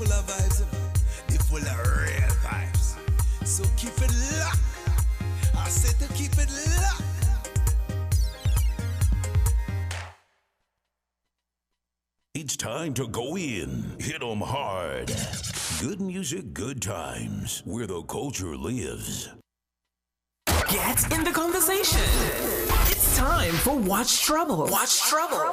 full of vibes, they full of real vibes. So keep it locked. I said to keep it locked. It's time to go in. Hit 'em hard. Good music, good times. Where the culture lives. Get in the conversation. It's time for Watch Trouble. Watch Trouble.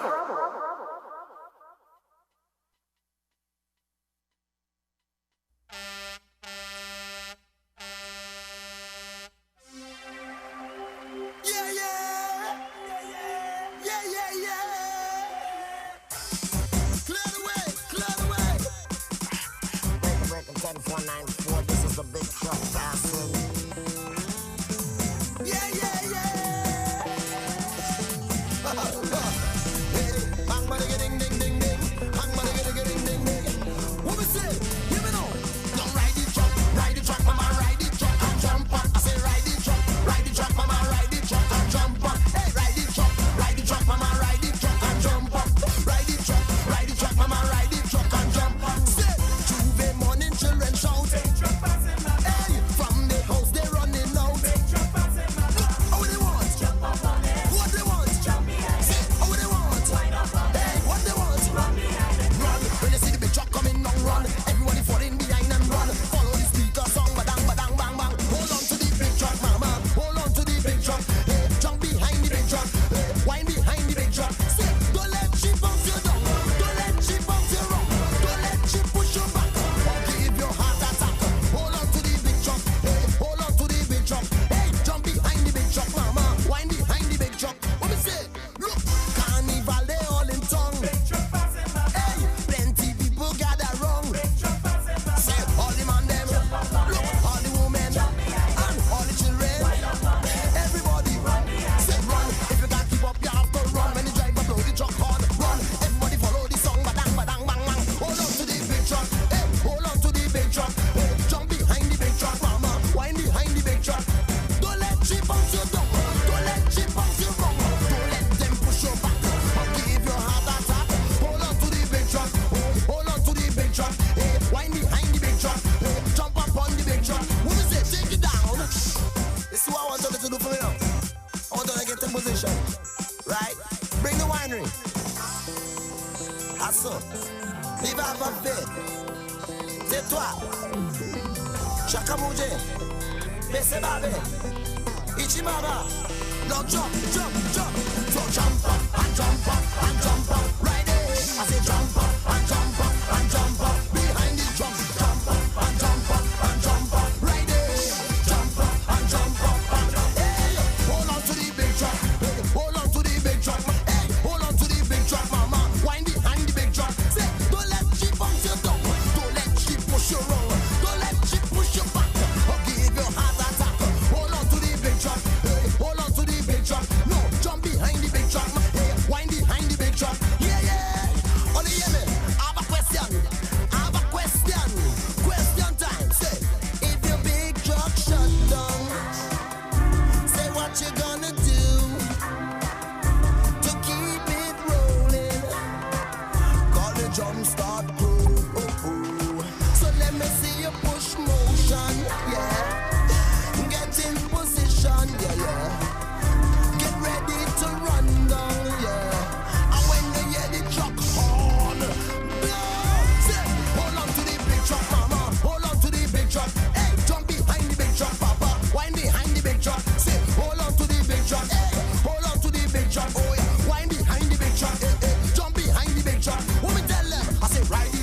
Ride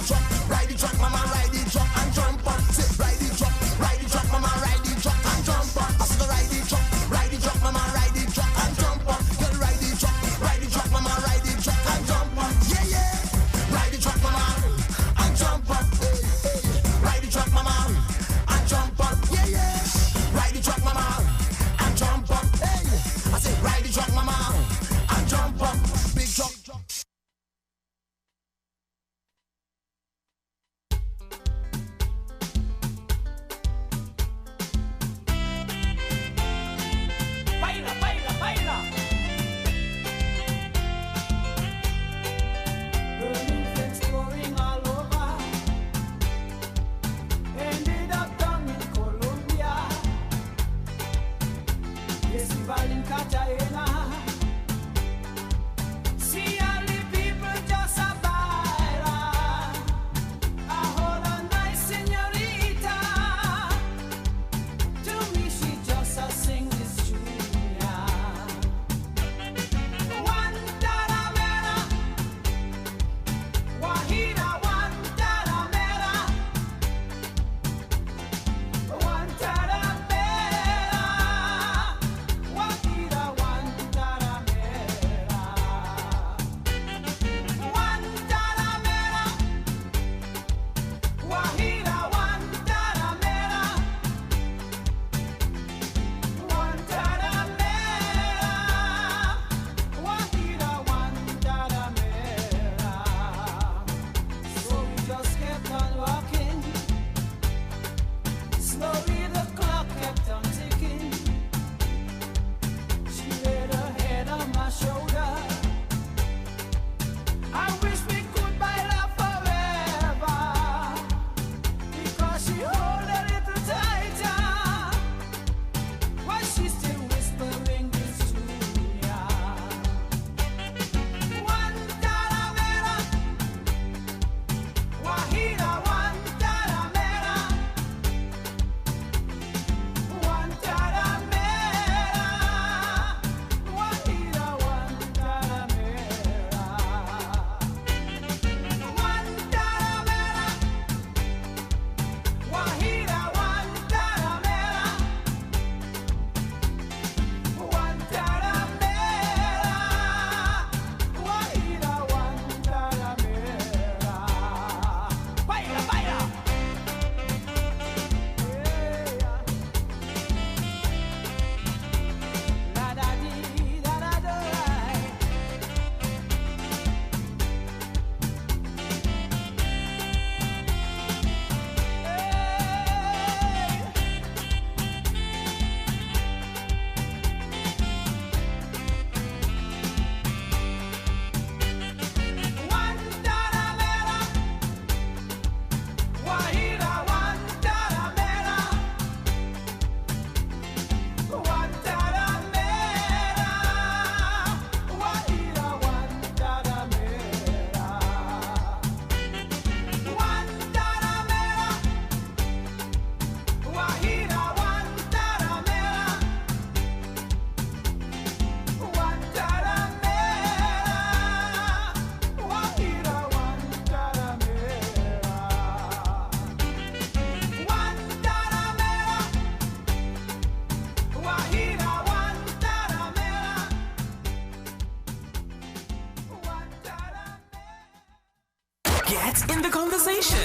Get in the conversation.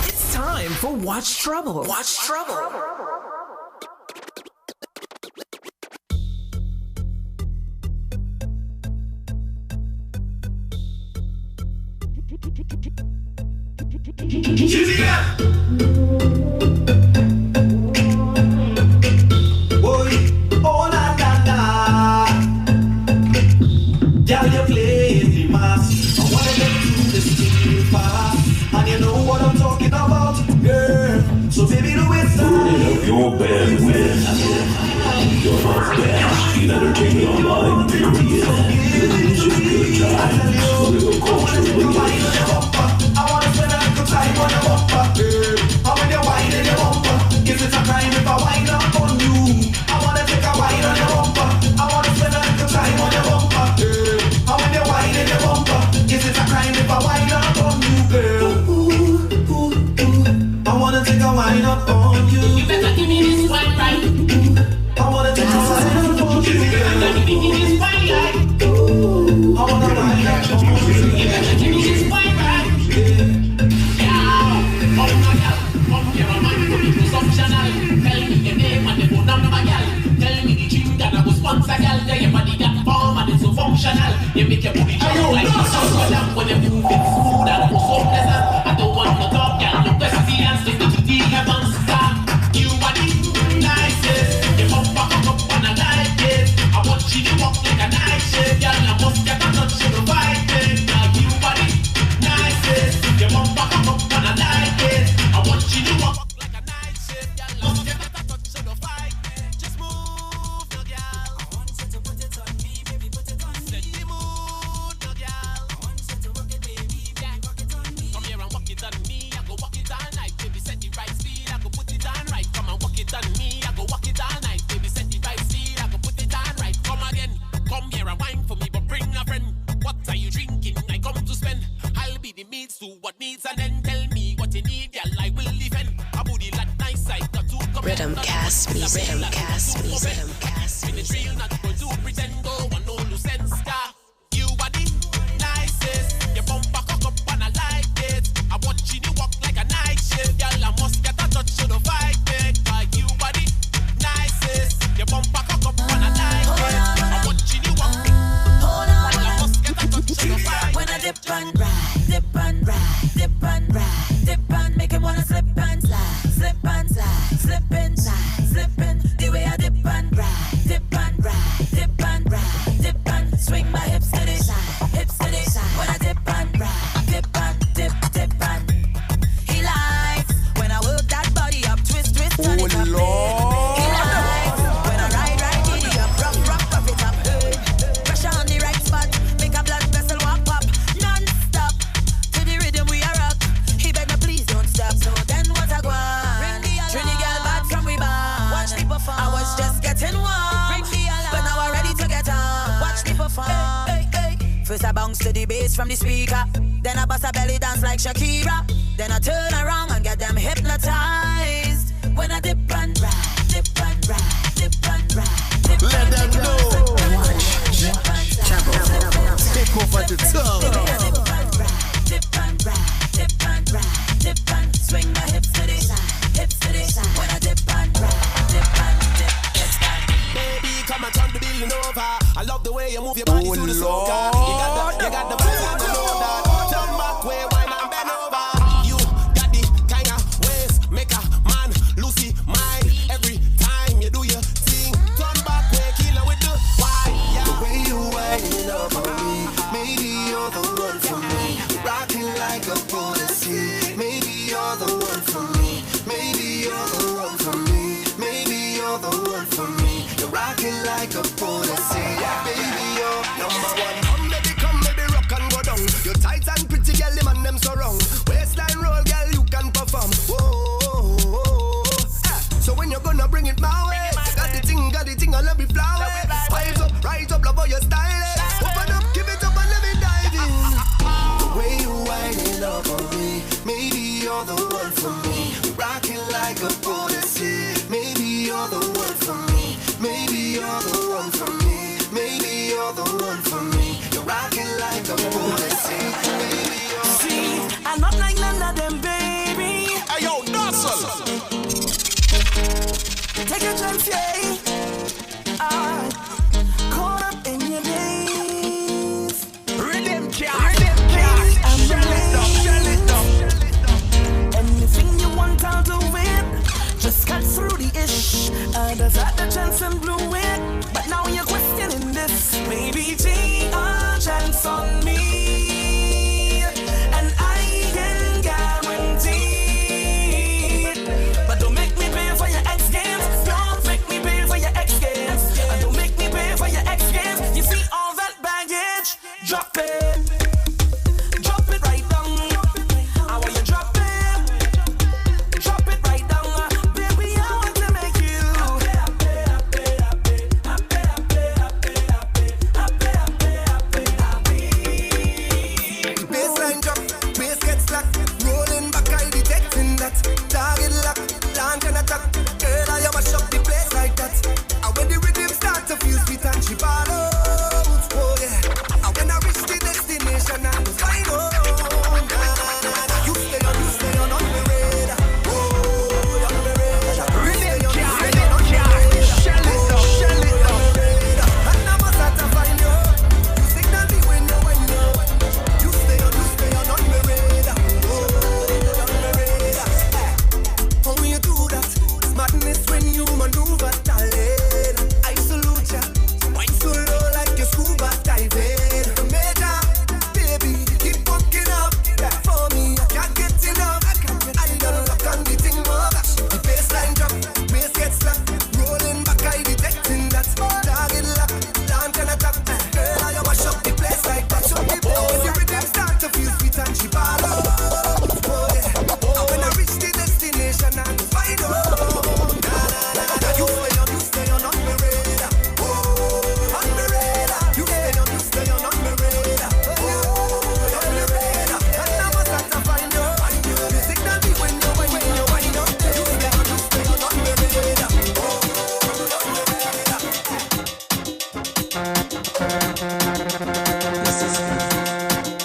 It's time for Watch Trouble. Watch Trouble. Your bandwidth. Your podcast in entertainment online, period. Good music, good times. Real culture leaders. I wanna spend a good time on a bumper, girl. How when you wine in your bumper? Is it a crime if I wine up on you? I wanna take a wine on your bumper. I wanna spend a good time on your bumper, girl. How when you wine in your bumper? Is it a crime if I wine up on you, girl? Ooh, ooh, ooh. I wanna take a wine up on you. You better give me this wine right. I wanna take a wine up on you, girl. You better give me this wine right. I wanna wine up on you. You better give me this wine right. Come here, a man, put it to some channel. Tell me the name and the phone number, gal. Tell me the drink that I will sponsor, gal. Tell your body got form and it's so functional. You make your booty jump like a sun. When you move it smooth and so pleasant. I don't want to talk, gal. No questions and stick to the heavens. You body nicest. Your bumper come up and I like it. I want you to walk like a night shift, gal. I must get a touch of the vibe. You body nicest. Your bumper come up and I like it. I want you to walk like a night shift, girl. Let's get a touch of the fight. Just move, no girl. I want you to put it on me, baby, put it on me. Set the mood, no girl. I want you to rock it, baby, rock it on me. Come here and walk it on me, I go walk it all night, baby. Set the right speed, I go put it on right. Come and walk it on me, I go walk it all night, baby. Set the right speed, I go put it on right. Come again, come here and wine for me, but bring a friend. What are you drinking? I come to spend. I'll be the means to what needs, and then tell me what you need, girl. I will defend. A booty like nice, I got to come. Rhythm cast music, rhythm cast music, rhythm cast music. It's real, not go do pretend, go on no loose ends, car. You are the nicest. Your bumper cock up and I like it. I want you to walk like a night shift, girl. I must get a touch of the vibe, you are the nicest. Your bumper cock up and I like it. I want you to walk. I must get a touch of the vibe. When I dip and ride, dip and ride, dip and ride, dip and make him wanna slip and slide, slip and slide, slip inside, slipping. The way I dip and ride, dip and ride, dip and ride, dip and swing my hips to the side, hips to the side. When I dip and ride, dip and dip, dip and he likes when I work that body up, twist, twist, turn it up. He likes when I ride giddy up, rough it up. Pressure on the right spot, make a blood vessel walk up, non-stop to the rhythm we are rock. He better please don't stop. So then what I go on? Trini girl bad from we band. Watch me perform. I was just getting warm, but now I'm ready to get on. Watch me perform. First I bounce to the bass from the speaker, then I bust a belly dance like Shakira, then I turn around and get them hypnotized. When I dip and ride, dip and ride, dip and ride, dip Let and them know. Chubble, take over the tongue. dip and ride, dip and ride, dip and swing my hips to the side, hips to the side. When I dip and ride, dip and dip, dip and Baby, come and turn the building over. I love the way you move your body to the soca. You got the vibe and I know that. Turn back way, wine and bend over. You got the kind of ways make a man lose his mind every time you do your thing. Turn back way, killer with the why. The way you wind up on me, maybe you're the one for me. Rocking like a policy, maybe you're the one for me. Maybe you're the one for me. Maybe you're the one for me. You're rocking like a policy, baby, you're number one. Come baby, rock and go down. You're tight and pretty, girl, them and them so wrong. Waistline roll, girl, you can perform. Whoa. So when you're gonna bring it my way, you got the thing, I love it flower. Rise up, love how your style is. Open up, give it up and let me dive in. The way you wind it up on me. silence, yeah. Caught up in your days. Rhythm cat, shell it up. Anything you want, I'll do it. Just cut through the ish. Others had the chance and blew it. But now you're questioning this. Maybe take a chance on me. And I can guarantee. But don't make me pay for your ex games. Don't make me pay for your ex games. Don't make me pay for your ex games. You see all that baggage? Drop it. Drop it right down. I want you drop it. Drop it right down. Baby, I want to make you. Baseline drop, bass gets slack. Rolling back, I detecting that. Target lock, launch and attack. Girl, I mash up the place like that. And when the rhythm start to feel sweet and she ball out, oh yeah. And when I reach the destination, I was fine, oh. You stay on the radar. Oh, on the radar. Rhythm You cat, stay on the radar. shell it up. And I must have to find you. You signal me when you. You stay on the radar. Oh, on the radar. How you do that? It's madness when you maneuver, darling. I salute ya. Wine so low like your scuba diving. Major, baby, keep walking up. For me, I can't get enough. I don't lock on the thing more. The baseline drop, bass gets slack. Rolling back, I detecting that. Target lock, launch and attack. Girl, I mash up the place like that. So when the rhythm start to feel sweet and she ball out. Oh yeah. And when I reach the destination, I will find out. You stay on the radar. Oh, on the radar. You stay on the radar. Oh, on the radar. And I must have to find you. You signal me when you wind up. You stay on the radar. Oh,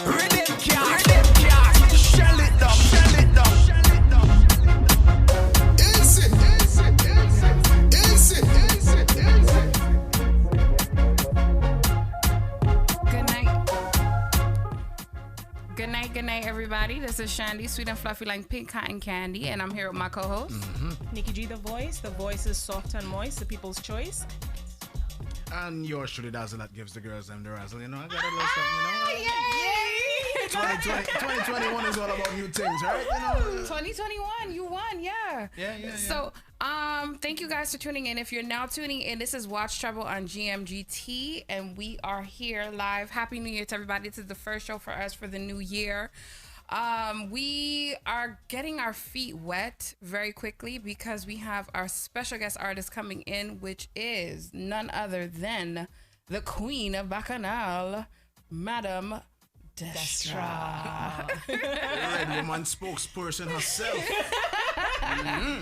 Rhythm cat, shell it up. Easy. Good night, everybody. This is Shandy, sweet and fluffy like pink cotton candy, and I'm here with my co-host. Nikki G, the voice. The voice is soft and moist, the people's choice. And yours truly, Dazzle, that gives the girls them the razzle. You know, I got a little something, you know. 2021 is all about new things, right? You know. 2021, you won, yeah. Yeah. So, thank you guys for tuning in. If you're now tuning in, this is Watch Trouble on GMGT, and we are here live. Happy New Year to everybody. This is the first show for us for the new year. We are getting our feet wet very quickly because we have our special guest artist coming in, which is none other than the Queen of Bacchanal, Madam Destra. Red woman spokesperson herself.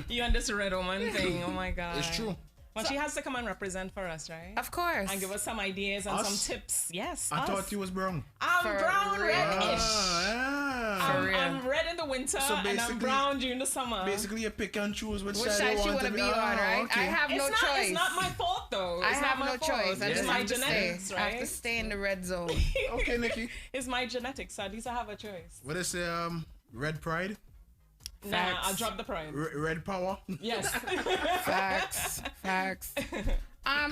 You and this red woman thing, oh my God. It's true. Well, she has to come and represent for us, right? Of course. And give us some ideas and some tips. Yes, I us. thought you was brown. I'm For brown real. red-ish. Yeah. I'm red in the winter So and I'm basically- brown during the summer. Basically, you pick and choose which Which side you want to be on, right? Okay. I have no choice. It's not my fault, though. I It's have not my no fault. choice. I It's just my have to genetics, stay. right? I have to stay in the red zone. Okay, Nikki. It's my genetics, so at least I have a choice. What is red pride? Nah, I'll drop the pride. Red power? Yes. Facts.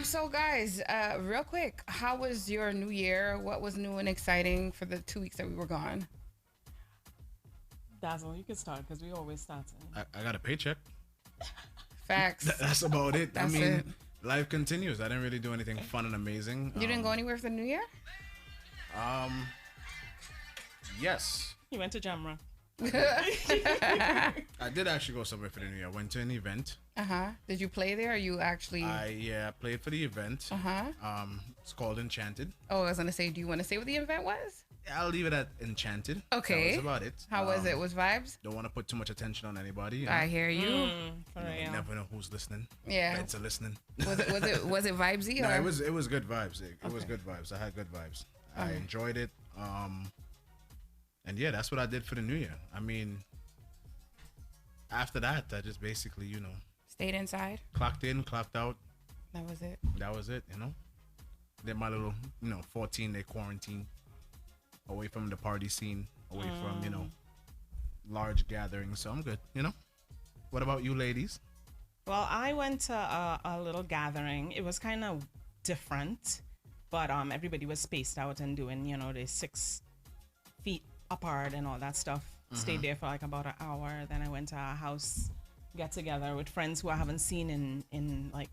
So guys, real quick, how was your new year? What was new and exciting for the 2 weeks that we were gone? Dazzle, you can start because we always start. I got a paycheck. Facts. That's about it. That's I mean, it. life continues. I didn't really do anything fun and amazing. You didn't go anywhere for the new year? Yes. He went to Jamra. I did actually go somewhere for the new year. I went to an event. Did you play there or you actually? I played for the event. It's called Enchanted. Oh, I was gonna say, do you want to say what the event was? I'll leave it at Enchanted. Okay. That was about it. How was it? Was vibes? Don't want to put too much attention on anybody. You know? I hear you. You never know who's listening. Yeah. Beds are listening. Was it vibesy? No, or? it was good vibes. It was good vibes. I had good vibes. I enjoyed it. And yeah, that's what I did for the new year. I mean, after that, I just basically, Stayed inside. Clocked in, clocked out. That was it. That was it, you know. Did my little, 14-day quarantine. Away from the party scene. Away from, large gatherings. So I'm good, What about you ladies? Well, I went to a little gathering. It was kind of different, but everybody was spaced out and doing, the 6 feet apart and all that stuff. Stayed there for like about an hour. Then I went to a house get together with friends who I haven't seen in like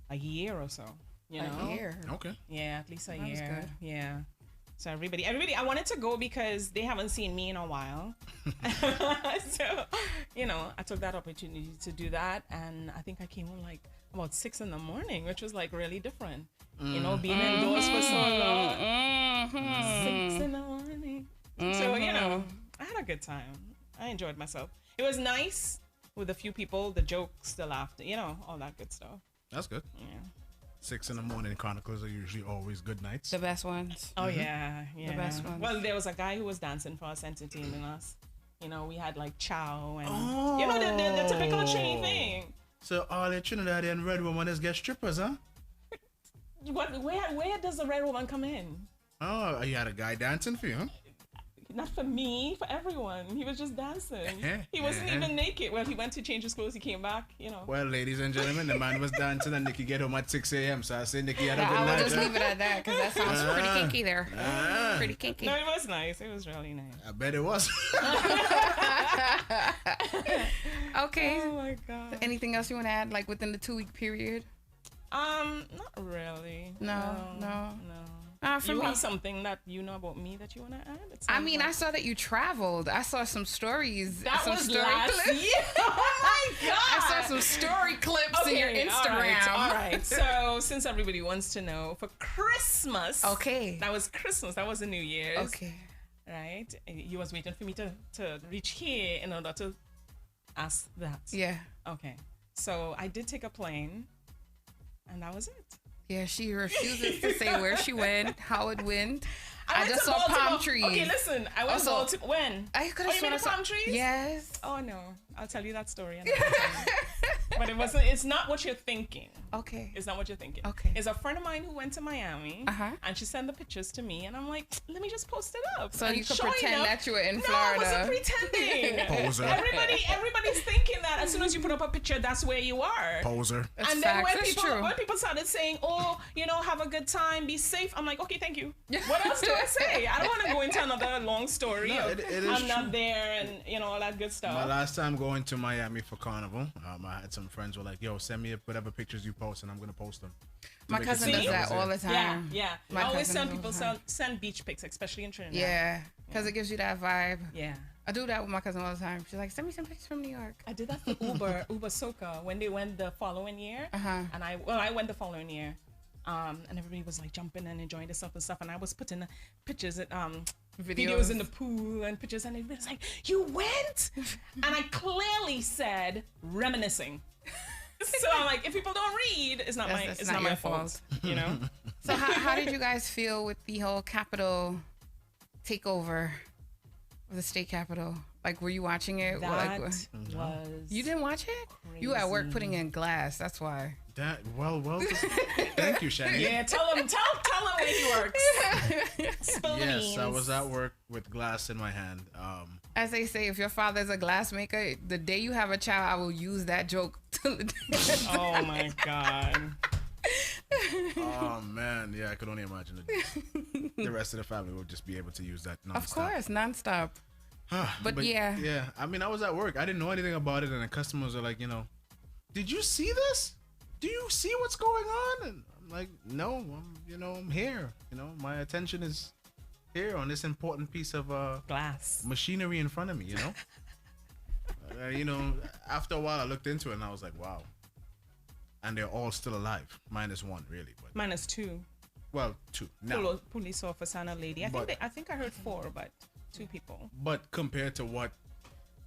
a year or so. A year. Okay. Yeah, at least a That was year. good. Yeah. So everybody, I wanted to go because they haven't seen me in a while. So, I took that opportunity to do that. And I think I came home like about 6 in the morning, which was like really different. Being indoors for so long. 6 in the morning. So, I had a good time. I enjoyed myself. It was nice with a few people, the jokes, the laughter, all that good stuff. That's good. Yeah. 6 in the morning chronicles are usually always good nights. The best ones. Oh, yeah. The best ones. Well, there was a guy who was dancing for us, entertaining us. We had like chow and, the typical Trini thing. So all the Trinidadian red woman is get strippers, huh? Where does the red woman come in? Oh, you had a guy dancing for you, huh? Not for me, for everyone. He was just dancing. He wasn't even naked. Well, he went to change his clothes. He came back, Well, ladies and gentlemen, the man was dancing and NIKKI get home at 6 a.m. So I say NIKKI had a good night. I would just leave it at that because that sounds pretty kinky there. Pretty kinky. No, it was nice. It was really nice. I bet it was. Okay. Oh my God. Anything else you want to add, like within the 2-week period? Not really. No. For you me, have something that you know about me that you want to add? I saw that you traveled. I saw some stories. That some was story last clips. year. Oh my God. I saw some story clips in your Instagram. All right. So since everybody wants to know, for Christmas. Okay. That was Christmas. That was the New Year's. Okay. Right. You was waiting for me to reach here in order to ask that. Yeah. Okay. So I did take a plane, and that was it. Yeah, she refuses to say where she went, how it went. I just saw palm trees. Okay, listen. I went to Baltimore. When? I could have you mean the palm trees? Yes. Oh no, I'll tell you that story another time. But it wasn't. It's not what you're thinking. Okay. It's not what you're thinking. Okay. It's a friend of mine who went to Miami, and she sent the pictures to me, and I'm like, let me just post it up. So and you could pretend that you were in Florida. No, I wasn't pretending. Poser. Everybody's thinking that as soon as you put up a picture, that's where you are. Poser. That's and then facts. when people started saying, oh, have a good time, be safe, I'm like, okay, thank you. What else do I say? I don't want to go into another long story. No, it is I'm not there and all that good stuff. My last time going to Miami for Carnival, I had some friends who were like, yo, send me whatever pictures you post and I'm going to post them. My cousin does that all the time. Yeah. I always send people send beach pics, especially in Trinidad. Yeah, because it gives you that vibe. Yeah. I do that with my cousin all the time. She's like, send me some pictures from New York. I did that for Uber Soca when they went the following year. And I went the following year. And everybody was like jumping and enjoying themselves and stuff. And I was putting pictures, videos in the pool and pictures. And everybody was like, you went? And I clearly said reminiscing. So I'm like, if people don't read, it's not my fault. So how did you guys feel with the whole Capitol takeover of the state capitol? Like, were you watching it? That was. You didn't watch it? Crazy. You were at work putting in glass. That's why. Thank you, Shandy. Yeah, tell him where he works. Spill the beans. I was at work with glass in my hand. As they say, if your father's a glass maker, the day you have a child, I will use that joke. Oh my God. Oh man, yeah, I could only imagine the rest of the family will just be able to use that nonstop. Of course, nonstop. but yeah. I mean, I was at work. I didn't know anything about it, and the customers are like, did you see this? Do you see what's going on? And I'm like, no, I'm here. My attention is here on this important piece of glass machinery in front of me. After a while, I looked into it and I was like, wow. And they're all still alive, minus one, really. But minus two. Well, two. Now, police officer and a lady. I think I heard 4, but 2 people. But compared to what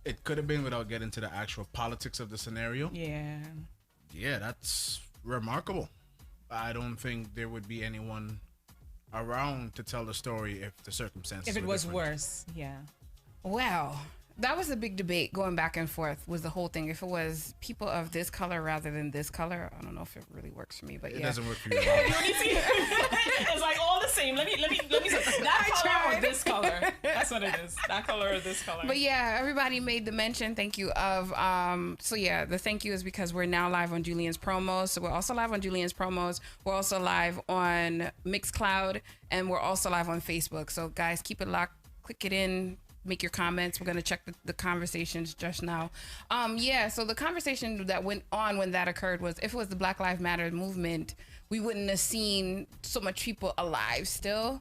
it could have been, without getting to the actual politics of the scenario. Yeah, that's remarkable. I don't think there would be anyone around to tell the story if the circumstances if it were was different. worse. Yeah. Well, That was a big debate going back and forth, was the whole thing. If it was people of this color rather than this color, I don't know if it really works for me, but It yeah. doesn't work for you. It's like all the same. Let me say that color or this color. That's what it is. That color or this color. But yeah, everybody made the mention, thank you, of so yeah, the thank you is because we're now live on Julian's promos. So we're also live on Julian's promos. We're also live on Mixcloud, and we're also live on Facebook. So guys, keep it locked, click it in. Make your comments. We're going to check the conversations just now. Yeah, so the conversation that went on when that occurred was, if it was the Black Lives Matter movement, we wouldn't have seen so much people alive still.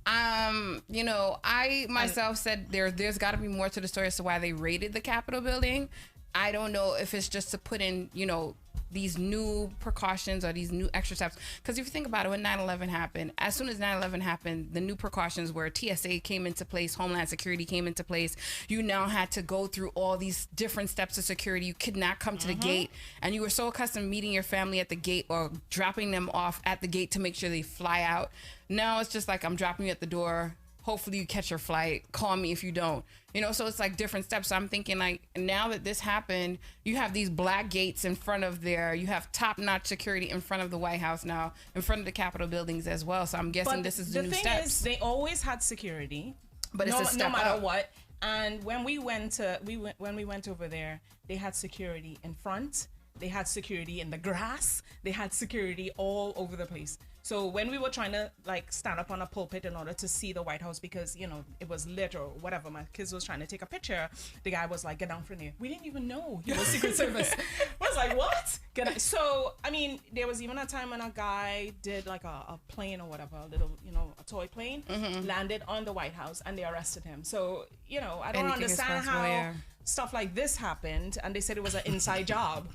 You know, I myself said there's got to be more to the story as to why they raided the Capitol building. I don't know if it's just to put in, you know, these new precautions or these new extra steps. Because if you think about it, when 9/11 happened, as soon as 9/11 happened, the new precautions were TSA came into place, Homeland Security came into place. You now had to go through all these different steps of security. You could not come to the gate, and you were so accustomed to meeting your family at the gate or dropping them off at the gate to make sure they fly out. Now it's just like, I'm dropping you at the door. Hopefully you catch your flight. Call me if you don't. You know, so it's like different steps. So I'm thinking, like, now that this happened, you have these black gates in front of there. You have top-notch security in front of the White House now, in front of the Capitol buildings as well. So I'm guessing this is the new steps. The thing is, they always had security, but it's a step no matter up. what. And when we went over there, they had security in front. They had security in the grass. They had security all over the place. So when we were trying to like stand up on a pulpit in order to see the White House, because, you know, it was lit or whatever, my kids was trying to take a picture, the guy was like, get down from there. We didn't even know he was Secret Service. I was like, what? So, I mean, there was even a time when a guy did like a plane or whatever, a little, you know, a toy plane, landed on the White House, and they arrested him. So, you know, I don't understand how stuff like this happened, and they said it was an inside job.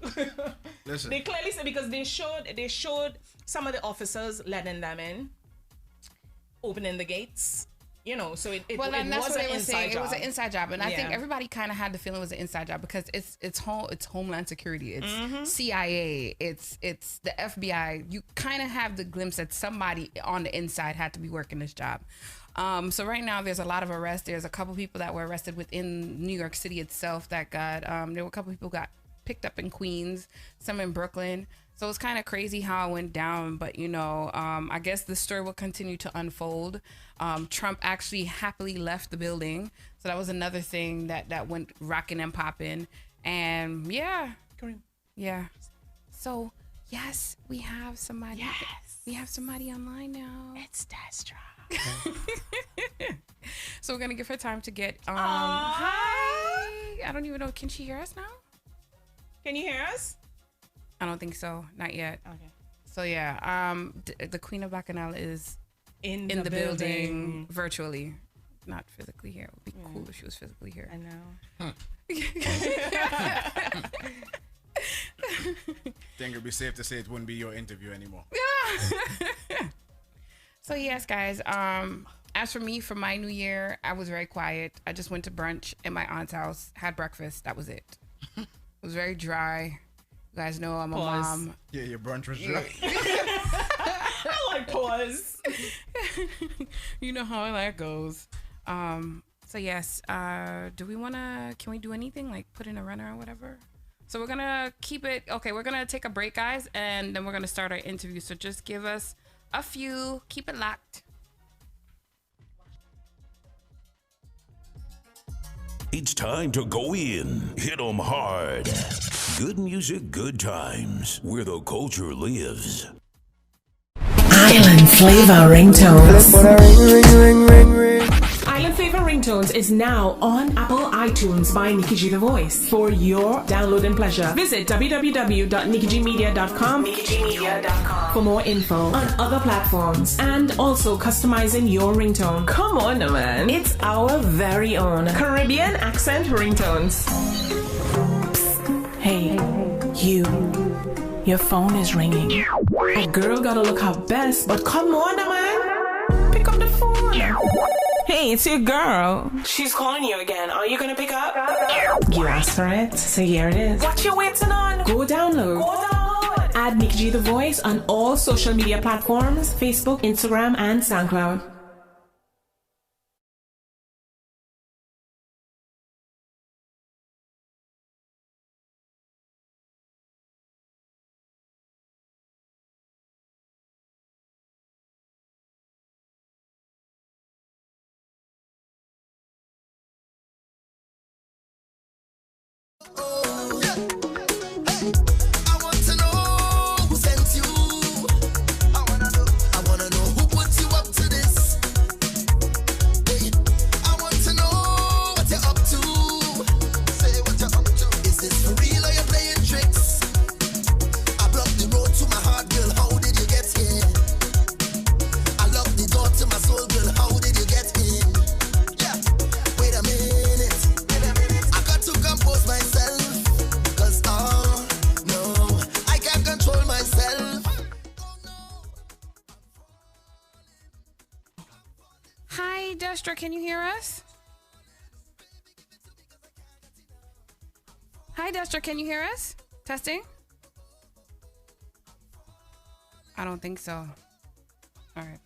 Listen. They clearly said, because they showed some of the officers letting them in, opening the gates, you know, so it was an inside job. It was an inside job, and I think everybody kind of had the feeling it was an inside job because it's Homeland Security, it's CIA, it's the FBI. You kind of have the glimpse that somebody on the inside had to be working this job. So right now there's a lot of arrests. There's a couple people that were arrested within New York City itself that got, there were a couple people got picked up in Queens, some in Brooklyn. So it's kind of crazy how it went down, but you know, I guess the story will continue to unfold. Trump actually happily left the building. So that was another thing that went rocking and popping. And yeah. Yeah. So yes, we have somebody. Yes. We have somebody online now. It's DAZZLE. So we're gonna give her time to get hi. I don't even know, can she hear us now? Can you hear us? I don't think so, not yet. Okay. So yeah, the Queen of Bacchanal is in the building virtually, not physically here. It would be cool if she was physically here. I know. Think it'd be safe to say it wouldn't be your interview anymore. So yes, guys. As for me, for my New Year, I was very quiet. I just went to brunch at my aunt's house, had breakfast. That was it. It was very dry. You guys know I'm a mom. Yeah, your brunch was dry. I like pause. You know how that goes. So yes, can we do anything like put in a runner or whatever? So we're gonna keep it. Okay, we're gonna take a break, guys, and then we're gonna start our interview. So just give us a few. Keep it locked. It's time to go in. Hit 'em hard. Good music, good times. Where the culture lives. Island Flavor Ringtones. Island Flavor Ringtones is now on Apple iTunes by Nikki G The Voice for your downloading pleasure. Visit www.nikkigmedia.com for more info on other platforms and also customizing your ringtone. Come on, man. It's our very own Caribbean accent ringtones. Hey, you. Your phone is ringing. A girl gotta look her best, but come on, man. Pick up the phone. Hey, it's your girl. She's calling you again. Are you gonna pick up? You asked for it, so here it is. What you waiting on? Go download. Add Nikki G The Voice on all social media platforms, Facebook, Instagram, and SoundCloud. Oh, yeah. Hey, I want to know who sent you. I wanna know who put you up to this. Hey, I want to know what you're up to. Say what you're up to. Is this for real or you're playing tricks? I blocked the road to my heart, girl. How did you get here? I locked the door to my soul, girl. How did you get in? Yeah. Wait a minute. I got to compose myself. Cause oh no, I can't control myself. Hi, Destra, can you hear us? Hi, Destra, can you hear us? Testing? I don't think so. All right.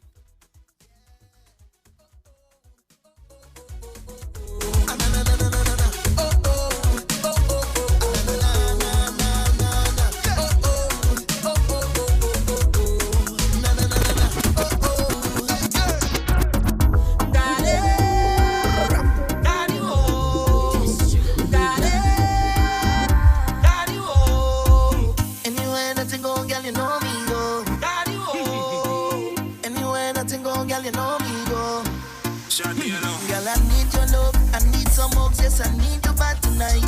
Anywhere nothing go, girl, you know me go. Anywhere nothing go, girl, you know me go. Girl, I need your love, I need some hugs, yes, I need you bad tonight.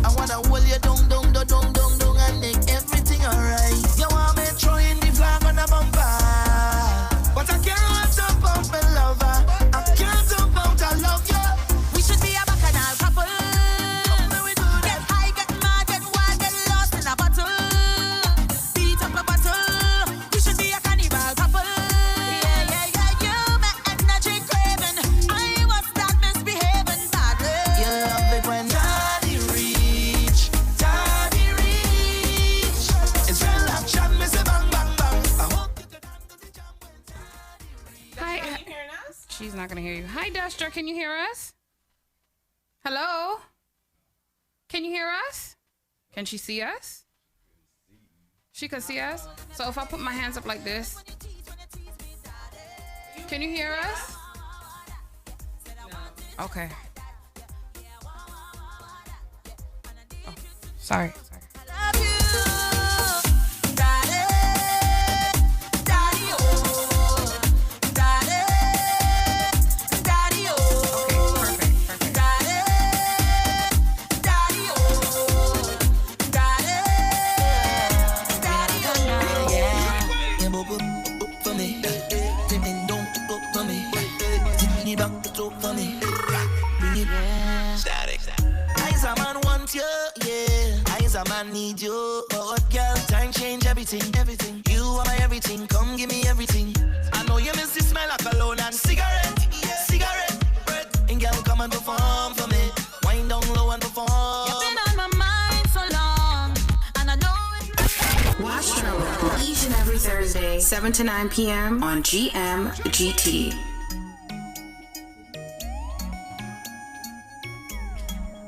I wanna hold you down, and make everything alright. You want me throwing the flag on the bumper, but I can't jump out my lover. I can't jump out, I love you. We should be a bacchanal couple. Get high, get mad, get wild, get lost in a bottle. Beat up a bottle. We should be a cannibal couple. Yeah. You my energy craving. I was that misbehaving badly. You love it when daddy reach. It's real action, me say bang, bang, bang. I hope you can handle the jam when Hi. Can you hear us? She's not gonna hear you. Hi, Destra, can you hear us? Hello? Can you hear us? Can she see us? She can see us? So if I put my hands up like this, can you hear us? Okay. Oh, sorry. Love you, daddy, daddy, oh, daddy, daddy, oh, Perfect. daddy, daddy, oh, daddy, daddy, oh. Yeah, boop for me. Tipping don't boop for me. Tipping it back to talk for me. Bring it. Static. Eyes a man want you, yeah. Eyes a man need you. But what girl? Time change everything. You are my everything. Come give me everything. I know you miss the smell of cologne and cigarette. Breath. And girl, come and perform for me. Wind down low and perform. You've been on my mind so long, and I know it's Watch Trouble each and every Thursday, 7 to 9 p.m. on GMGT.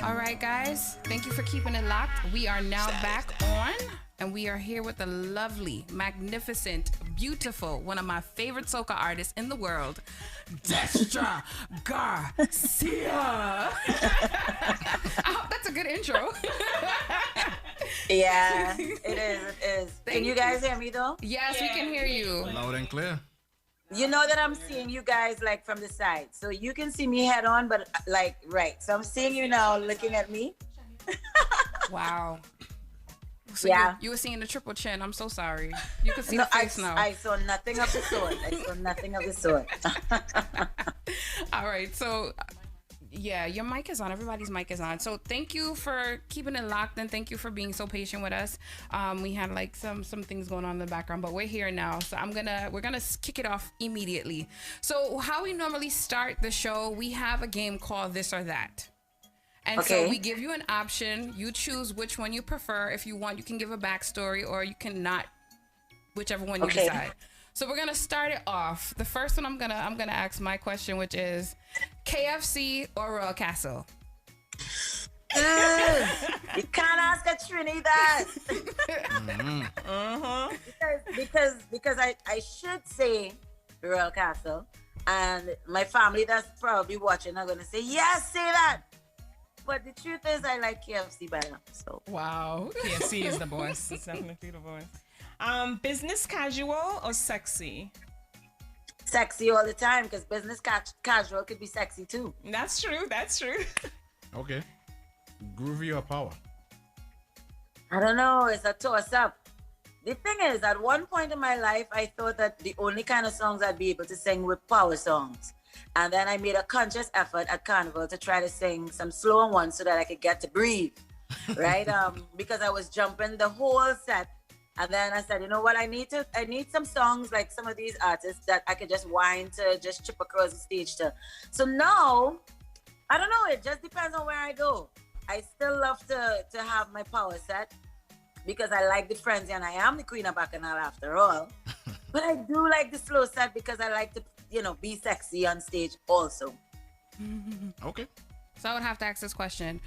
All right, guys. Thank you for keeping it locked. We are now back on, and we are here with the lovely, magnificent, beautiful, one of my favorite soca artists in the world, Destra Garcia. I hope that's a good intro. Yeah, it is. Can you guys hear me though? Yes, we can hear you. Loud and clear. You know that I'm seeing you guys like from the side. So you can see me head on, but like right. So I'm seeing you now looking at me. Wow. So Yeah. You were seeing the triple chin. I'm so sorry. You can see No, the face now. I saw nothing of the sort. All right. So, yeah, your mic is on. Everybody's mic is on. So thank you for keeping it locked, and thank you for being so patient with us. We had like some things going on in the background, but we're here now. So we're gonna kick it off immediately. So how we normally start the show, we have a game called This or That. And Okay. so we give you an option. You choose which one you prefer. If you want, you can give a backstory, or you can not, whichever one you Okay. decide. So we're gonna start it off. The first one I'm gonna ask my question, which is KFC or Royal Castle? You can't ask a Trini that. Because I should say Royal Castle, and my family that's probably watching are gonna say yes, say that. But the truth is, I like KFC better. So Wow. KFC is the boss. It's definitely the boss. Business casual or sexy? sexy all the time because business casual could be sexy too. That's true. That's true. Okay. Groovy or power? I don't know. It's a toss up. The thing is, at one point in my life, I thought that the only kind of songs I'd be able to sing were power songs. And then I made a conscious effort at Carnival to try to sing some slower ones so that I could get to breathe, right? Because I was jumping the whole set. And then I said, you know what? I need some songs like some of these artists that I could just whine to, just chip across the stage to. So now, I don't know. It just depends on where I go. I still love to have my power set because I like the frenzy and I am the queen of Bacchanal after all. But I do like the slow set because I like to, be sexy on stage also. Okay. So I would have to ask this question.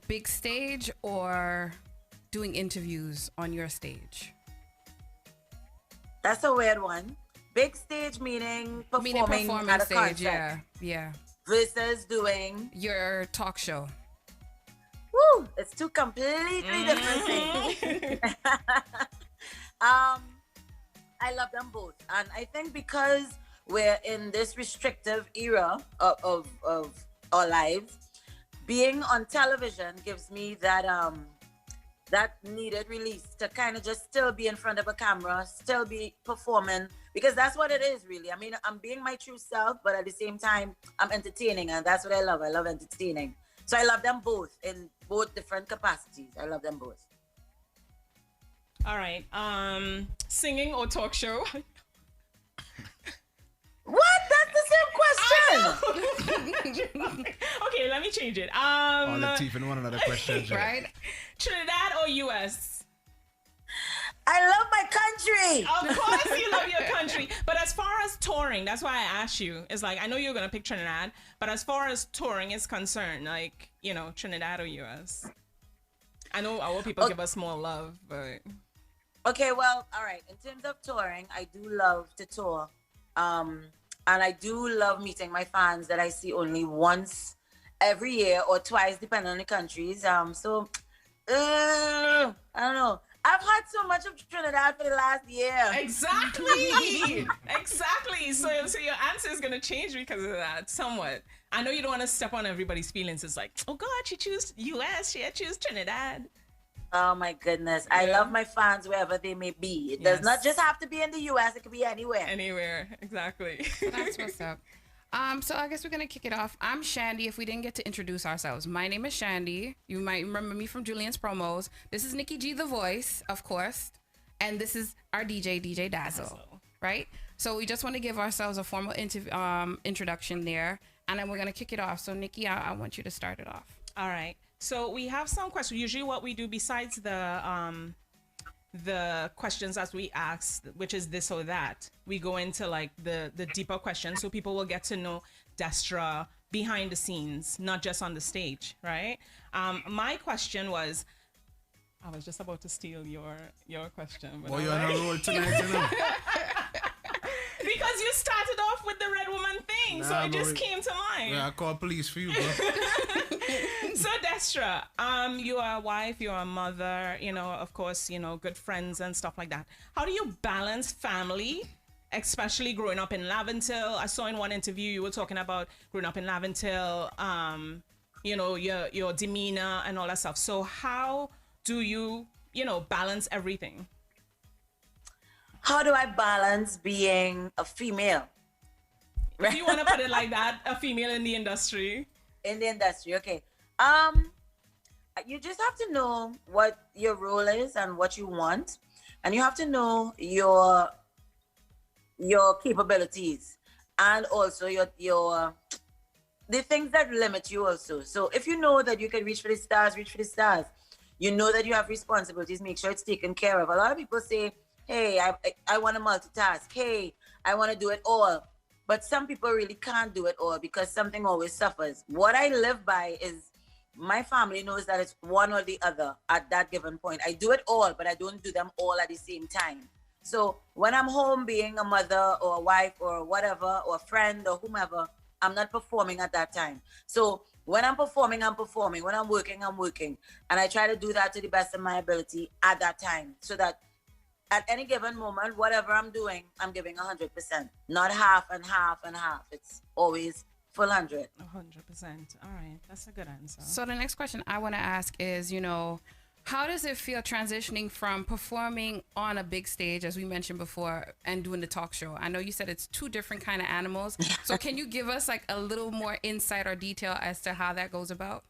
Big stage or doing interviews on your stage? That's a weird one. Big stage meaning performing at a stage, concert. yeah. Versus doing your talk show. Woo! It's two completely different things. I love them both. And I think because we're in this restrictive era of our lives, being on television gives me that that needed release to kind of just still be in front of a camera, still be performing, because that's what it is really. I mean, I'm being my true self, but at the same time, I'm entertaining, and that's what I love. I love entertaining. So I love them both in both different capacities. I love them both. All right. Singing or talk show? What? That's the same question. Okay, let me change it. All the teeth in one another question. Right? Trinidad or US? I love my country. Of course you love your country. But as far as touring, that's why I asked you. It's like, I know you're going to pick Trinidad, but as far as touring is concerned, like, Trinidad or US? I know our people give us more love, but... Okay, well, all right. In terms of touring, I do love to tour. And I do love meeting my fans that I see only once every year or twice, depending on the countries. I don't know. I've had so much of Trinidad for the last year. Exactly. Exactly. So your answer is going to change because of that somewhat. I know you don't want to step on everybody's feelings. It's like, oh God, she choose US, she choose Trinidad. Oh my goodness. I love my fans wherever they may be. It does not just have to be in the US, it could be anywhere. Anywhere, exactly. That's what's up. So I guess we're gonna kick it off. I'm Shandy. If we didn't get to introduce ourselves, my name is Shandy. You might remember me from Julian's promos. This is Nikki G, the voice, of course, and this is our DJ Dazzle, right? So we just want to give ourselves a formal introduction there, and then we're gonna kick it off. So Nikki, I want you to start it off. All right. So we have some questions. Usually, what we do besides the questions as we ask, which is this or that, we go into like the deeper questions so people will get to know Destra behind the scenes, not just on the stage, right? My question was, I was just about to steal your question. But Well, you're on a roll tonight, Because you started off with the Red Woman thing, so it just came to mind. Yeah, I call police for you, bro. So Destra, you are a wife, you're a mother, of course, good friends and stuff like that. How do you balance family, especially growing up in Laventille? I saw in one interview you were talking about growing up in Laventille, your demeanor and all that stuff. So how do you, balance everything? How do I balance being a female? If you want to put it like that, a female in the industry. In the industry, okay. You just have to know what your role is and what you want, and you have to know your capabilities and also your the things that limit you also. So if you know that you can reach for the stars, reach for the stars. You know that you have responsibilities, make sure it's taken care of. A lot of people say, hey, I want to multitask. Hey, I want to do it all. But some people really can't do it all because something always suffers. What I live by is my family knows that it's one or the other at that given point. I do it all, but I don't do them all at the same time. So when I'm home being a mother or a wife or whatever, or a friend or whomever, I'm not performing at that time. So When I'm performing, I'm performing. When I'm working, I'm working. And I try to do that to the best of my ability at that time, so that at any given moment, whatever I'm doing, I'm giving 100%, not half and half and half. It's always full 100. 100%. All right, that's a good answer. So the next question I want to ask is, how does it feel transitioning from performing on a big stage, as we mentioned before, and doing the talk show? I know you said it's two different kind of animals. So can you give us like a little more insight or detail as to how that goes about?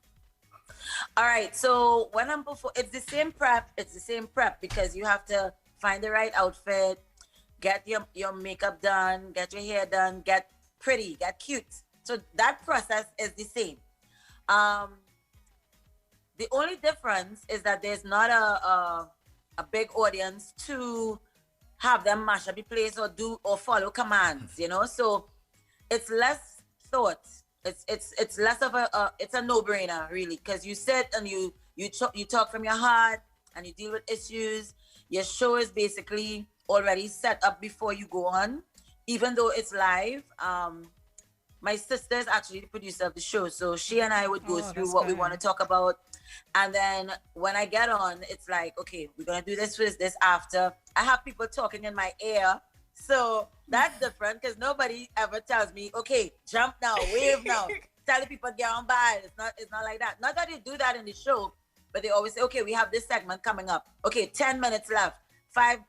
All right. So when I'm it's the same prep. It's the same prep because you have to find the right outfit, get your makeup done, get your hair done, get pretty, get cute. So that process is the same. The only difference is that there's not a big audience to have them mash up the place or follow commands, So it's less thought. It's less of it's a no-brainer really, because you sit and you talk from your heart and you deal with issues. Your show is basically already set up before you go on, even though it's live. My sister is actually the producer of the show, so she and I would go through what we want to talk about. And then when I get on, it's like, okay, we're going to do this first, this after. I have people talking in my ear. So that's different because nobody ever tells me, okay, jump now, wave now, tell the people get on by. It's not like that. Not that they do that in the show, but they always say, okay, we have this segment coming up. Okay, 10 minutes left, five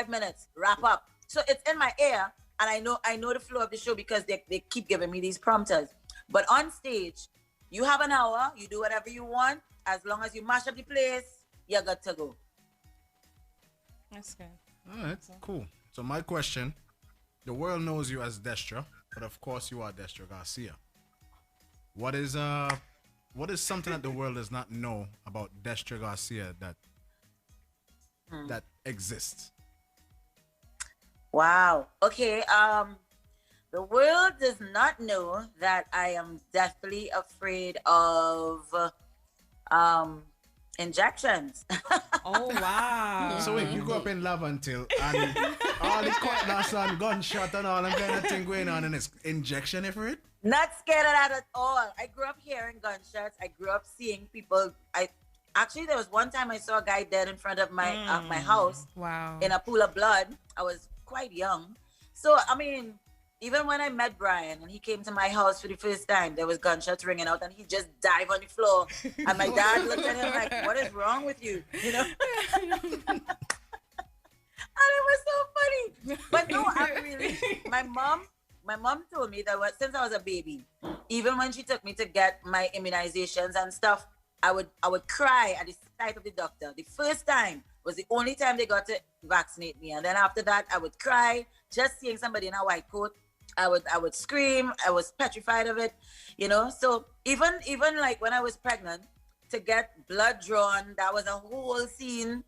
minutes, wrap up. So it's in my ear. And I know the flow of the show because they keep giving me these prompters. But on stage, you have an hour, you do whatever you want. As long as you mash up the place, you're good to go. That's good. All right, cool. So my question, the world knows you as Destra, but of course you are Destra Garcia. What is something that the world does not know about Destra Garcia that exists? Wow. Okay. The world does not know that I am deathly afraid of injections. Oh wow. So wait, you grew up in Lavantil and all the cutlass and gunshot and all that kind of thing going on, and it's injection afraid? Not scared of that at all. I grew up hearing gunshots. I grew up seeing people. Actually, there was one time I saw a guy dead in front of my house. Wow. In a pool of blood. I was quite young. So, I mean, even when I met Brian and he came to my house for the first time, there was gunshots ringing out and he just dived on the floor. And my dad looked at him like, what is wrong with you? And it was so funny. But no, my mom told me that since I was a baby, even when she took me to get my immunizations and stuff, I would cry at the sight of the doctor. The first time was the only time they got to vaccinate me. And then after that, I would cry just seeing somebody in a white coat. I would scream. I was petrified of it, So even like when I was pregnant, to get blood drawn, that was a whole scene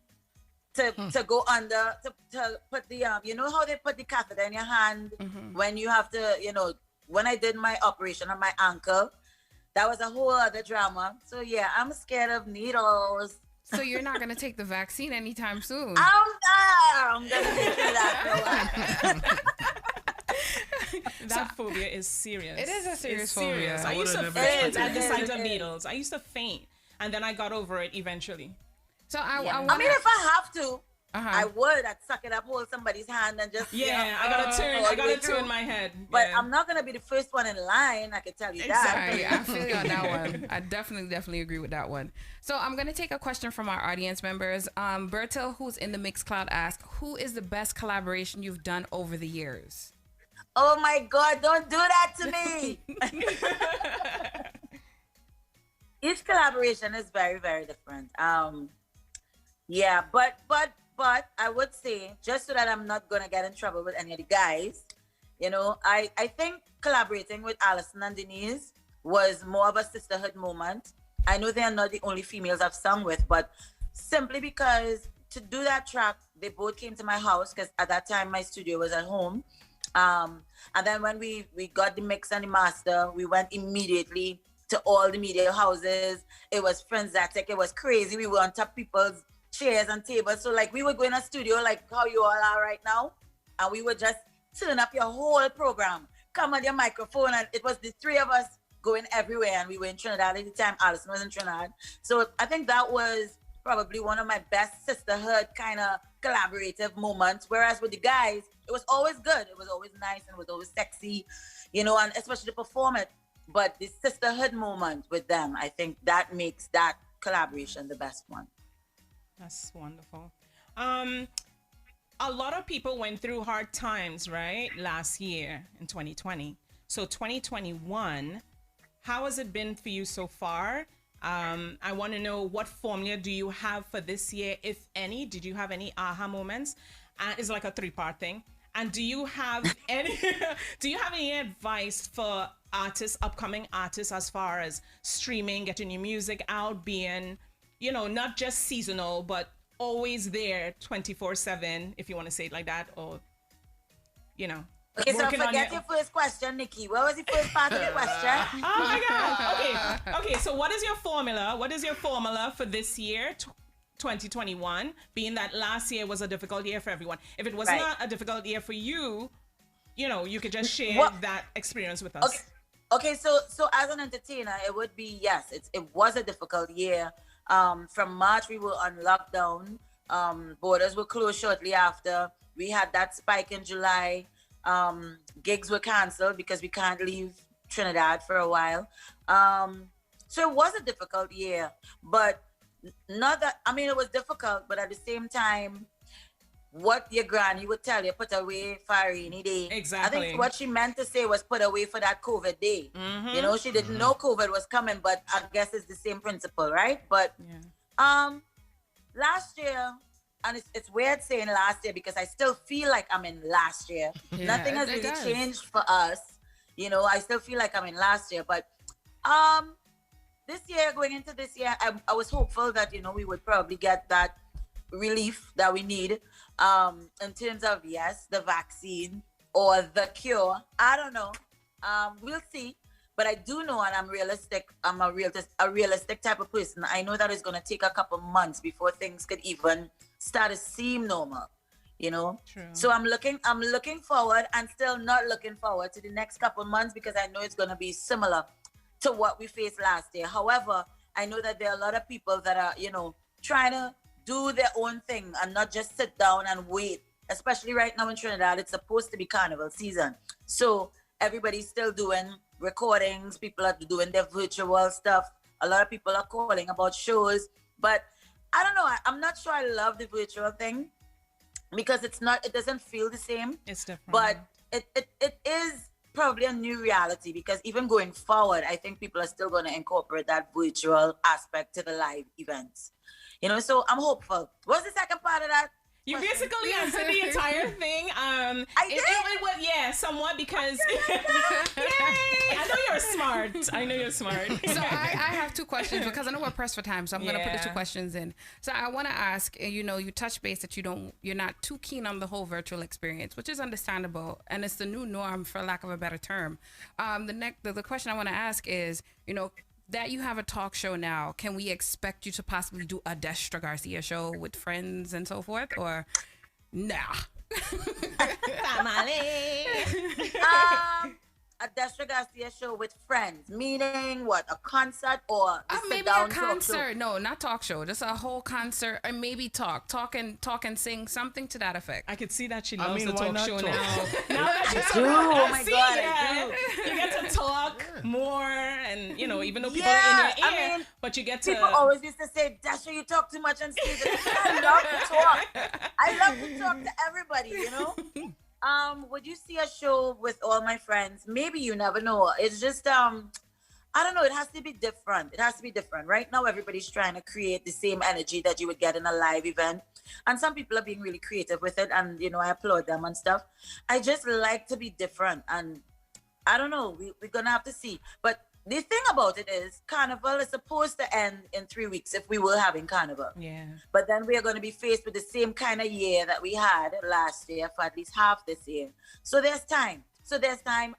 to go under, to put the, how they put the catheter in your hand when you have to, when I did my operation on my ankle, that was a whole other drama. So yeah, I'm scared of needles. So you're not going to take the vaccine anytime soon? I'm going to take that. That phobia is serious. It is a serious phobia. I used to faint at the sight of needles. I used to faint, and then I got over it eventually. So I mean, if I have to, I would. I'd suck it up, hold somebody's hand, and just I got a turn my head. But I'm not gonna be the first one in line. I can tell you exactly. that. I feel you on that one. I definitely agree with that one. So I'm gonna take a question from our audience members. Bertil, who's in the Mixcloud, asks, "Who is the best collaboration you've done over the years?" Oh my God! Don't do that to me. Each collaboration is very, very different. Yeah, but I would say, just so that I'm not going to get in trouble with any of the guys, I think collaborating with Allison and Denise was more of a sisterhood moment. I know they are not the only females I've sung with, but simply because to do that track, they both came to my house because at that time my studio was at home. And then when we got the mix and the master, we went immediately to all the media houses. It was frenzic. It was crazy. We were on top of people's chairs and tables. So like we would go in a studio like how you all are right now, and we would just turn up your whole program, come on your microphone, and it was the three of us going everywhere, and we were in Trinidad at the time. Alison was in Trinidad. So I think that was probably one of my best sisterhood kind of collaborative moments. Whereas with the guys, it was always good. It was always nice and it was always sexy, you know, and especially to perform it. But the sisterhood moment with them, I think that makes that collaboration the best one. That's wonderful. A lot of people went through hard times, right? Last year in 2020. So 2021, how has it been for you so far? I want to know, what formula do you have for this year, if any? Did you have any aha moments? It's like a 3-part thing. And do you have any advice for artists, upcoming artists, as far as streaming, getting your music out, being, you know, not just seasonal, but always there 24/7, if you want to say it like that, or, you know. Okay, so forget your first question, Nikki. What was the first part of the question? Oh my God. Okay. So what is your formula? What is your formula for this year, 2021, being that last year was a difficult year for everyone? If it was not a difficult year for you, you know, you could just share that experience with us. Okay, so as an entertainer, it would be, yes, it was a difficult year. From March, we were on lockdown. Borders were closed shortly after. We had that spike in July. Gigs were canceled because we can't leave Trinidad for a while. So it was a difficult year, but not that, I mean, it was difficult, but at the same time, what your granny would tell you, put away for a rainy day. Exactly. I think what she meant to say was put away for that COVID day. You know, she didn't know COVID was coming, but I guess it's the same principle, right? But last year, and it's weird saying last year because I still feel like I'm in last year. Nothing has really changed for us. You know, I still feel like I'm in last year. But this year, going into this year, I was hopeful that, you know, we would probably get that relief that we need in terms of, yes, the vaccine or the cure. I don't know. We'll see. But I do know, and I'm realistic. I'm a realistic type of person. I know that it's going to take a couple months before things could even start to seem normal, you know. True. So I'm looking forward, and still not looking forward to the next couple months because I know it's going to be similar to what we faced last year. However, I know that there are a lot of people that are, you know, trying to do their own thing and not just sit down and wait. Especially right now in Trinidad, it's supposed to be carnival season, so everybody's still doing recordings. People are doing their virtual stuff. A lot of people are calling about shows, but I don't know. I'm not sure I love the virtual thing because it doesn't feel the same. It's different. But it is probably a new reality because even going forward, I think people are still going to incorporate that virtual aspect to the live events. You know, so I'm hopeful. What's the second part of that? You basically answered the entire thing. I did? It was, yeah, somewhat, because yay! I know you're smart. So I have two questions because I know we're pressed for time, so I'm going to put the two questions in. So I want to ask, you know, you touch base that you're not too keen on the whole virtual experience, which is understandable, and it's the new norm, for lack of a better term. The question I want to ask is, you know, that you have a talk show now, can we expect you to possibly do a Destra Garcia show with friends and so forth, or nah? A Destra Garcia show with friends, meaning what? A concert or maybe a concert? No, not talk show. Just a whole concert, or maybe talk and sing, something to that effect. I could see that she loves the why talk not show talk? now. Now that she's so oh my God, I do. You get to talk more, and you know, even though people are in your ear, but you get to. People always used to say, "Destra, you talk too much on stage." I love to talk. I love to talk to everybody, you know. Would you see a show with all my friends? Maybe, you never know. It's just I don't know, it has to be different. It has to be different. Right now everybody's trying to create the same energy that you would get in a live event. And some people are being really creative with it, and you know, I applaud them and stuff. I just like to be different, and I don't know, we're gonna have to see. But the thing about it is, Carnival is supposed to end in 3 weeks if we were having Carnival. Yeah. But then we are going to be faced with the same kind of year that we had last year for at least half this year. So there's time.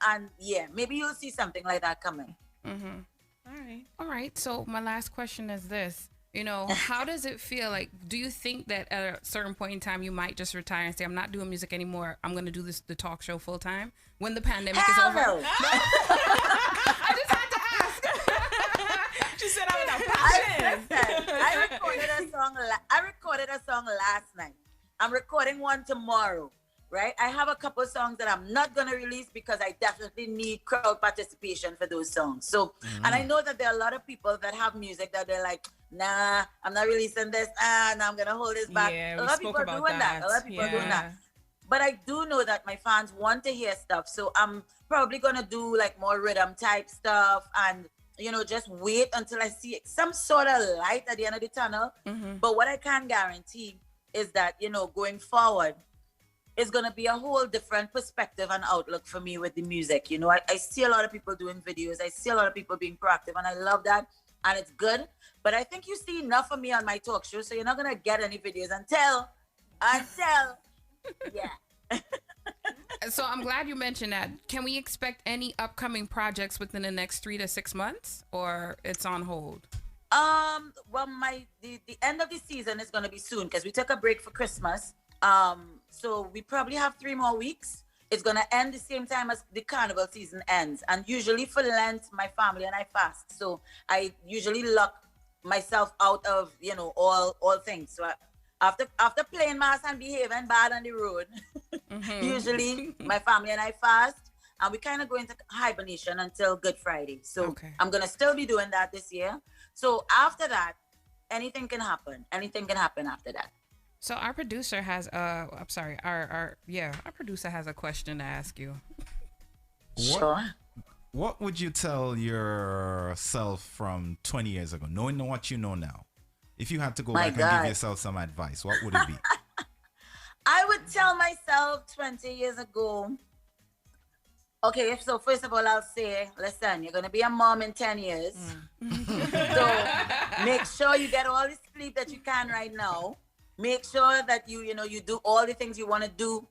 And yeah, maybe you'll see something like that coming. All right. So my last question is this. You know, how does it feel? Like, do you think that at a certain point in time you might just retire and say, I'm not doing music anymore, I'm going to do the talk show full time when the pandemic is over? No. I just had to I recorded a song. I recorded a song last night. I'm recording one tomorrow. Right? I have a couple songs that I'm not gonna release because I definitely need crowd participation for those songs. So, and I know that there are a lot of people that have music that they're like, nah, I'm not releasing this. Nah, I'm gonna hold this back. Yeah, a lot of people are doing that. A lot of people are doing that. But I do know that my fans want to hear stuff. So I'm probably gonna do like more rhythm type stuff and just wait until I see some sort of light at the end of the tunnel. But what I can guarantee is that, going forward, it's going to be a whole different perspective and outlook for me with the music. I see a lot of people doing videos. I see a lot of people being proactive, and I love that. And it's good. But I think you see enough of me on my talk show, so you're not going to get any videos until, yeah. So I'm glad you mentioned that. Can we expect any upcoming projects within the next 3 to 6 months, or it's on hold? Well, the end of the season is going to be soon because we took a break for Christmas. So we probably have 3 more weeks. It's going to end the same time as the carnival season ends. And usually for Lent, my family and I fast. So I usually lock myself out of, all things. So after playing mass and behaving bad on the road, usually my family and I fast. And we kind of go into hibernation until Good Friday. So I'm going to still be doing that this year. So after that, anything can happen. Anything can happen after that. So our producer has I'm sorry, our producer has a question to ask you. Sure. What would you tell yourself from 20 years ago, knowing what you know now? If you had to go back and give yourself some advice, what would it be? I would tell myself 20 years ago. Okay, so first of all, I'll say, listen, you're going to be a mom in 10 years. So make sure you get all the sleep that you can right now. Make sure that you do all the things you want to do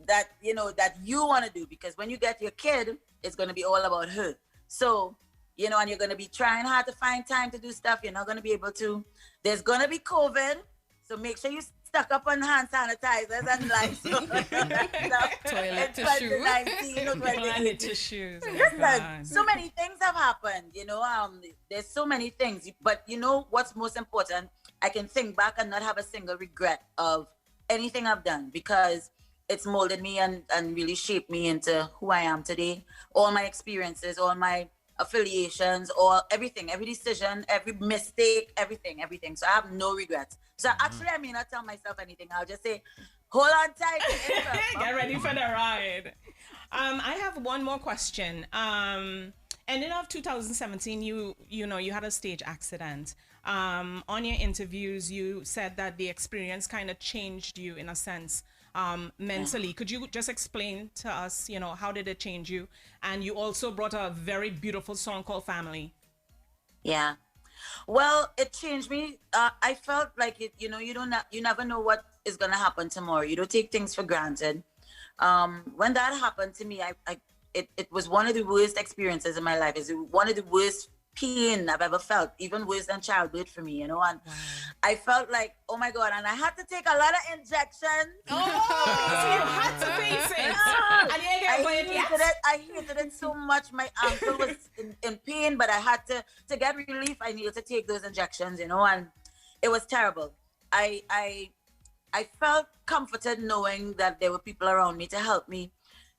that you want to do, because when you get your kid, it's going to be all about her. So, and you're going to be trying hard to find time to do stuff. You're not going to be able to. There's going to be COVID. So make sure you stock up on hand sanitizers and like toilet tissues. Listen, so many things have happened, there's so many things, but what's most important? I can think back and not have a single regret of anything I've done, because it's molded me and really shaped me into who I am today. All my experiences, all my affiliations, or everything, every decision, every mistake, everything. So I have no regrets. So actually, I may not tell myself anything. I'll just say, hold on tight. Get ready for the ride. I have one more question. Ending of 2017, you had a stage accident. On your interviews, you said that the experience kind of changed you in a sense, mentally. Could you just explain to us, how did it change you? And you also brought a very beautiful song called Family. Yeah. Well, it changed me. I felt like you never know what is going to happen tomorrow. You don't take things for granted. When that happened to me, it was one of the worst experiences in my life. It's one of the worst pain I've ever felt, even worse than childbirth for me, and I felt like, oh my God, and I had to take a lot of injections. So you had to face it. I hated it so much. My ankle was in pain, but I had to get relief. I needed to take those injections, and it was terrible. I felt comforted knowing that there were people around me to help me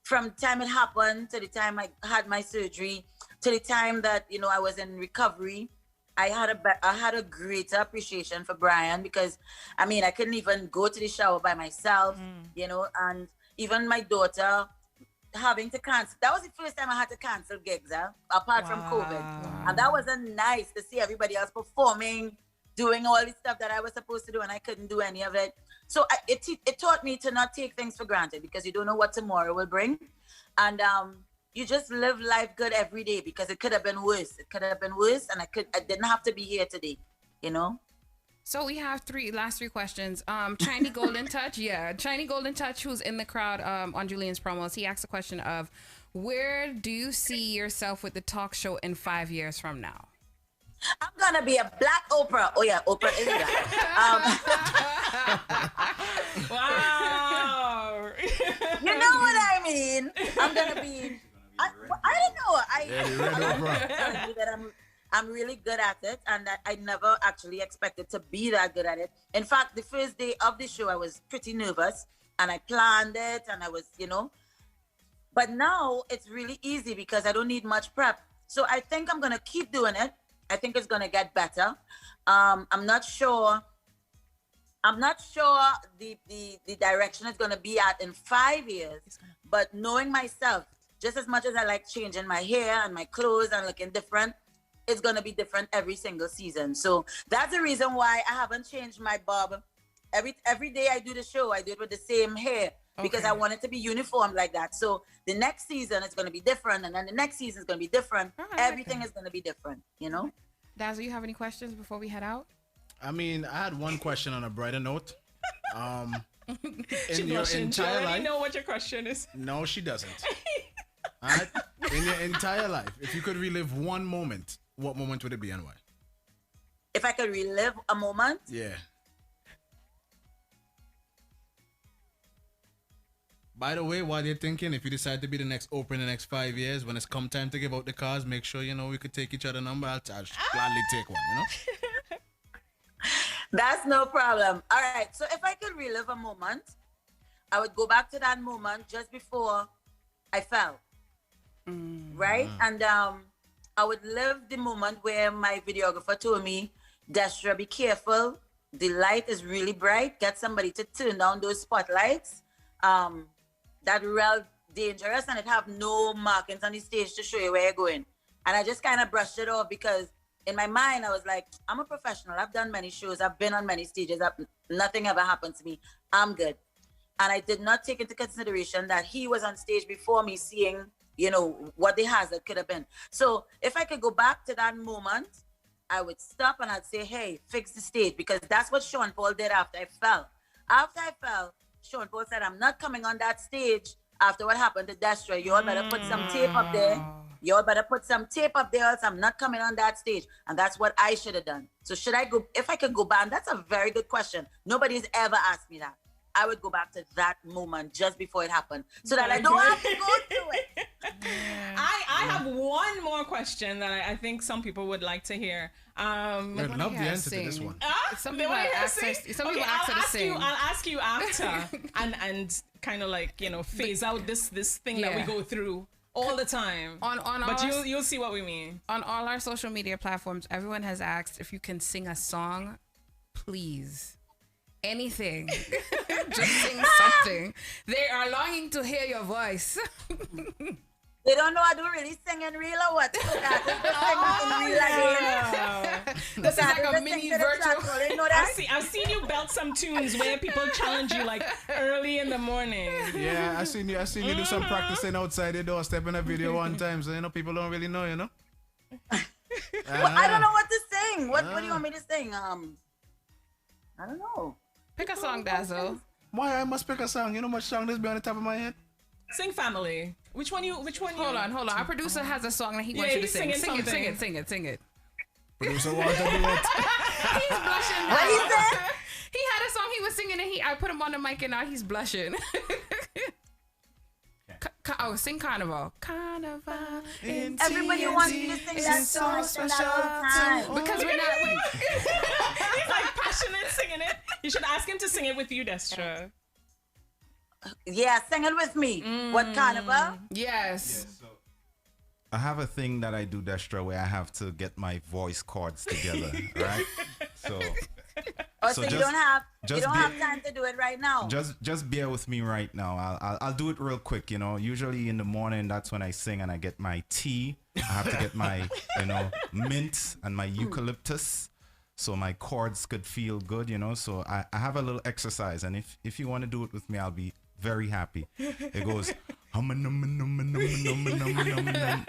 from the time it happened to the time I had my surgery to the time that I was in recovery. I had a greater appreciation for Brian, because I couldn't even go to the shower by myself, and even my daughter having to cancel. That was the first time I had to cancel gigs, apart from COVID. And that wasn't nice to see everybody else performing, doing all the stuff that I was supposed to do, and I couldn't do any of it. So it taught me to not take things for granted, because you don't know what tomorrow will bring. And you just live life good every day, because it could have been worse. It could have been worse, and I didn't have to be here today, So we have last three questions. Chiny Golden Touch, Chiny Golden Touch, who's in the crowd on Julian's promos, he asked a question of, where do you see yourself with the talk show in 5 years from now? I'm gonna be a black Oprah. Oh yeah, Oprah is black. Wow. You know what I mean? I'm gonna be. I don't know. I'm really good at it, and I never actually expected to be that good at it. In fact, the first day of the show, I was pretty nervous, and I planned it, and I was, but now it's really easy because I don't need much prep. So I think I'm gonna keep doing it. I think it's gonna get better. I'm not sure the direction it's gonna be at in 5 years, but knowing myself, just as much as I like changing my hair and my clothes and looking different, it's gonna be different every single season. So that's the reason why I haven't changed my bob. Every day I do the show, I do it with the same hair because I want it to be uniform like that. So the next season it's gonna be different, and then the next season is gonna be different. Everything is gonna be different, Dazzle, you have any questions before we head out? I mean, I had one question on a brighter note. She In your blushing. She entire already life, know what your question is. no, she doesn't. Alright? In your entire life, if you could relive one moment, what moment would it be and why? If I could relive a moment, Yeah. By the way, while you're thinking, if you decide to be the next Oprah in the next 5 years, when it's come time to give out the cars, make sure we could take each other number. I'll gladly take one. that's no problem. All right. So if I could relive a moment, I would go back to that moment just before I fell. Right? And I would live the moment where my videographer told me, Destra, be careful. The light is really bright. Get somebody to turn down those spotlights. That real dangerous, and it have no markings on the stage to show you where you're going. And I just kind of brushed it off because in my mind, I was like, I'm a professional. I've done many shows. I've been on many stages. Nothing ever happened to me. I'm good. And I did not take into consideration that he was on stage before me, seeing, what the hazard could have been. So if I could go back to that moment, I would stop and I'd say, hey, fix the stage, because that's what Sean Paul did after I fell. After I fell, Sean Paul said, I'm not coming on that stage after what happened to Destra. You all better put some tape up there. You all better put some tape up there, else I'm not coming on that stage. And that's what I should have done. So should I go, if I could go back, that's a very good question. Nobody's ever asked me that. I would go back to that moment just before it happened so that I don't have to go through it. I have one more question that I think some people would like to hear. I'd love the answer to this one. Some people ask her to sing. I'll ask you after and kind of like, phase out this thing that we go through all the time. But you'll see what we mean. On all our social media platforms, everyone has asked if you can sing a song, please. Anything. Just sing something. They are longing to hear your voice. They don't know I do really sing in real or what? This is like a mini virtual. I've seen you belt some tunes where people challenge you like early in the morning. Yeah, I seen you do some practicing outside the door, step in a video one time, so people don't really know, Well, I don't know what to sing. What do you want me to sing? I don't know. Pick a song, Dazzle. Why I must pick a song? You know what song this be on the top of my head? Sing Family. Which one you? Hold on. Our producer has a song that he wants you to sing. Sing it. Producer wants to do it. He's blushing. What he said? He had a song he was singing and I put him on the mic and now he's blushing. Sing Carnival. Carnival. Everybody wants me to sing that song. I sing that all the time. Because we're not. He's like passionate singing it. You should ask him to sing it with you, Destra. Yeah, sing it with me. What, Carnival? Yes. So I have a thing that I do, Destra, where I have to get my voice cords together, right? So you don't have time to do it right now. Just bear with me right now. I'll do it real quick. Usually in the morning, that's when I sing and I get my tea. I have to get my mint and my eucalyptus, so my cords could feel good. So I have a little exercise, and if you want to do it with me, I'll be very happy. It goes hum num num num num num num.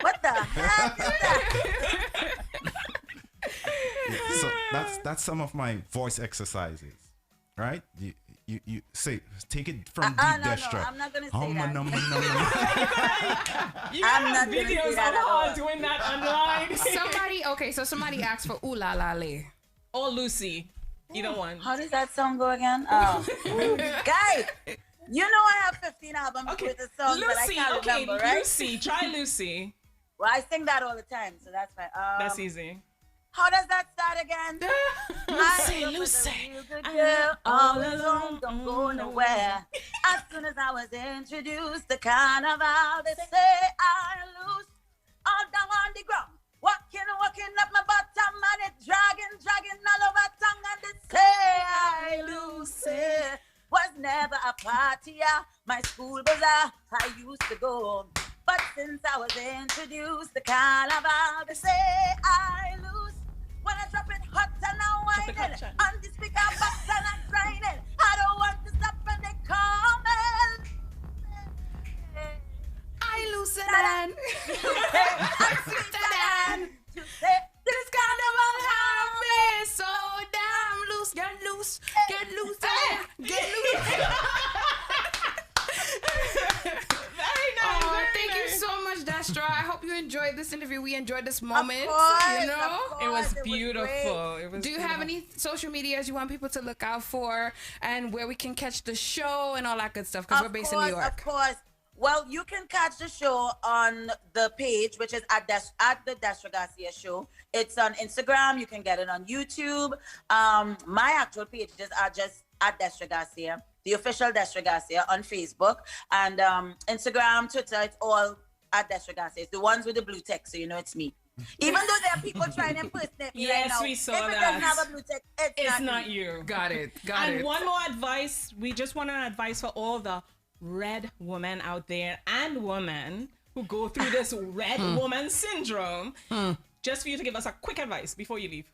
What the heck is that? So that's some of my voice exercises, right? You say, take it from deep, Destra. No, I'm not gonna say that. I'm not videos of her doing that online. Somebody asked for Ooh La La Le or Lucy. Either one. How does that song go again? Oh, guys, I have 15 albums with the songs, but I can't remember, right? Lucy, try Lucy. Well, I sing that all the time, so that's fine. That's easy. How does that start again? Lucy, Lucy, girl, all alone, don't go nowhere. As soon as I was introduced to carnival, they say I lose all down on the ground. Walking up my bottom and it dragging all over tongue and they say I lose it. Was never a party, my school bazaar I used to go. But since I was introduced to carnival, they say I lose. When I drop it hot and I'm whining, on the speaker box and I'm grinding. I don't want to stop when they coming. I lose it and I sweet and this carnival have me so damn loose. Get loose, get loose, get loose. Thank you so much, Dastra. I hope you enjoyed this interview. We enjoyed this moment. Of course, you know, it was beautiful. Do you have any social medias you want people to look out for, and where we can catch the show and all that good stuff? Because we're based in New York. Of course. Well, you can catch the show on the page, which is at the Dastra Garcia Show. It's on Instagram. You can get it on YouTube. My actual pages are just at Dastra Garcia, the official Dastra Garcia on Facebook, and Instagram, Twitter. It's all at Dastra Garcia. It's the ones with the blue text, so you know it's me. Even though there are people trying to impersonate me right now. We saw if that. it doesn't have a blue text, it's not you. Got it. And one more advice. We just want an advice for all the red women out there and women who go through this red woman syndrome. Just for you to give us a quick advice before you leave.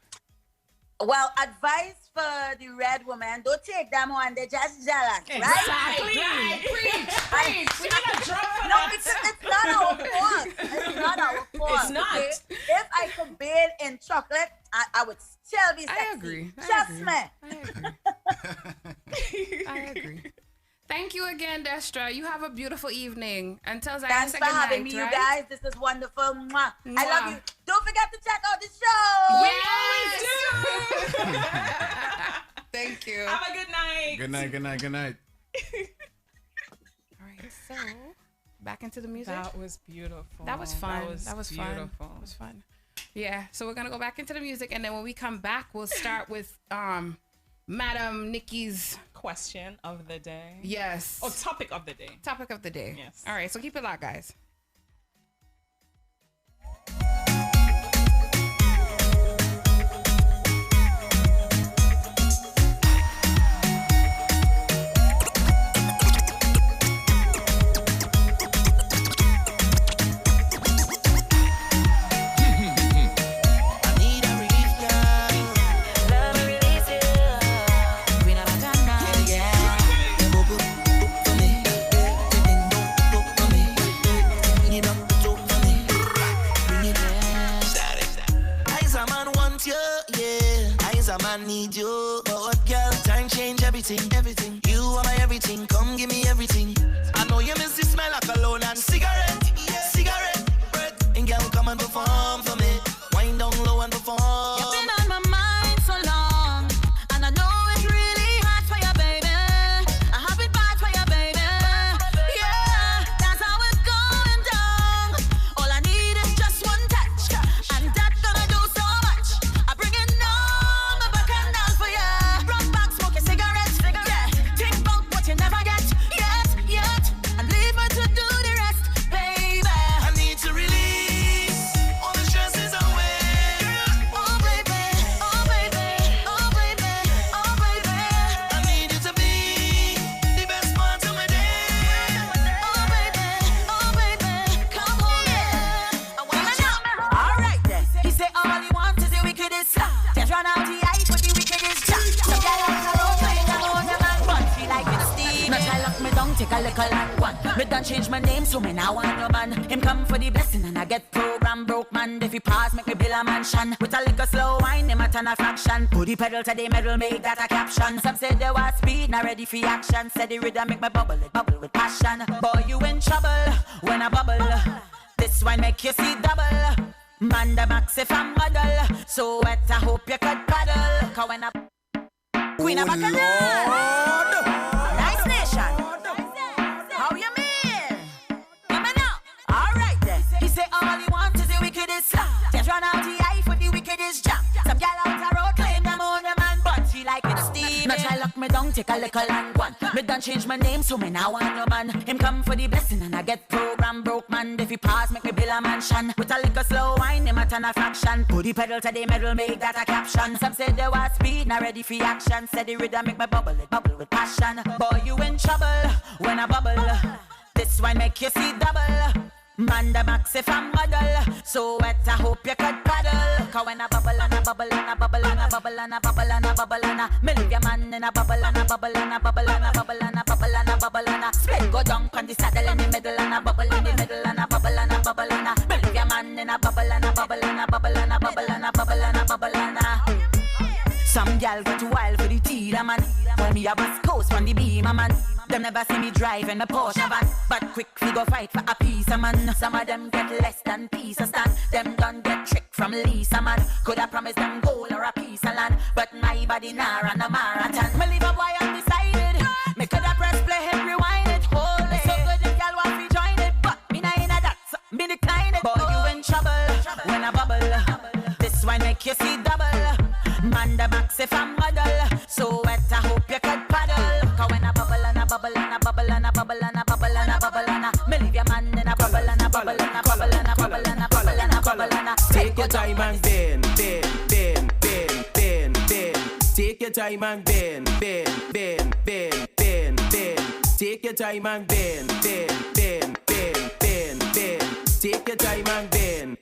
Well, advice for the red woman, don't take them on, they're just jealous, Exactly. right? Preach. We need a drop for No, that. it's not our fault. It's not our fault. It's not. Okay? If I could bathe in chocolate, I would still be sexy. I agree. Trust me. I agree. Thank you again, Destra. You have a beautiful evening. And tell Zion Thanks for having me, you guys. This is wonderful. Mwah. I love you. Don't forget to check out the show. We always do. Thank you. Have a good night. Good night. All right, so back into the music. That was beautiful. That was fun. That was beautiful. fun. It was fun. Yeah, so we're going to go back into the music. And then when we come back, we'll start with Madam Nikki's question of the day. Yes. Oh, topic of the day. Topic of the day. Yes. All right, so keep it locked, guys. Need you, but what girl? Time change everything. You are my everything. Come give me everything. I know you miss the smell of cologne and cigarette breath. And girl, come and perform for me. Wind down low and perform. You've been on my mind so long, and I know it's really hard for you, baby. I have it bad for you, baby. Yeah, that's how it's going down. All I need is just one touch, and that's gonna do so much. I bring it on my bacchanal for you. Run back, smoke a cigarette. Yeah, think about what you never get yet, and leave her to do the rest, baby. I need to release all the stresses away. Oh baby, oh baby, oh baby, oh baby. I need you to be the best part of my day. Oh baby, come on, yeah. I wanna know. All right then. He say all he wants is the wickedest. Just run out the ice with the wickedest chat. So get out the road, playing a rose and man run. Feel like it's Steve. Not try lock me down, take a little and one. Me done change my name, so me now want no man. Him come for the blessing and I get program broke man. If he pass, make me build a mansion. With a little slow wine, him a turn a fraction. Put the pedal to the metal, make that a caption. Some say they was speed, not ready for action. Said the rhythm make me bubble, it bubble with passion. Boy, you in trouble when I bubble. This one make you see double. Man the max if I'm model. So wet, I hope you could paddle. Cause when I Queen of Bacchanal. Nice nation. How you mean? Come on now. All right then. He say all he wants me down, take a little and one. Me done change my name, so me now want no man. Him come for the blessing and I get program broke man. If he pass, make me build a mansion. With a little slow wine, him a turn a fraction. Put the pedal to the metal, make that a caption. Some say they want speed, not ready for action. Said the rhythm make me bubble, it bubble with passion. Boy, you in trouble when I bubble. This one make you see double. Man the max if I'm model. So wet I hope you could paddle. Cause when I bubble and I bubble and I bubble and I bubble and I bubble and I bubble and I me leave your man in a bubble and I bubble and I bubble and I bubble and I bubble and I bubble and I split go down on the saddle in the middle and I bubble in the middle and I bubble and I bubble and I me leave your man in a bubble and I bubble and I bubble and I bubble and I bubble and I bubble and I. Some gal get wild for the tea, man. Tell me a West Coast from the beam, man. Them never see me drive in a Porsche van, but quick we go fight for a piece, man. Some of them get less than piece of stand. Them done get tricked from Lisa, man. Could I promise them gold or a piece of land, but my body nah run a marathon. Me leave a boy undecided. Me could have press play and rewind it. Hold it. So good the gal want to join it, but me nah in a that, so me decline it. Boy, you in trouble when I bubble. This one make you see double. Man the max if I'm model. So wet I hope you could paddle. Cause when I bubble and I bubble and I bubble and I bubble and I bubble and I bubble and I me leave your man in a bubble and I bubble and I bubble and I bubble and I bubble and I bubble and I take your time and bend. Take your time and bend. Take your time and bend. Take your time and bend.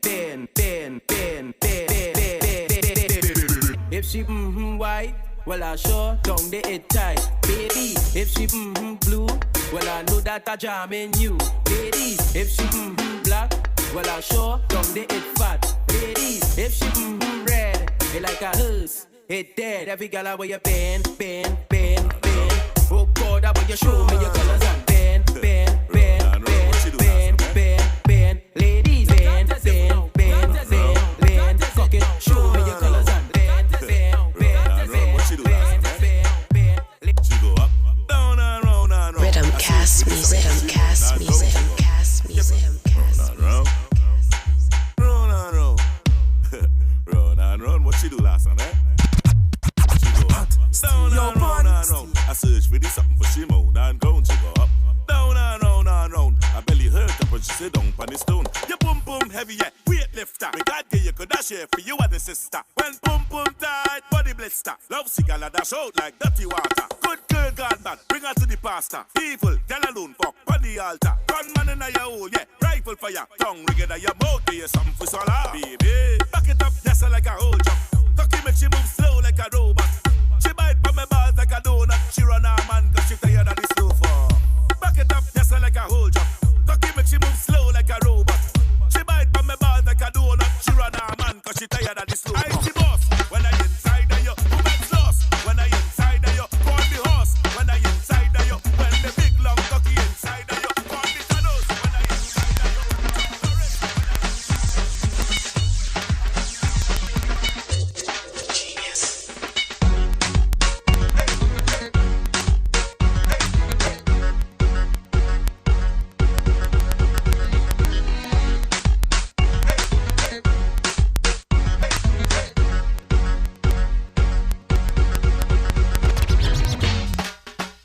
If she white, well I sure don't they it tight. Baby, if she blue, well I know that I jam in you. Ladies, if she black, well I sure don't they it fat. Ladies, if she red, it like a hearse, it dead. Every gal where you bend. Oh God, I want you show me your colors and bend. Ladies, bend. Cock it, show me your colors and bend. Rhythm cast music. Run, what she do last time, eh? She go up, down and round and round. I search for this something for she moan and ground. She go up, down and round and round. I belly hurt up when she sit down on the stone. You boom boom heavy, yeah, weightlifter. Me God give you could dash here for you and the sister. When boom boom tight, body blister. Love cigar dash out like dirty water. Good girl gone bad, bring her to the pastor. Evil, tell alone, fuck on the altar. Gunman in your hole, yeah, rifle fire. Tongue ring in your mouth, give you something for solar. Baby, back it up, yes, like a whole jump. Tucky make she move slow like a robot. She bite from my balls like a donut. She run her man cause she tired of the slow for. Back it up, yes, like a whole jump. Tucky make she move slow like a robot. She bite from my balls like a donut. She run her man cause she tired of the slow for. I'm the boss when I inside of you. Who gets lost when I inside of you? Call me horse when I inside of you. When the big long tucky inside of you. Call me Thanos when I inside of you.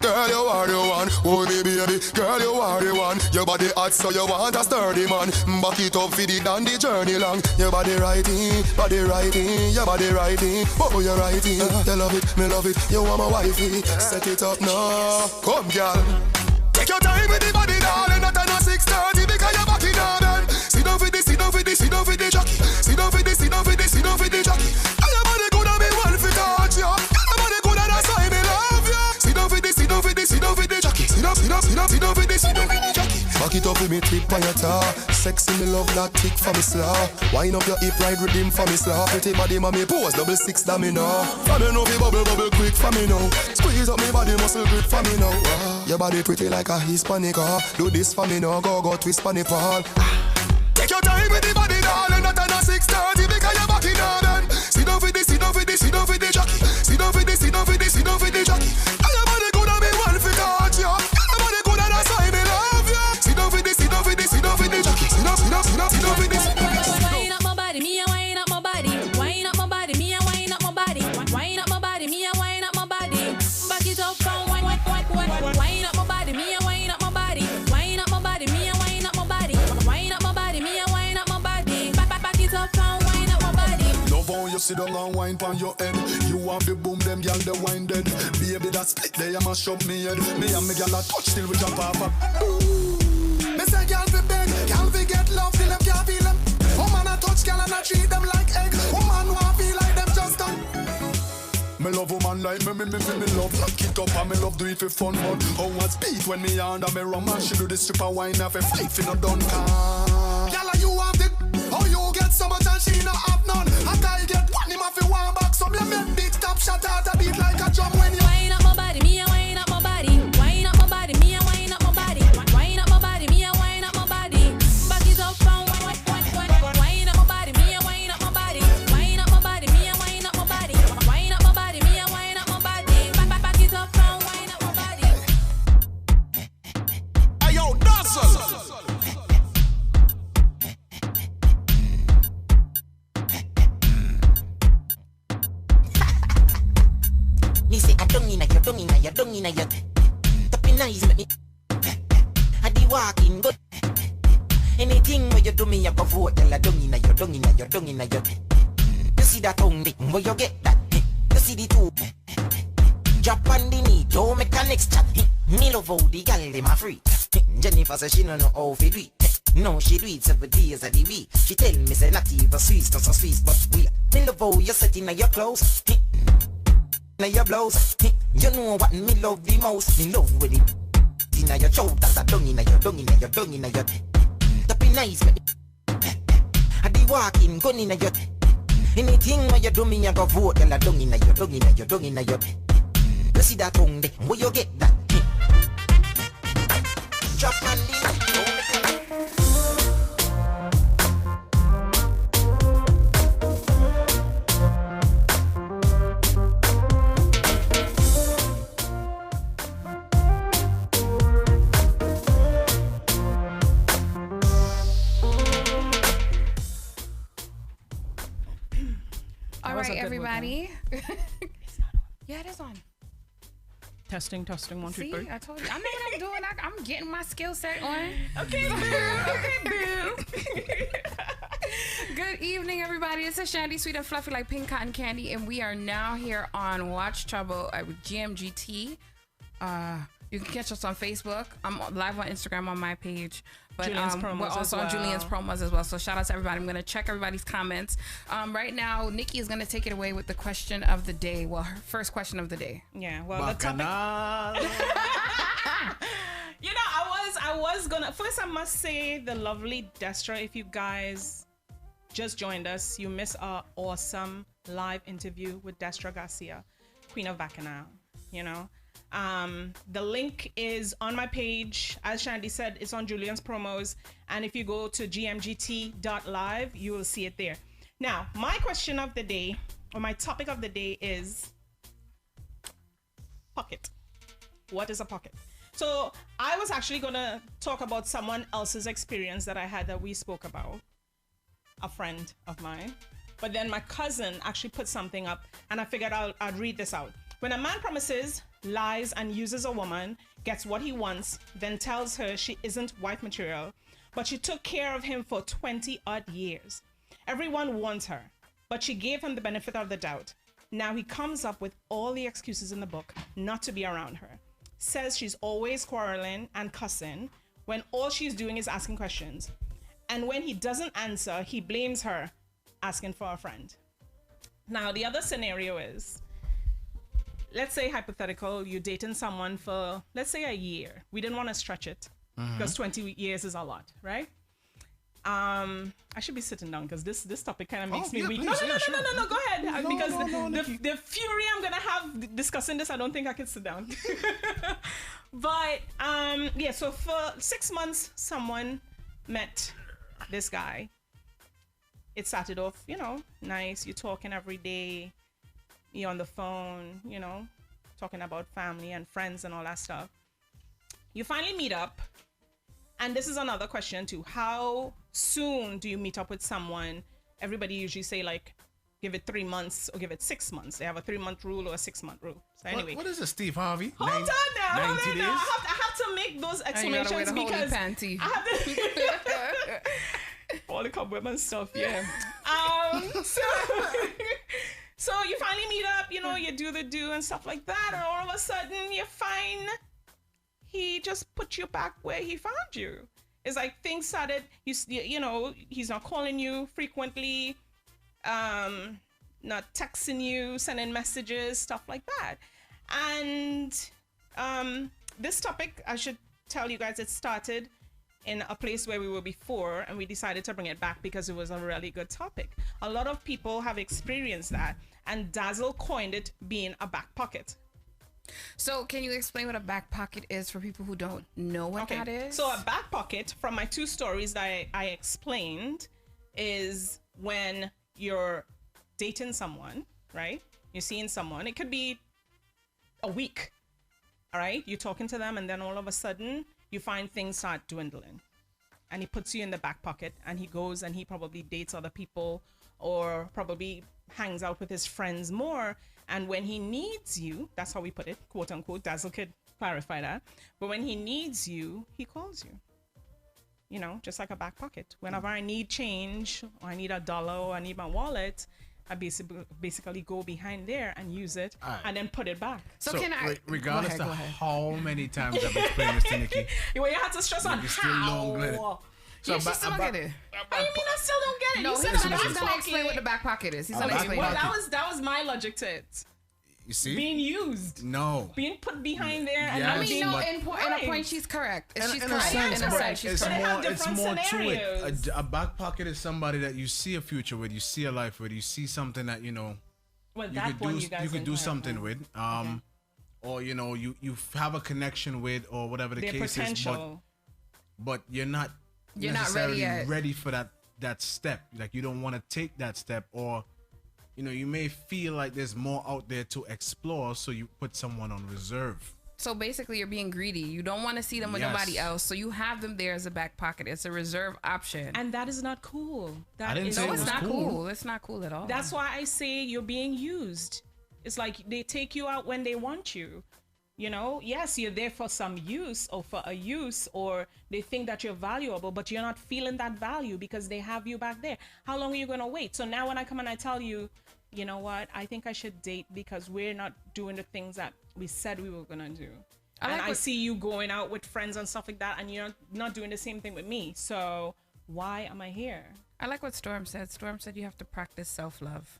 Girl, you are the one, oh me baby. Girl, you are the one. Your body hot, so you want a sturdy man. Back it up for the down the journey long. Your body righting, your body righting. Oh, you're righting. You love it, me love it. You want my wifey. Set it up now. Come, girl. Take your time with the body, darling. Not on a 6:30 because you're back in on. Sit down for the jockey. Sit down for the jockey. And your body gonna be one for touch you. And your body gonna that's why me love you. Sit down for the jockey. Sit down for the jockey. Back it up with me, tip on your tar. Sexy me love that tick for me slaw. Wind up your hip, ride rhythm for me slaw. Pretty body, mommy pose, 6 that me know. For me know, bubble quick for me now. Squeeze up me body, muscle grip for me now. Your body pretty like a Hispanic. Do this for me now, go twist for me fall. Take your time with the body, darling. Not on a 6:30 because you're back in on. Sit down for the jockey. Sit down for the jockey. And your body gonna be one for touch you. And your body gonna that's why me love you. Sit down for the jockey. Sit down for the Wind up my body, me a wind up my body. Wind up my body, me a wind up my body. Wind up my body, me a wind up my body. Back it up. sit down and wine pon your head. You want the boom, them gyal the wine dead. Baby that split there, you mash up me head. Me and me gyal a touch till we jump off. Me say gyal fi beg, gyal fi get love till them can't feel them. Woman a touch gyal and I treat them like egg. Woman want feel like them just done. Me love woman like me love lock it up and me love do it for fun. But how much beat when me under me rum and she do the stripper wine off a fight for no done car. Gyal you have the, how you get so much and she not have none. A guy get one him off a one back, so me make big top shot out a beat like a drum when you Wind up my body, me a wind up my body. Wind up my body, me a wind up my body. Wind up my body, me a wind up my body. Back it up from wind up my body, me a wind up my body. Wind up my body, me a wind up my body. Wind up my body, me a wind up my body. Back it up from wind up my body. Hey yo, Dazzle. Me say I don't inna your Tapping eyes make me I di walking good. Anything where you do me I go vote. Tell I don't inna your You see that tongue dick, where you get that? You see the two drop on the knee, don't make a next chat. Me love how the gal dem a free. Jennifer say she no know how to do it. No, she do it 7 days of the week. She tell me say not even Swiss, not so Swiss, but we. Me love how you set inna your clothes. Now your blouse, you know what me love the most. Me love with it. Inna your chow, that's a dung inna your. Tapping nice, me. I di walking, gun inna your. Anything where you do me, I go vote. Tell a dung inna your. You see that tongue there, where you get that? Drop on the All right, everybody. Yeah, it is on. Testing, 1, 2, 3. See, I told you. I know what I'm doing. I'm getting my skill set on. Okay, boo. Good evening, everybody. It's a Shandy, sweet and fluffy like pink cotton candy, and we are now here on Watch Trouble with GMGT. You can catch us on Facebook. I'm live on Instagram on my page. But we're also on Julian's promos as well. So shout out to everybody. I'm going to check everybody's comments. Right now, Nikki is going to take it away with the question of the day. Well, her first question of the day. Yeah. Well, the topic. You know, I was gonna. First, I must say the lovely Destra. If you guys just joined us, you missed our awesome live interview with Destra Garcia, Queen of Bacchanal. You know. The link is on my page. As Shandy said, it's on Julian's promos. And if you go to GMGT.LIVE, you will see it there. Now, my question of the day, or my topic of the day is pocket. What is a pocket? So I was actually going to talk about someone else's experience that I had that we spoke about, a friend of mine. But then my cousin actually put something up and I figured I'd read this out. When a man promises, lies, and uses a woman, gets what he wants, then tells her she isn't wife material, but she took care of him for 20 odd years. Everyone wants her, but she gave him the benefit of the doubt. Now he comes up with all the excuses in the book not to be around her. Says she's always quarreling and cussing when all she's doing is asking questions. And when he doesn't answer, he blames her, asking for a friend. Now, the other scenario is, let's say hypothetical, you're dating someone for, let's say, a year. We didn't want to stretch it because 20 years is a lot, right? I should be sitting down because this topic kind of makes me weak. Please, No, go ahead. Because the fury I'm gonna have discussing this, I don't think I can sit down. But yeah, so for 6 months, someone met this guy. It started off, you know, nice. You're talking every day. You're on the phone, you know, talking about family and friends and all that stuff. You finally meet up. And this is another question too. How soon do you meet up with someone? Everybody usually say like, give it 3 months or give it 6 months. They have a 3-month rule or a 6-month rule. So anyway. What is this, Steve Harvey? Hold on now. 90 days? I have to make those explanations because panty. I have to all the cobweb and stuff, yeah. So you finally meet up, you know, you do the do and stuff like that, and all of a sudden you find he just put you back where he found you. It's like things started, you know, he's not calling you frequently, not texting you, sending messages, stuff like that. And this topic, I should tell you guys, it started in a place where we were before, and we decided to bring it back because it was a really good topic. A lot of people have experienced that, and Dazzle coined it being a back pocket. So can you explain what a back pocket is for people who don't know what that is? So a back pocket, from my 2 stories that I explained, is when you're dating someone, right? You're seeing someone. It could be a week, all right? You're talking to them, and then all of a sudden, you find things start dwindling. And he puts you in the back pocket, and he goes and he probably dates other people or probably hangs out with his friends more. And when he needs you, that's how we put it, quote unquote, Dazzle could clarify that. But when he needs you, he calls you. You know, just like a back pocket. Whenever I need change, or I need $1, or I need my wallet, I basically go behind there and use it, and then put it back. So can I, regardless of how many times I've explained this to Nikki, well, you have to stress on how. So she still don't get it. What do you mean I still don't get it? No, You said he's gonna explain what the back pocket is. He's gonna explain. Well, that was my logic to it. You see? Being used. No. Being put behind there. And I mean, no, in a point, she's correct. She's correct. In a sense, she's correct. It's more to it. A back pocket is somebody that you see a future with, you see a life with, you see something that, you know, well, you could do something with. Or, you know, you have a connection with, or whatever the case is. But you're not necessarily ready for that step. Like, you don't want to take that step, or you know, you may feel like there's more out there to explore, so you put someone on reserve. So basically, you're being greedy. You don't want to see them with nobody else, so you have them there as a back pocket. It's a reserve option, and that is not cool. It's not cool. It's not cool at all. That's why I say you're being used. It's like they take you out when they want you. You know, yes, you're there for some use or for a use, or they think that you're valuable, but you're not feeling that value because they have you back there. How long are you going to wait? So now when I come and I tell you, you know what, I think I should date because we're not doing the things that we said we were going to do. I see you going out with friends and stuff like that, and you're not doing the same thing with me. So why am I here? I like what Storm said. Storm said you have to practice self-love.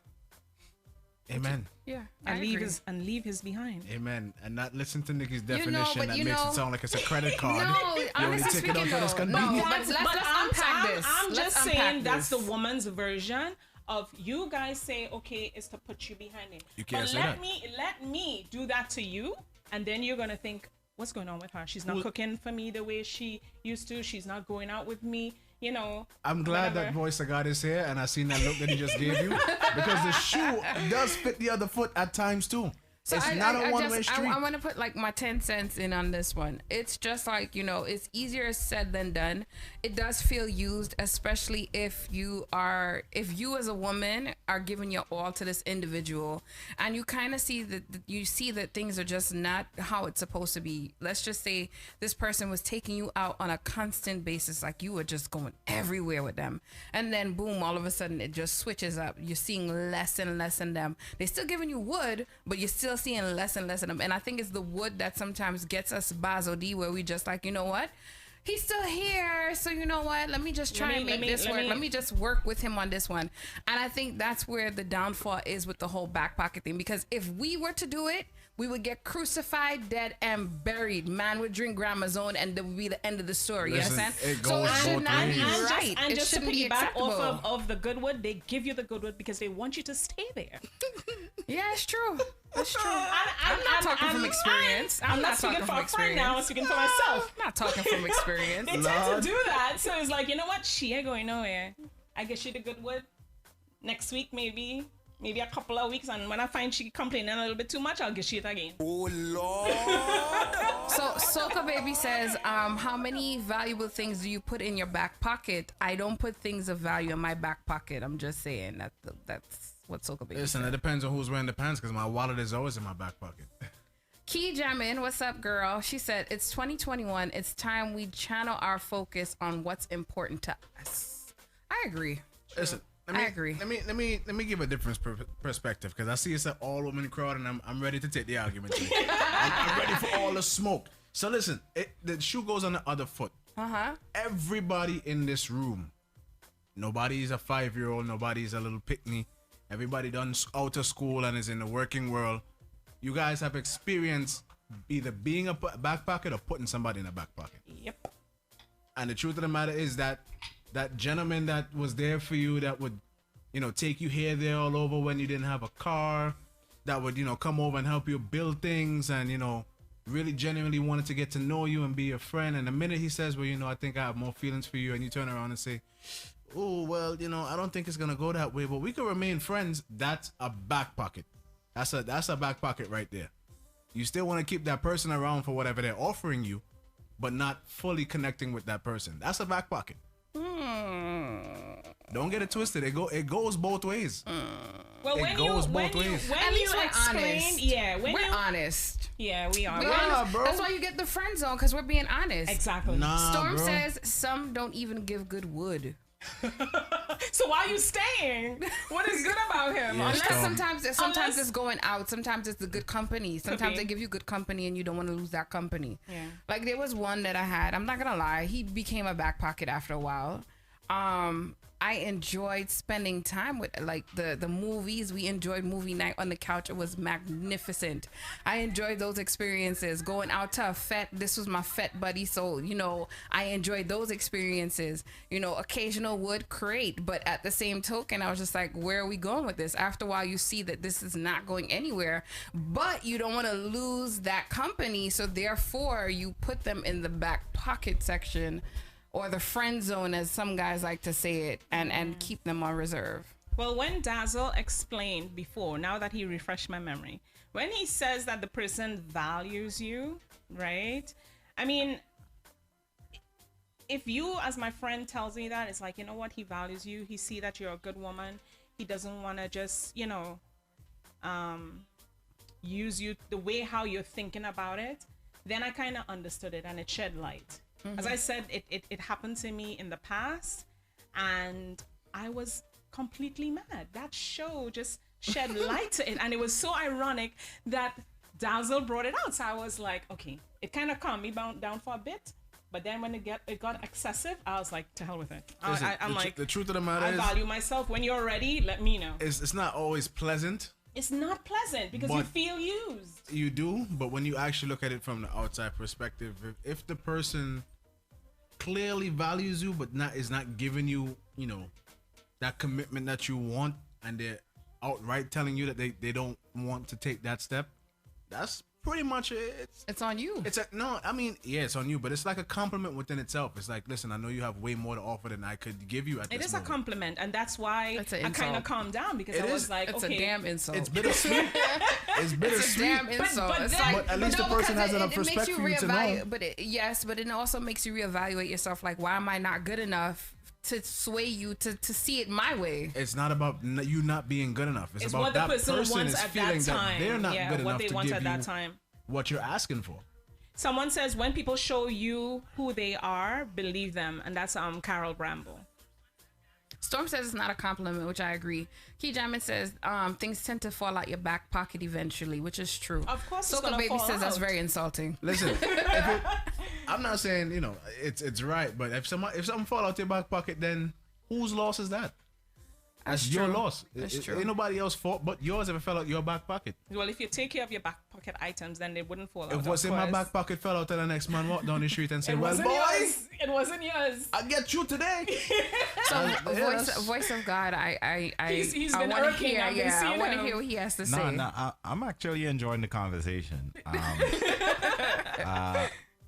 Amen. Yeah, and leave his behind. Amen. And not listen to Nikki's definition that makes it sound like it's a credit card. No, honestly speaking, let's unpack this. I'm just saying that's the woman's version of you guys say, okay, it's to put you behind it. You can't say that. Let me do that to you, and then you're gonna think, what's going on with her? She's not cooking for me the way she used to. She's not going out with me. You know, I'm glad that voice of God is here, and I seen that look that he just gave you, because the shoe does fit the other foot at times too. So it's not a one-way street. I want to put like my 10 cents in on this one. It's just like, you know, it's easier said than done. It does feel used, especially if you as a woman are giving your all to this individual, and you kind of see that things are just not how it's supposed to be. Let's just say this person was taking you out on a constant basis, like you were just going everywhere with them, and then boom, all of a sudden it just switches up. You're seeing less and less in them. They're still giving you wood, but you're still seeing less and less of them. And I think it's the wood that sometimes gets us Bazo D, where we just like, you know what, he's still here, so you know what, let me just try and make this work. Let me just work with him on this one. And I think that's where the downfall is with the whole back pocket thing, because if we were to do it, we would get crucified, dead, and buried. Man would drink grandma's own, and that would be the end of the story. Listen, you understand? so it should not be right. And just to piggyback off of the good wood, they give you the good wood because they want you to stay there. Yeah, it's true. That's true. I'm not talking from experience. I'm not speaking for a friend now. I'm speaking for myself. I'm not talking from experience. They tend to do that. So it's like, you know what? She ain't going nowhere. I guess you the good wood. Next week, maybe a couple of weeks, and when I find she complaining a little bit too much, I'll get shit again. Oh Lord. So Soka Baby says, how many valuable things do you put in your back pocket? I don't put things of value in my back pocket. I'm just saying that's what Soka Baby Listen, said. it depends on who's wearing the pants, because my wallet is always in my back pocket. Key Jamin, what's up, girl? She said, it's 2021. It's time we channel our focus on what's important to us. I agree. Listen, I agree. Let me give a different perspective, because I see it's an all woman crowd, and I'm ready to take the argument. I'm ready for all the smoke. So listen, the shoe goes on the other foot. Everybody in this room, nobody's a 5-year-old, nobody's a little pickney. Everybody done out of school and is in the working world. You guys have experienced either being a back pocket or putting somebody in a back pocket. Yep. And the truth of the matter is that gentleman that was there for you, that would, take you here, there, all over when you didn't have a car, that would, come over and help you build things, and, really genuinely wanted to get to know you and be your friend. And the minute he says, well, I think I have more feelings for you, and you turn around and say, oh, well, I don't think it's going to go that way, but we could remain friends. That's a back pocket. That's a back pocket right there. You still want to keep that person around for whatever they're offering you, but not fully connecting with that person. That's a back pocket. Don't get it twisted. It goes both ways. Well, when you explain, we're honest. Yeah, we are. We're honest. Bro. That's why you get the friend zone, because we're being honest. Exactly. Storm says some don't even give good wood. So why are you staying? What is good about him? Yeah, Unless sometimes it's going out. Sometimes it's the good company. Sometimes they give you good company and you don't want to lose that company. Yeah. Like there was one that I had. I'm not gonna lie. He became a back pocket after a while. I enjoyed spending time with the movies. We enjoyed movie night on the couch. It was magnificent. I enjoyed those experiences. Going out to a fete. This was my fete buddy. So, I enjoyed those experiences. Occasional would create. But at the same token, I was just like, where are we going with this? After a while, you see that this is not going anywhere. But you don't want to lose that company. So therefore, you put them in the back pocket section, or the friend zone, as some guys like to say it, and keep them on reserve. Well, when Dazzle explained before, now that he refreshed my memory, when he says that the person values you, right? I mean, if you, as my friend, tells me that, it's like, you know what, he values you. He see that you're a good woman. He doesn't want to just, use you the way how you're thinking about it. Then I kind of understood it, and it shed light. As I said, it happened to me in the past, and I was completely mad. That show just shed light to it, and it was so ironic that Dazzle brought it out. So I was like, okay, it kind of calmed me down for a bit, but then when it got excessive, I was like, to hell with it. I'm like, the truth of the matter is, I value myself. When you're ready, let me know. It's not always pleasant. It's not pleasant because you feel used. You do, but when you actually look at it from the outside perspective, if the person clearly values you but is not giving you that commitment that you want, and they're outright telling you that they don't want to take that step, that's pretty much it. It's on you. It's on you, but it's like a compliment within itself. It's like, listen, I know you have way more to offer than I could give you at this moment. It is a compliment, and that's why I kind of calmed down, because I was like, it's okay, a damn insult. It's bittersweet. It's bittersweet. It's a damn insult. But at least the person has enough respect for you to know. But it also makes you reevaluate yourself. Like, why am I not good enough to sway you to see it my way? It's not about you not being good enough. It's about what the that person person wants is at feeling that time. that they're not good what enough they to want give at you that time. What you're asking for. Someone says, when people show you who they are, believe them, and that's Carol Bramble. Storm says it's not a compliment, which I agree. Key Jamin says things tend to fall out your back pocket eventually, which is true. Of course, Soka Baby says that's very insulting. Listen, I'm not saying it's right, but if something fall out your back pocket, then whose loss is that? That's your loss. That's true. Ain't nobody else's fault but yours if it fell out your back pocket. Well, if you take care of your back pocket items, then they wouldn't fall out. If what's in my back pocket fell out, and the next man walked down the street and said, "Well, boys, it wasn't yours. I get you today." So, voice of God, he's I been want to irking. hear. I want to him. hear what he has to say. I'm actually enjoying the conversation.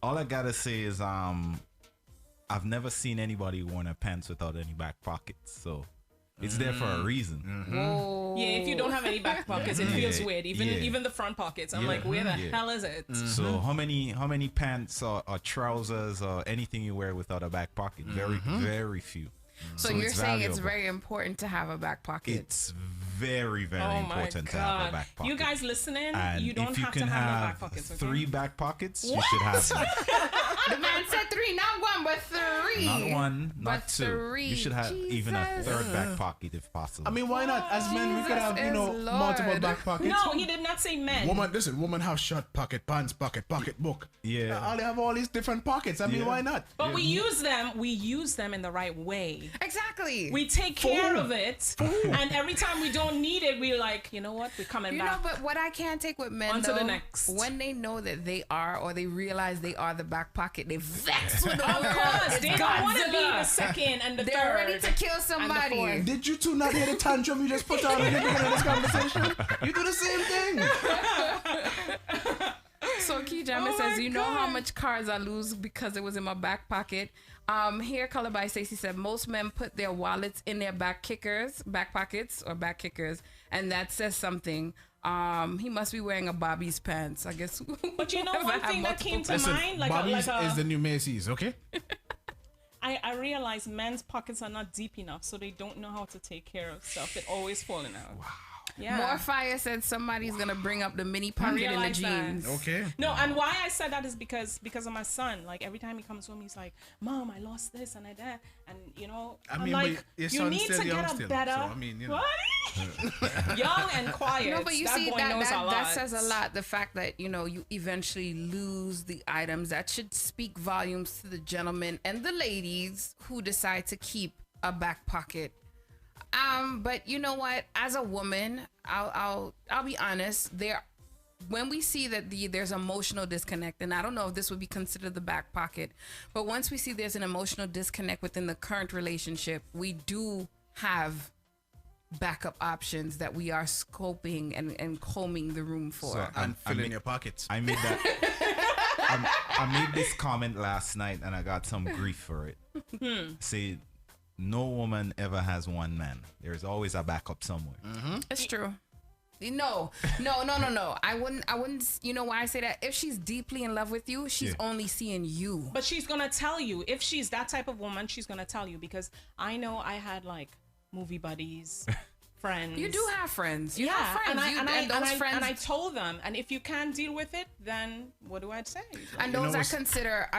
All I gotta say is, I've never seen anybody wearing a pants without any back pockets, so. It's there for a reason. Mm-hmm. Yeah, if you don't have any back pockets, it feels weird. Even the front pockets. I'm like, where the hell is it? So how many pants or trousers or anything you wear without a back pocket? Very few. So you're saying it's very important to have a back pocket? It's very, very important to have a back pocket. You guys listening, and you don't have to have no back pockets. Okay? 3 back pockets, you should have them. The man said 3, not 1, but 3. Not 1, but not 2. 3. You should have even a third back pocket if possible. I mean, why not? As men, we could have, multiple back pockets. No, he did not say men. Woman have short pocket, pants pocket, pocketbook. Yeah. They have all these different pockets. I mean, why not? But we use them in the right way. Exactly. We take care of it, and every time we don't need it, we're like, you know what? We're coming back. But what I can't take with men, On to though, the next. when they know that they are, or they realize they are the back pocket, they vex with the Of course, they don't want to be the second and the third. They're ready to kill and the somebody. fourth. Did you two not hear the tantrum you just put on at the beginning of this conversation? You do the same thing. So Kijama says, you know how much cars I lose because it was in my back pocket. Here, Color by Stacey said, most men put their wallets in their back pockets, and that says something. He must be wearing a Bobby's pants, I guess. But you know one thing that came to mind? Bobby's is the new Macy's, okay? I realized men's pockets are not deep enough, so they don't know how to take care of stuff. They're always falling out. Wow. Yeah. More Fire said somebody's gonna bring up the mini pocket in the jeans. Okay. No, and why I said that is because of my son. Like every time he comes home, he's like, "Mom, I lost this and I that," and I mean, like, your you son's need still to young get a still, better. so, I mean, What? Young and quiet. No, but you that see boy knows a lot. that says a lot. The fact that you eventually lose the items, that should speak volumes to the gentlemen and the ladies who decide to keep a back pocket. But you know what? As a woman, I'll be honest. When we see that there's emotional disconnect, and I don't know if this would be considered the back pocket, but once we see there's an emotional disconnect within the current relationship, we do have backup options that we are scoping and combing the room for. So, and filling your pockets. I made that. I made this comment last night and I got some grief for it. See, no woman ever has one man. There's always a backup somewhere. It's true. No. I wouldn't. You know why I say that? If she's deeply in love with you, she's only seeing you. But she's gonna tell you. If she's that type of woman, she's gonna tell you, because I know I had like movie buddies, friends. You do have friends. You have friends. And I told them, and if you can't deal with it, then what do I say? And those I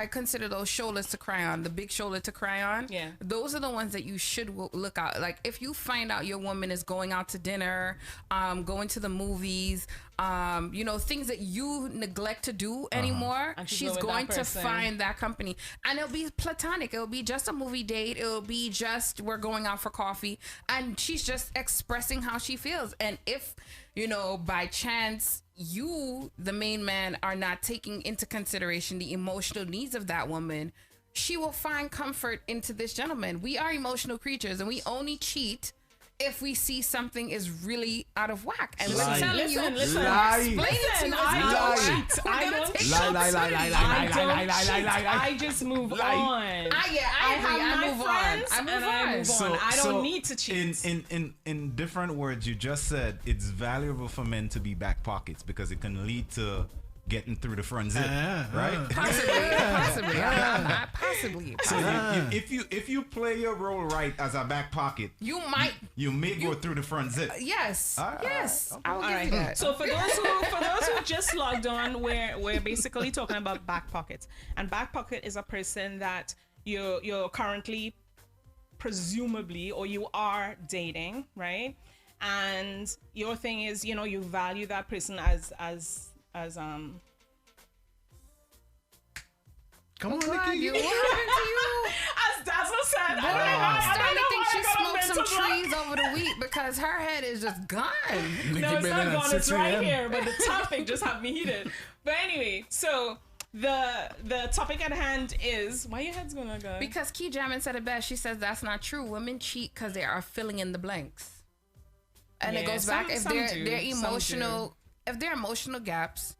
consider those shoulders to cry on, the big shoulder to cry on. Yeah. Those are the ones that you should look out. Like if you find out your woman is going out to dinner, going to the movies, things that you neglect to do anymore, she's going to find that company. And it'll be platonic. It'll be just a movie date. It'll be just we're going out for coffee. And she's just expressing how she feels. And if, by chance, you, the main man, are not taking into consideration the emotional needs of that woman, she will find comfort into this gentleman. We are emotional creatures, and we only cheat if we see something is really out of whack. And we're telling you, listen, explain it to you. I just move on. I move on. I don't need to cheat. In different words, you just said it's valuable for men to be back pockets because it can lead to getting through the front zip, right? Possibly. So if you play your role right as a back pocket, you may go through the front zip. Yes. Yes. Okay. I will give you that. So for those who just logged on, we're basically talking about back pockets. And back pocket is a person that you're currently, presumably, or you are dating, right? And your thing is, you value that person as Come on, God, Nikki. what happened to you? As Dazzle said, I'm starting to think she I smoked some trees over the week because her head is just gone. No, it's not gone. It's right here, but the topic just had me heated. But anyway, so the topic at hand is, why your head's gonna go? Because Key Jamin said it best. She says that's not true. Women cheat because they are filling in the blanks, and it goes back if they're emotional. If they're emotional gaps,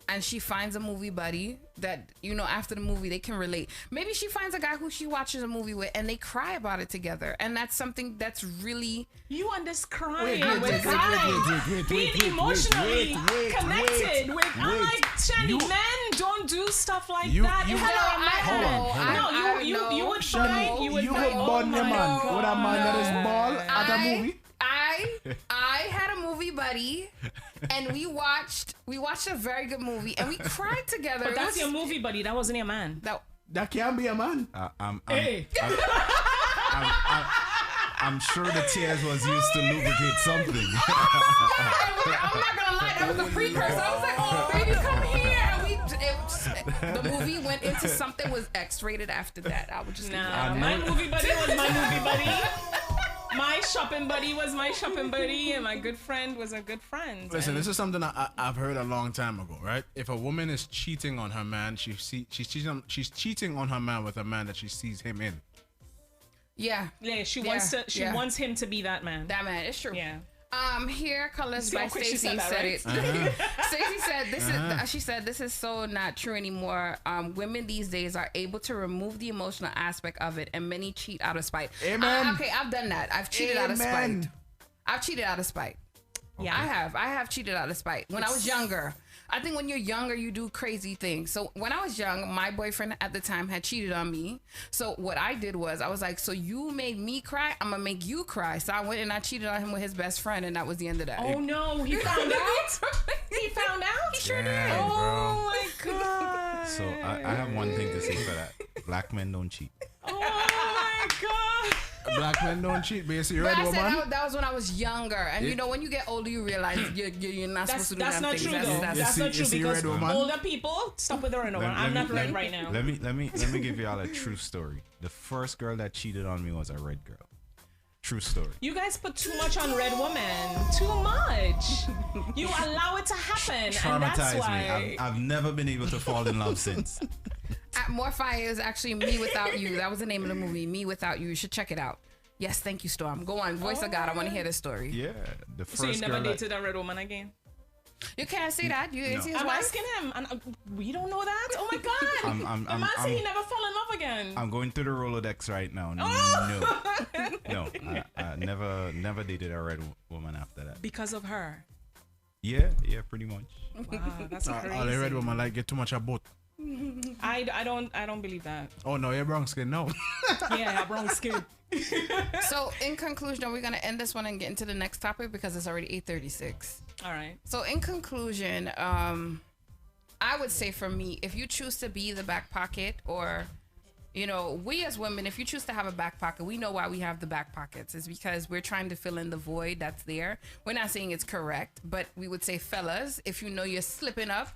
and she finds a movie buddy that, after the movie they can relate. Maybe she finds a guy who she watches a movie with and they cry about it together. And that's something that's really... You and this crying with guys being emotionally connected with... I'm like, Chani, men don't do stuff like that. You would find... You would burn your man with a man that is ball at a movie. I had a movie buddy, and we watched a very good movie, and we cried together. But that's your movie buddy. That wasn't your man. That can't be a man. I'm sure the tears was used to lubricate something. I'm not gonna lie, that was a precursor. I was like, oh, baby, come here. And the movie went into something was X-rated after that. I would just my movie buddy was my movie buddy. My shopping buddy was my shopping buddy, and my good friend was a good friend. Listen, this is something I've heard a long time ago, right? If a woman is cheating on her man, she's cheating on her man with a man that she sees him in. Yeah. Yeah, she wants him to be that man. That man, it's true. Yeah. Here, Colors by Stacey said it. Stacey said this is. She said this is so not true anymore. Women these days are able to remove the emotional aspect of it, and many cheat out of spite. Amen. Okay, I've done that. I've cheated out of spite. I've cheated out of spite. Yeah, I have cheated out of spite. When I was younger, I think when you're younger, you do crazy things. So when I was young, my boyfriend at the time had cheated on me. So what I did was I was like, so you made me cry, I'm gonna make you cry. So I went and I cheated on him with his best friend, and that was the end of that. Oh no, he found out? He found out? He sure did. Oh my god. So I have one thing to say for that. Black men don't cheat. Oh my god. Black men don't cheat, but you see, But I said that was when I was younger, and you know when you get older, you realize you're not supposed to do that's that. Not things. true though. That's not true because older people stop with the red woman. I'm not red right now. Let me give y'all a true story. The first girl that cheated on me was a red girl. True story. You guys put too much on red woman. Too much. You allow it to happen, and that's why me. I've never been able to fall in love since. More Fire is actually Me Without You. That was the name of the movie, Me Without You. You should check it out. Yes, thank you, Storm. Go on, Voice of God. I want to hear the story. Yeah, the first. So you never dated a red woman again? You can't say that. You ain't seen his I'm wife? asking him, and we don't know that. Oh my god! The man said he never fell in love again. I'm going through the Rolodex right now. No, I never dated a red woman after that. Because of her. Yeah, pretty much. Wow, that's crazy. All the red woman like get too much of both. I don't believe that. Oh no, you're brown skin. No. Yeah, brown skin. So in conclusion, we're gonna end this one and get into the next topic because it's already 8:36. All right. So in conclusion, I would say for me, if you choose to be the back pocket, or we as women, if you choose to have a back pocket, we know why we have the back pockets. It's because we're trying to fill in the void that's there. We're not saying it's correct, but we would say, fellas, if you know you're slipping up,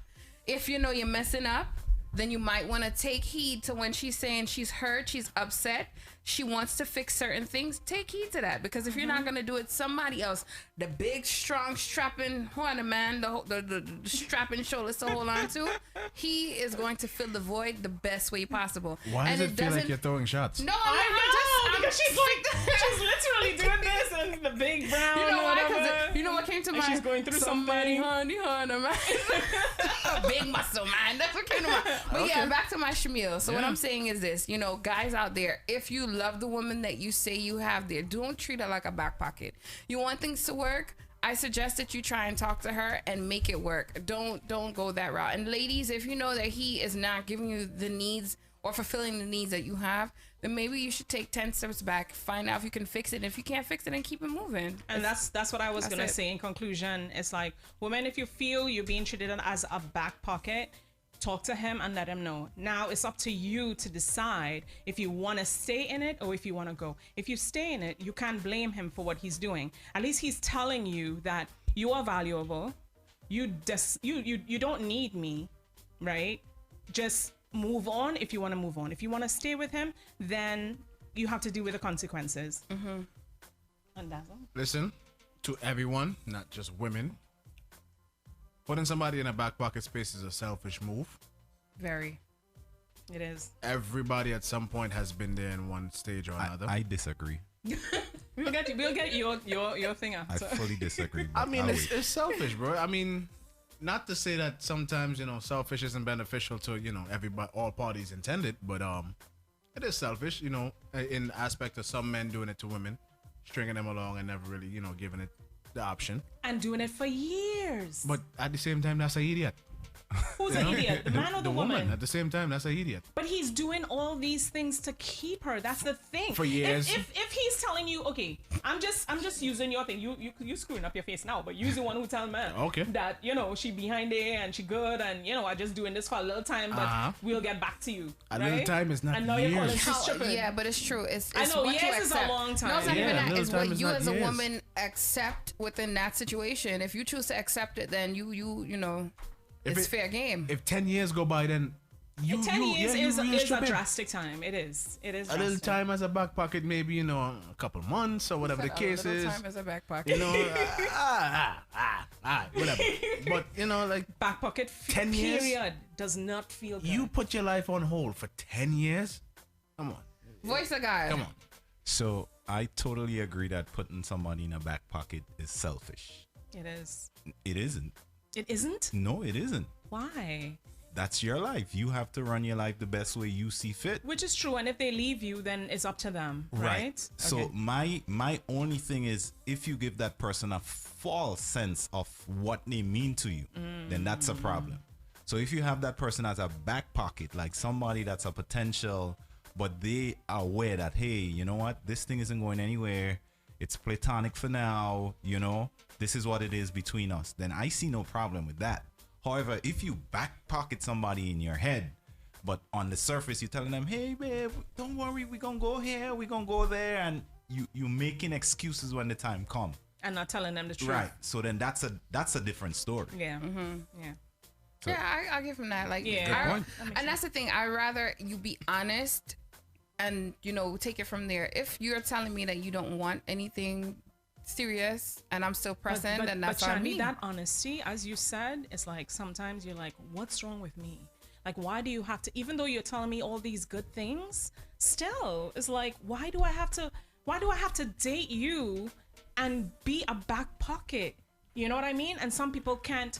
if you know you're messing up, then you might want to take heed to when she's saying she's hurt, she's upset, she wants to fix certain things. Take heed to that, because if you're not going to do it, somebody else, the big, strong, strapping man, the strapping shoulders to hold on to, he is going to fill the void the best way possible. Why does it feel like you're throwing shots? No, because she's literally doing this and the big brown. You know why? Because you know what came to mind? She's going through somebody, honey, man. Big muscle man. That's what came to mind. But yeah, back to my schmeal. So what I'm saying is this: guys out there, if you love the woman that you say you have there, don't treat her like a back pocket. You want things to work, I suggest that you try and talk to her and make it work. Don't go that route. And ladies, if you know that he is not giving you the needs or fulfilling the needs that you have, then maybe you should take 10 steps back, find out if you can fix it. If you can't fix it, then keep it moving. And that's what I was gonna say in conclusion. It's like, women, if you feel you're being treated as a back pocket, talk to him and let him know. Now it's up to you to decide if you want to stay in it or if you want to go. If you stay in it, you can't blame him for what he's doing. At least he's telling you that you are valuable. You don't need me, right? Just move on if you want to move on. If you want to stay with him, then you have to deal with the consequences. And that's all. Listen, to everyone, not just women, putting somebody in a back pocket space is a selfish move. Very. It is. Everybody at some point has been there in one stage or another. I disagree. We'll get your thing out. I fully disagree. I mean, it's selfish, bro. I mean, not to say that sometimes, selfish isn't beneficial to, everybody, all parties intended, but it is selfish, in aspect of some men doing it to women, stringing them along and never really, giving it the option. And doing it for years. But at the same time, that's an idiot. Who's an idiot? The man or the woman? At the same time, that's an idiot. But he's doing all these things to keep her. That's the thing. For years. If he's telling you, okay, I'm just using your thing. You screwing up your face now, but use the one who tell man that she behind there and she good and I just doing this for a little time, but we'll get back to you. A little time is not and now years. you're calling she's tripping. Yeah, but it's true. It's I know what years you is accept. a long time. No, it's not even that. It's what you as a years. woman accept within that situation. If you choose to accept it, then you know it's fair game. If 10 years go by, then 10 years is a it. drastic time. It is. It is. A little time as a back pocket, maybe a couple months or whatever the case a is. little time as a back pocket. Whatever. But like back pocket 10 years period does not feel good. You put your life on hold for 10 years. Come on. Voice a guy. Come on. So I totally agree that putting somebody in a back pocket is selfish. It is. It isn't. It isn't? No, it isn't. Why? That's your life. You have to run your life the best way you see fit. Which is true. And if they leave you, then it's up to them, right? So my only thing is, if you give that person a false sense of what they mean to you, then that's a problem. So if you have that person as a back pocket, like somebody that's a potential, but they are aware that, hey, you know what? This thing isn't going anywhere. It's platonic for now. This is what it is between us. Then I see no problem with that. However, if you back pocket somebody in your head, but on the surface you're telling them, hey babe, don't worry, we're gonna go here, we're gonna go there, and you making excuses when the time comes. And not telling them the truth. Right. So then that's a different story. Yeah. Yeah. So, I'll give him that. Like, Good point. And that's the thing. I'd rather you be honest and take it from there. If you're telling me that you don't want anything serious and I'm still present, then that's on me. That honesty, as you said, it's like sometimes you're like, what's wrong with me? Like, why do you have to, even though you're telling me all these good things, still it's like, why do I have to date you and be a back pocket? You know what I mean? And some people can't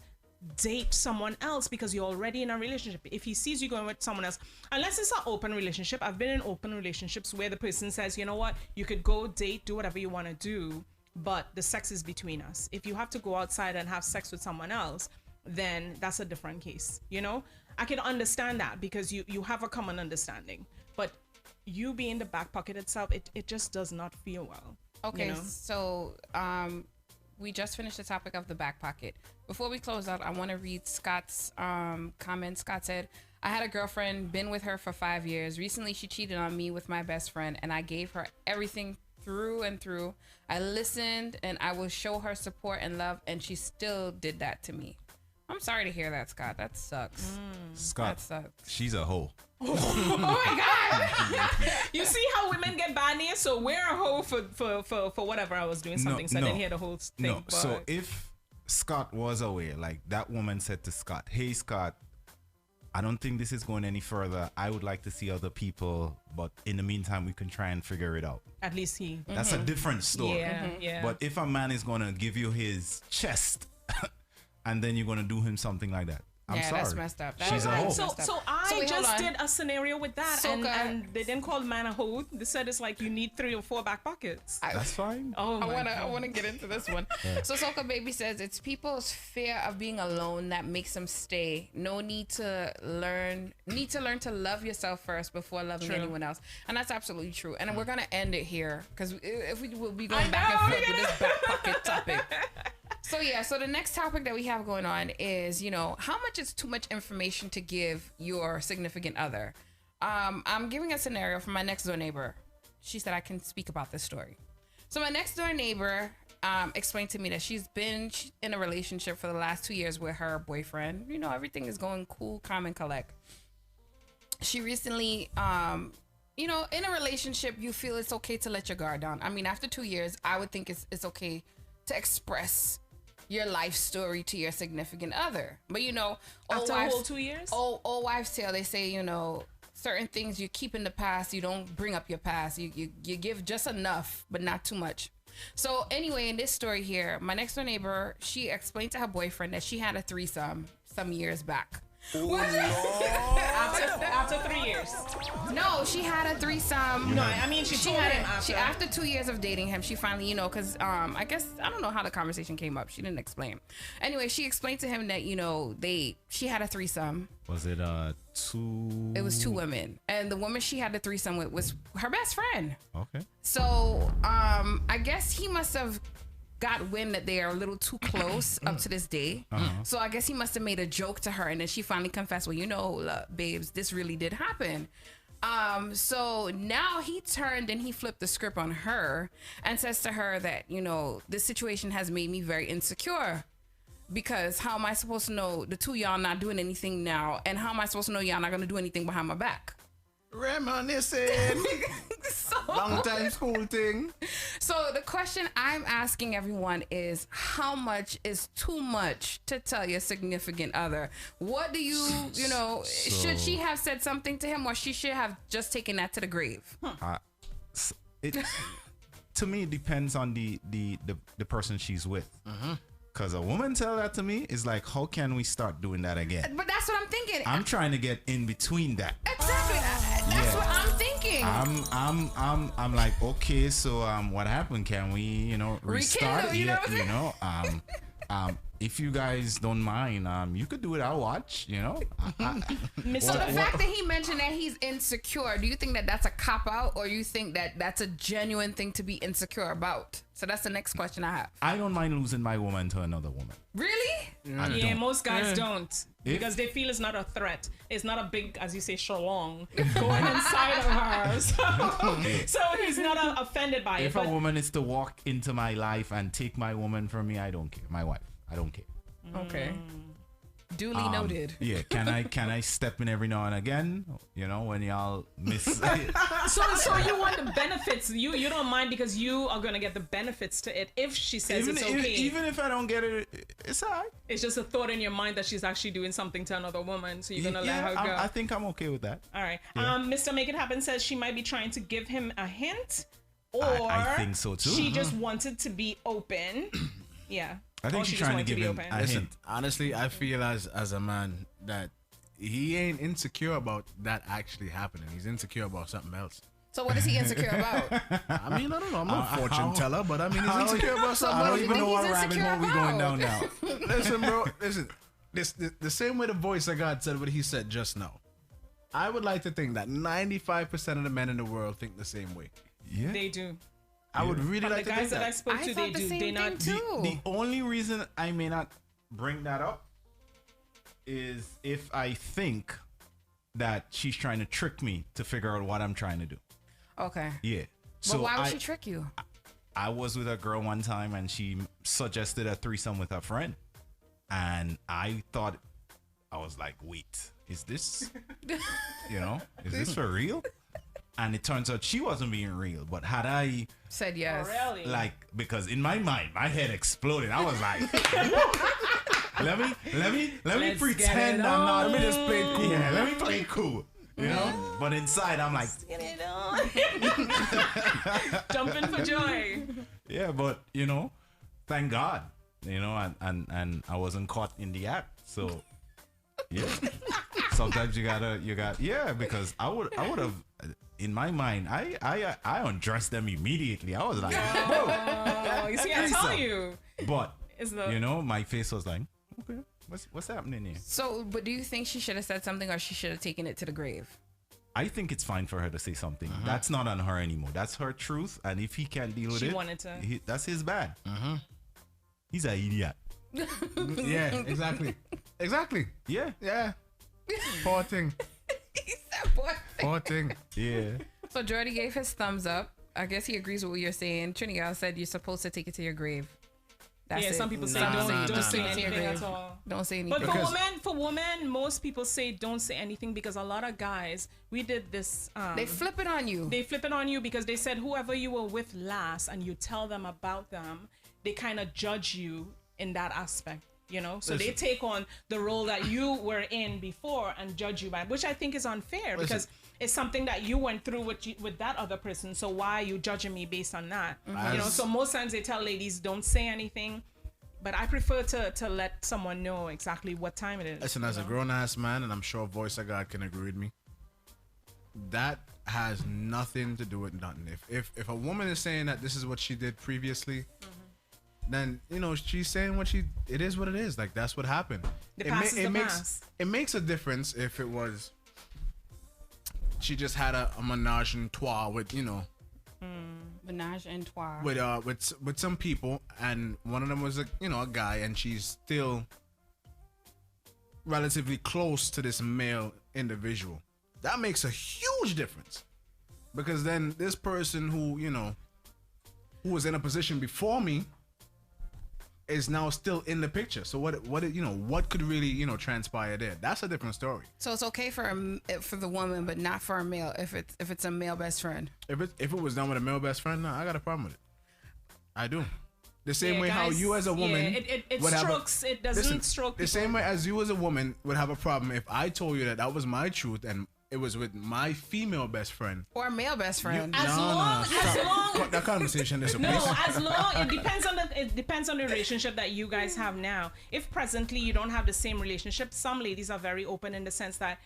date someone else because you're already in a relationship. If he sees you going with someone else, unless it's an open relationship. I've been in open relationships where the person says, you know what, you could go date, do whatever you want to do, but the sex is between us. If you have to go outside and have sex with someone else, then that's a different case. I can understand that because you have a common understanding, but you being the back pocket itself, it just does not feel well. Okay, so we just finished the topic of the back pocket. Before we close out, I want to read Scott's comment. Scott said, I had a girlfriend, been with her for 5 years. Recently, she cheated on me with my best friend, and I gave her everything through and through. I listened, and I will show her support and love, and she still did that to me. I'm sorry to hear that, Scott. That sucks. Scott, that sucks. She's a hoe. Oh my God! You see how women get bad names? So we're a hoe for whatever I was doing something. So I didn't hear the whole thing. No. So if Scott was aware, like that woman said to Scott, hey Scott, I don't think this is going any further. I would like to see other people, but in the meantime, we can try and figure it out. At least he. That's a different story. Yeah. But if a man is going to give you his chest and then you're going to do him something like that, I'm sorry. That's messed up. She's a hoe. So I just did a scenario with that, and they didn't call the man a hoe. They said it's like you need 3 or 4 back pockets. That's fine. Oh, I want to get into this one. So Soca Baby says it's people's fear of being alone that makes them stay. No need to learn to love yourself first before loving anyone else, and that's absolutely true. And we're gonna end it here because if we will be going back and forth with this back pocket topic. So the next topic that we have going on is, how much is too much information to give your significant other? I'm giving a scenario from my next door neighbor. She said I can speak about this story. So my next door neighbor explained to me that she's been in a relationship for the last 2 years with her boyfriend. Everything is going cool, calm, and collect. She recently, in a relationship, you feel it's okay to let your guard down. I mean, after 2 years, I would think it's okay to express your life story to your significant other. But after a whole 2 years? Old wives' tale, they say, certain things you keep in the past, you don't bring up your past. You give just enough, but not too much. So anyway, in this story here, my next door neighbor, she explained to her boyfriend that she had a threesome some years back. After 3 years. No, she had a threesome. No, I mean she told had him it. after. After 2 years of dating him, she finally, because I guess I don't know how the conversation came up. She didn't explain. Anyway, she explained to him that she had a threesome. Was it two? It was two women, and the woman she had the threesome with was her best friend. Okay. So I guess he must have got wind that they are a little too close up to this day. So I guess he must have made a joke to her, and then she finally confessed, well, babes, this really did happen. So now he turned and he flipped the script on her and says to her that, this situation has made me very insecure. Because how am I supposed to know the two of y'all not doing anything now? And how am I supposed to know y'all not going to do anything behind my back? Reminiscing. Long time school thing. So the question I'm asking everyone is, how much is too much to tell your significant other? What do should she have said something to him, or she should have just taken that to the grave? To me, it depends on the person she's with. Because a woman tell that to me is like, how can we start doing that again? But that's what I'm thinking. I'm trying to get in between that. Exactly. That's what I'm thinking. I'm like, okay, so what happened? Can we, restart? If you guys don't mind, you could do it. I'll watch. So the fact that he mentioned that he's insecure, do you think that that's a cop out, or you think that that's a genuine thing to be insecure about? So that's the next question I have. I don't mind losing my woman to another woman. Really? Yeah, most guys don't. Because they feel it's not a threat. It's not a big, as you say, shalong going inside of her. So he's not offended by it. If a woman is to walk into my life and take my woman from me, I don't care. My wife, I don't care. Okay. Duly noted. Yeah, can I step in every now and again? When y'all miss. So you want the benefits? You don't mind because you are gonna get the benefits to it if she says it's okay. Even if I don't get it, it's alright. It's just a thought in your mind that she's actually doing something to another woman, so you're gonna let her go. I think I'm okay with that. All right. Yeah. Mr. Make It Happen says she might be trying to give him a hint, or I think so too. She just wanted to be open. Yeah. I think she's trying to give him a hint. Honestly, I feel as a man that he ain't insecure about that actually happening. He's insecure about something else. So what is he insecure about? I mean, I don't know. I'm not a fortune teller, but I mean, he's insecure about something I else. don't even know what rabbit hole we going down now. Listen, bro. Listen. The same way the voice of God said what he said just now. I would like to think that 95% of the men in the world think the same way. Yeah. They do. I would really like to think that. The guys that I spoke to, they do. They not. The only reason I may not bring that up is if I think that she's trying to trick me to figure out what I'm trying to do. Okay. Yeah. But why would she trick you? I was with a girl one time and she suggested a threesome with her friend. And I thought, I was like, wait, is this, is this for real? And it turns out she wasn't being real. But had I said yes, really? Because in my mind, my head exploded. I was like, let me pretend I'm not. Let me just play it cool. Yeah, let me play it cool. But inside, I'm like, jumping for joy. Yeah, but thank God, and I wasn't caught in the act. So yeah, sometimes you got because I would have. In my mind, I undressed them immediately. I was like, "Whoa!" You see, I tell you. But my face was like, "Okay, what's happening here?" So, but do you think she should have said something, or she should have taken it to the grave? I think it's fine for her to say something. That's not on her anymore. That's her truth, and if he can't deal with she wanted to. That's his bad. He's an idiot. Yeah, exactly. Yeah. Poor thing. Poor thing. Yeah. So Jordy gave his thumbs up. I guess he agrees with what you're saying. Trinidad said you're supposed to take it to your grave. That's it. Some people say don't say anything at all. Don't say anything. But for women, most people say don't say anything because a lot of guys, we did this. They flip it on you. They flip it on you because they said whoever you were with last and you tell them about them, they kind of judge you in that aspect. So they take on the role that you were in before and judge you by, which I think is unfair because it's something that you went through with that other person. So why are you judging me based on that? So most times they tell ladies don't say anything. But I prefer to let someone know exactly what time it is. Listen, as a grown ass man, and I'm sure Voice of God can agree with me, that has nothing to do with nothing. If a woman is saying that this is what she did previously, then she's saying it is what it is. Like, that's what happened. It makes a difference if it was she just had a menage a trois with menage a trois with some people, and one of them was a guy, and she's still relatively close to this male individual. That makes a huge difference, because then this person who was in a position before me is now still in the picture. So what could really transpire there? That's a different story. So it's okay for the woman, but not for a male if it's a male best friend. If it was done with a male best friend, no, I got a problem with it. I do. The same way how you as a woman it strokes. It doesn't stroke people. The same way as you as a woman would have a problem if I told you that was my truth and it was with my female best friend or male best friend. As long that conversation is as long it depends on the relationship that you guys have now. If presently you don't have the same relationship, some ladies are very open in the sense that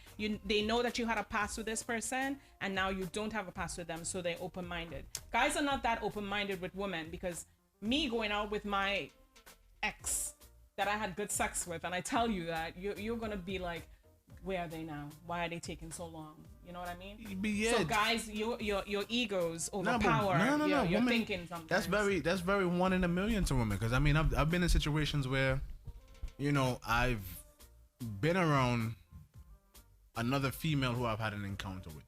they know that you had a past with this person and now you don't have a past with them, so they're open-minded. Guys are not that open-minded with women, because me going out with my ex that I had good sex with, and I tell you that you're gonna be like, where are they now? Why are they taking so long? You know what I mean? Yeah. So guys, your egos overpower your thinking sometimes. That's very one in a million to women. Because I mean, I've been in situations where, I've been around another female who I've had an encounter with,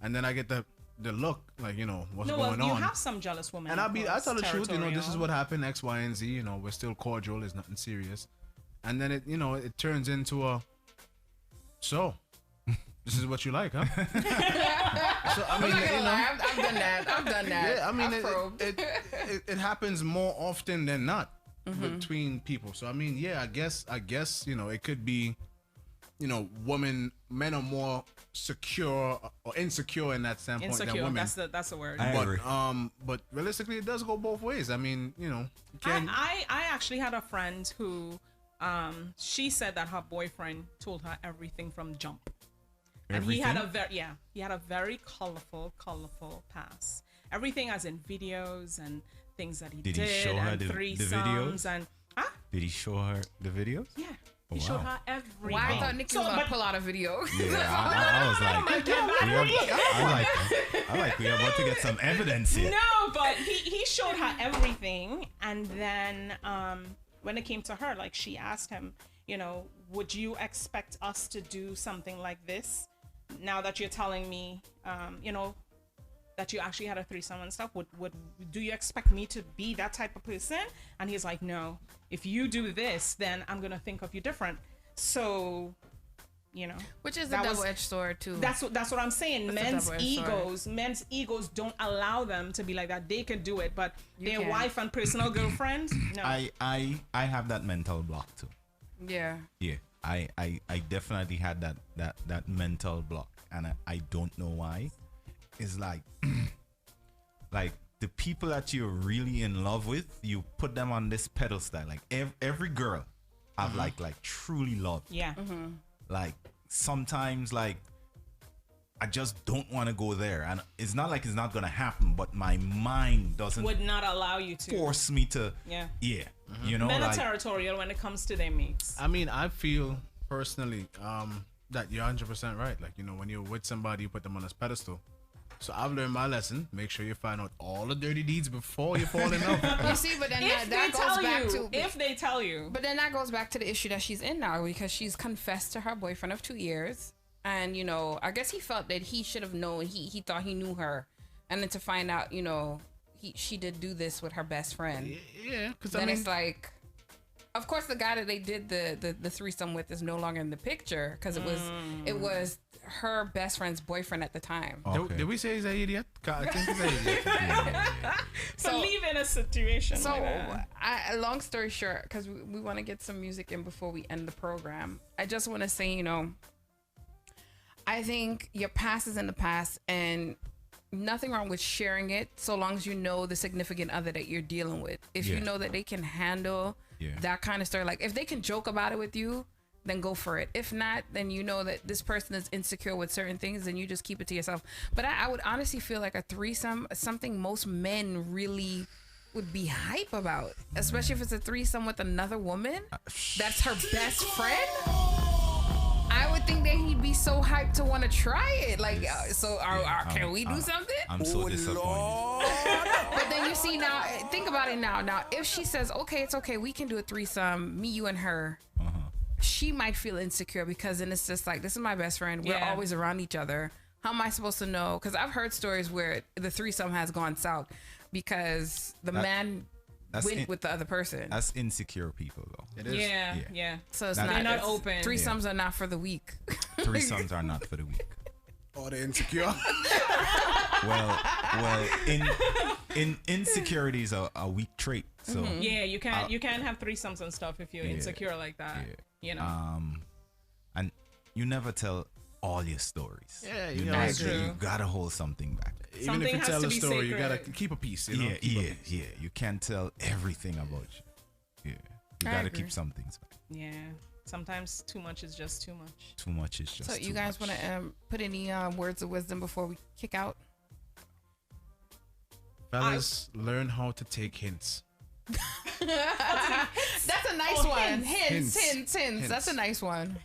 and then I get the look like, what's going on. You have some jealous women. And I tell the truth, this is what happened, X, Y, and Z. We're still cordial. There's nothing serious. And then it turns into a. So, this is what you like, huh? So, I mean, I've done that. Yeah, I mean, it happens more often than not between people. So, I mean, yeah, I guess, it could be, men are more secure or insecure in that standpoint than women. That's the word. I agree. But realistically, it does go both ways. I mean, I actually had a friend who. She said that her boyfriend told her everything from jump. And he had a very colorful past. Everything as in videos and things that he did. Did he show her the videos? And did he show her the videos? Yeah. He showed her everything. Why I thought NIKKI was gonna pull out a video. Yeah, I was like, we're about to get some evidence here. No, but he showed her everything, and then when it came to her, like, she asked him, would you expect us to do something like this now that you're telling me, that you actually had a threesome and stuff? Do you expect me to be that type of person? And he's like, no. If you do this, then I'm gonna think of you different. So, which is a double-edged sword too. That's what I'm saying. Men's egos don't allow them to be like that. They can do it, but their wife and personal girlfriend, no. I have that mental block too. Yeah. Yeah. I definitely had that mental block, and I don't know why. It's like like the people that you're really in love with, you put them on this pedestal. Like every girl I've like truly loved. Yeah. Like sometimes, like, I just don't want to go there, and it's not like it's not gonna happen, but my mind would not allow you to force me to. Yeah. Men are territorial when it comes to their mates. I mean, I feel personally that you're 100% right. Like, when you're with somebody, you put them on this pedestal. So I've learned my lesson. Make sure you find out all the dirty deeds before you fall in love. You see, but then that goes back to... If they tell you. But then that goes back to the issue that she's in now, because she's confessed to her boyfriend of 2 years. And, I guess he felt that he should have known. He thought he knew her. And then to find out, she did do this with her best friend. Yeah. Because then it's like... Of course, the guy that they did the threesome with is no longer in the picture, because it was her best friend's boyfriend at the time. Okay. Did we say he's an idiot? I think he's an idiot. So leave in a situation. So, like that. Long story short, because we want to get some music in before we end the program. I just want to say, I think your past is in the past, and nothing wrong with sharing it, so long as you know the significant other that you're dealing with. If you know that they can handle that kind of story. Like if they can joke about it with you, then go for it. If not, then you know that this person is insecure with certain things, and you just keep it to yourself. But I would honestly feel like a threesome is something most men really would be hype about, especially if it's a threesome with another woman that's her best friend. I would think that he'd be so hyped to want to try it. Like, can we do something? I'm so disappointed. But then you see now, think about it now. Now, if she says, okay, it's okay, we can do a threesome, me, you, and her, she might feel insecure because then it's just like, this is my best friend. We're always around each other. How am I supposed to know? Because I've heard stories where the threesome has gone south because the man went with the other person. That's insecure people, though. It is. Yeah. So it's they're not open. Threesomes are not for the weak. Threesomes are not for the weak. Oh, they're insecure. well, in insecurity is a weak trait. So yeah, you can't have threesomes and stuff if you're insecure like that. You know. And you never tell all your stories. Yeah, you gotta hold something back. Even Something if you has tell to a be story, you sacred. gotta keep a piece. You know? Yeah. You can't tell everything about you. You gotta keep some things back. Yeah. Sometimes too much is just too much. Too much is just. So you guys want to put any words of wisdom before we kick out? Fellas, learn how to take hints. That's a nice one. Hints. That's a nice one.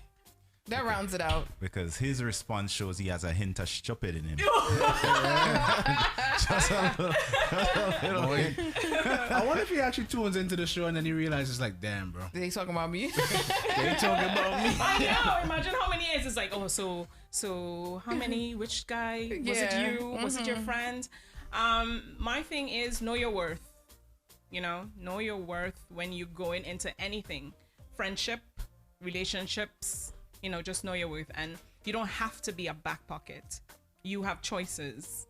That rounds it out. Because his response shows he has a hint of stupid in him. Just a little Boy. I wonder if he actually tunes into the show and then he realizes, like, damn, bro. They talking about me? They talking about me. I know. Imagine how many years it's like. Oh, so how many? Which guy was it? You? Was it your friend? My thing is know your worth. You know your worth when you're going into anything, friendship, relationships. Just know your worth, and you don't have to be a back pocket. You have choices.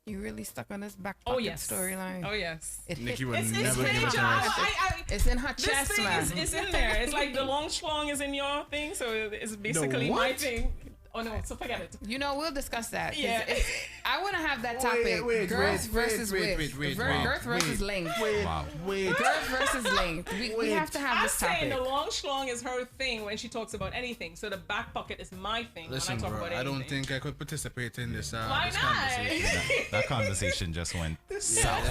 You really stuck on this back pocket storyline. Oh yes. Nikki would It's never in give it to her. It's in her chest, man. It's in there. It's like the long schlong is in your thing, so it's basically my thing. Oh no, so forget it. We'll discuss that. Yeah. I want to have that topic. Girth versus width. Girth versus length. Girth versus length. We have to have this topic. I'm saying the long schlong is her thing when she talks about anything. So the back pocket is my thing Listen, when I talk bro, about anything. I don't think I could participate in this, Why this not? conversation. that conversation just went south.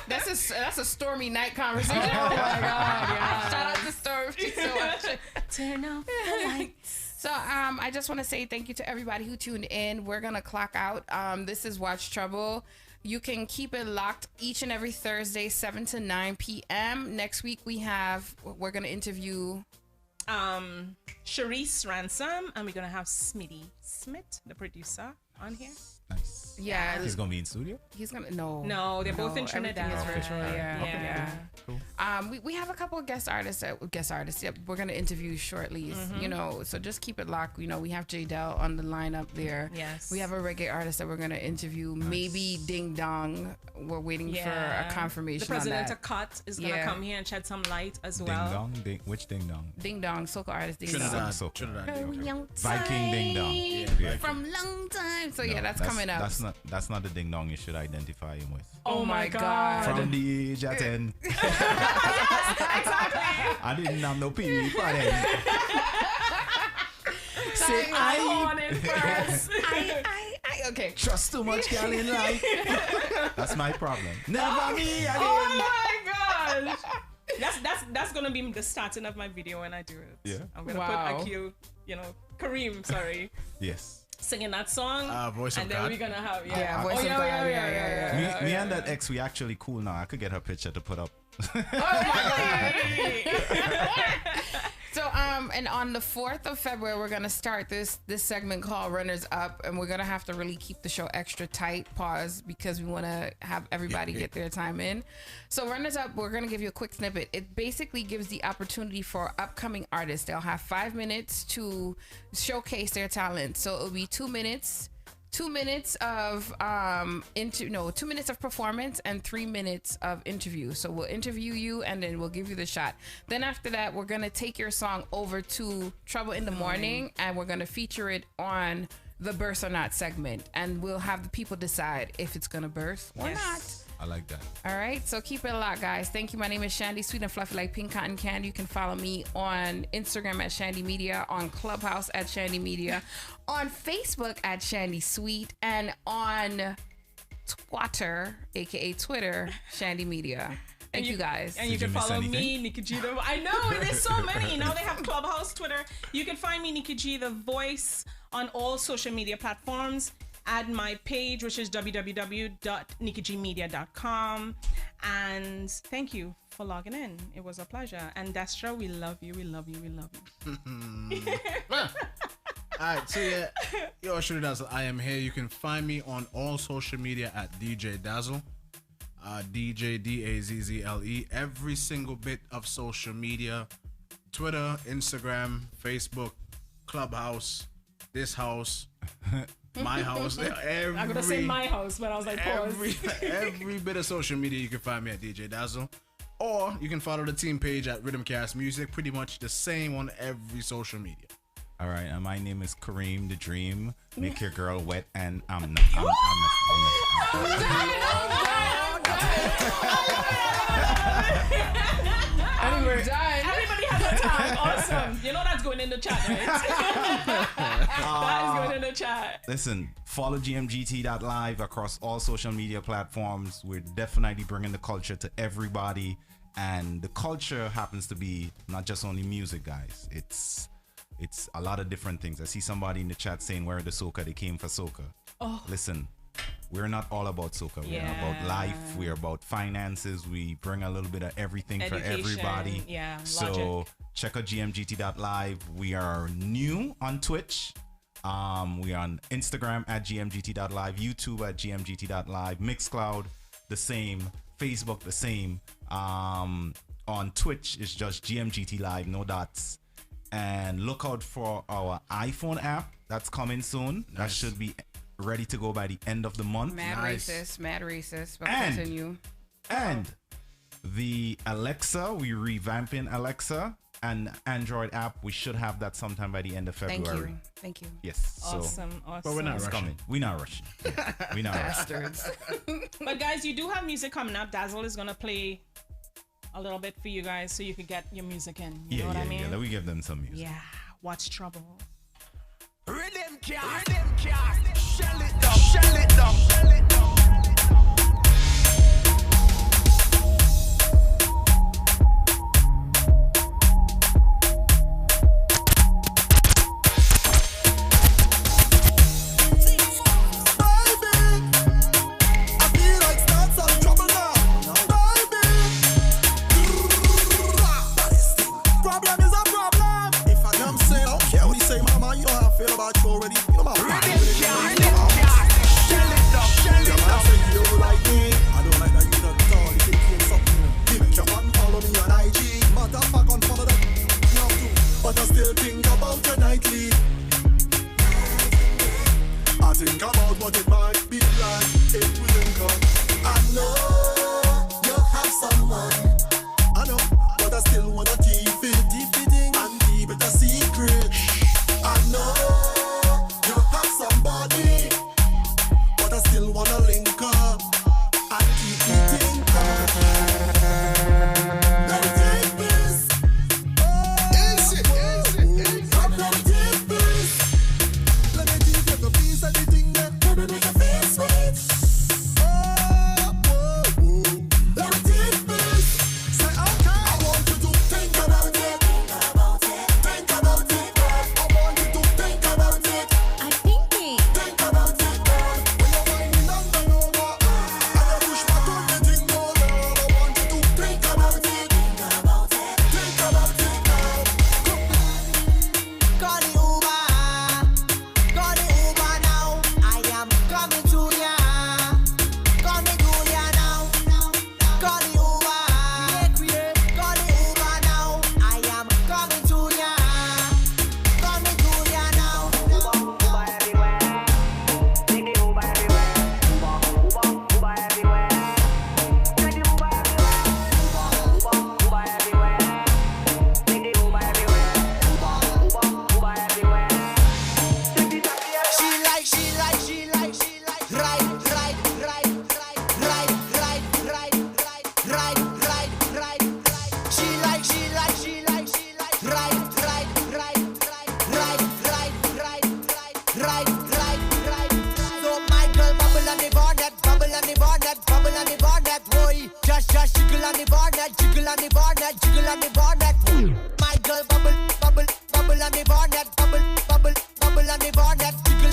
That's a stormy night conversation. Oh my god! Yeah. Shout out to Storm. She's so much. Turn off the lights. So I just want to say thank you to everybody who tuned in. We're gonna clock out. This is Watch Trouble. You can keep it locked each and every Thursday, 7 to 9 p.m. Next week we're gonna interview Sharice Ransom, and we're gonna have Smitty Smith, the producer, on here. Nice. Yeah, He's gonna be in studio. He's gonna no. They're both in Trinidad. Everything is virtual. Yeah. Cool. We have a couple of guest artists. Yep, we're gonna interview shortly. So just keep it locked. We have J-Del on the lineup there. Yes. We have a reggae artist that we're gonna interview. Nice. Maybe Ding Dong. We're waiting for a confirmation. The president on that. of Cut is gonna come here and shed some light as well. Ding Dong. Which Ding Dong? Ding Dong, soca artist Ding Trinidad. Dong. Trinidad. Viking Ding Dong. Yeah. From long time. So that's coming up. That's not the ding dong you should identify him with. Oh my god. From the age of 10. Exactly. I didn't have no pee for them. Say I first. Okay. Trust too much girl in life. That's my problem. Never me again. Oh my gosh. That's gonna be the starting of my video when I do it. Yeah. I'm gonna put a cute, Kareem, sorry. Yes. Singing that song, Voice of and then God. we're gonna have Voice of God. Yeah. Me and that ex, we actually cool now. I could get her picture to put up. So and on the 4th of February we're gonna start this segment called Runners Up, and we're gonna have to really keep the show extra tight, because we want to have everybody get their time in. So Runners Up, we're gonna give you a quick snippet. It basically gives the opportunity for upcoming artists. They'll have 5 minutes to showcase their talent. So it'll be 2 minutes. 2 minutes of 2 minutes of performance and 3 minutes of interview. So we'll interview you and then we'll give you the shot. Then after that, we're gonna take your song over to Trouble in the Morning, and we're gonna feature it on the Burst or Not segment, and we'll have the people decide if it's gonna burst or not. I like that. All right, so keep it locked, guys. Thank you. My name is Shandy, sweet and fluffy like pink cotton candy. You can follow me on Instagram at Shandy Media, on Clubhouse at Shandy Media, on Facebook at Shandy Sweet, and on Twitter, aka Twitter, Shandy Media. Thank you guys. And you can follow me, Nikki G. I know, there's so many. Now they have Clubhouse, Twitter. You can find me, Nikki G, the voice, on all social media platforms. Add my page, which is www.nikkigmedia.com. And thank you for logging in. It was a pleasure. And Destra, we love you. We love you. We love you. All right, so yeah, yo, Shooter Dazzle, I am here. You can find me on all social media at DJ Dazzle. DJ DAZZLE. Every single bit of social media: Twitter, Instagram, Facebook, Clubhouse, this house, my house. I'm gonna say my house, but I was like, pause. Every bit of social media you can find me at DJ Dazzle, or you can follow the team page at Rhythmcast Music. Pretty much the same on every social media. All right, and my name is Kareem the Dream. Make your girl wet, and I'm Everybody has a tag. Awesome. You know that's going in the chat, right? That is going in the chat. Listen, follow GMGT.live across all social media platforms. We're definitely bringing the culture to everybody, and the culture happens to be not just only music, guys. It's a lot of different things. I see somebody in the chat saying, where are the soca? They came for soca. Oh. Listen, we're not all about soca. We're about life. We're about finances. We bring a little bit of everything for everybody. Yeah, so logic. check out GMGT.live. We are new on Twitch. We are on Instagram at GMGT.live, YouTube at GMGT.live, Mixcloud the same, Facebook the same. On Twitch it's just GMGT Live, no dots. And look out for our iPhone app that's coming soon. Nice. That should be ready to go by the end of the month. Mad racist, but continue. And the Alexa, we revamping Alexa, and Android app. We should have that sometime by the end of February. Thank you. Yes. Awesome. But we're not rushing. Coming. We're not rushing. We're not Bastards. But guys, you do have music coming up. Dazzle is gonna play a little bit for you guys so you can get your music in. You know what I mean? Yeah, let me give them some music. Yeah. Watch Trouble. Rhythm cast, shell it down, shell it down, shell it down. But I still think about your nightly. I think about what it might be like if we link up. I know you have someone. I know, but I still wanna keep it and keep it a secret. I know you have somebody, but I still wanna link up and keep it in touch. Let me take this. Let me give you a piece of the thing that right. So my girl bubble on the bonnet, bubble on the bonnet, bubble on the bonnet, boy. Just jiggle on the bonnet, jiggle on the bonnet, jiggle on the bonnet. My girl bubble on the bonnet, bubble on the bonnet, jiggle.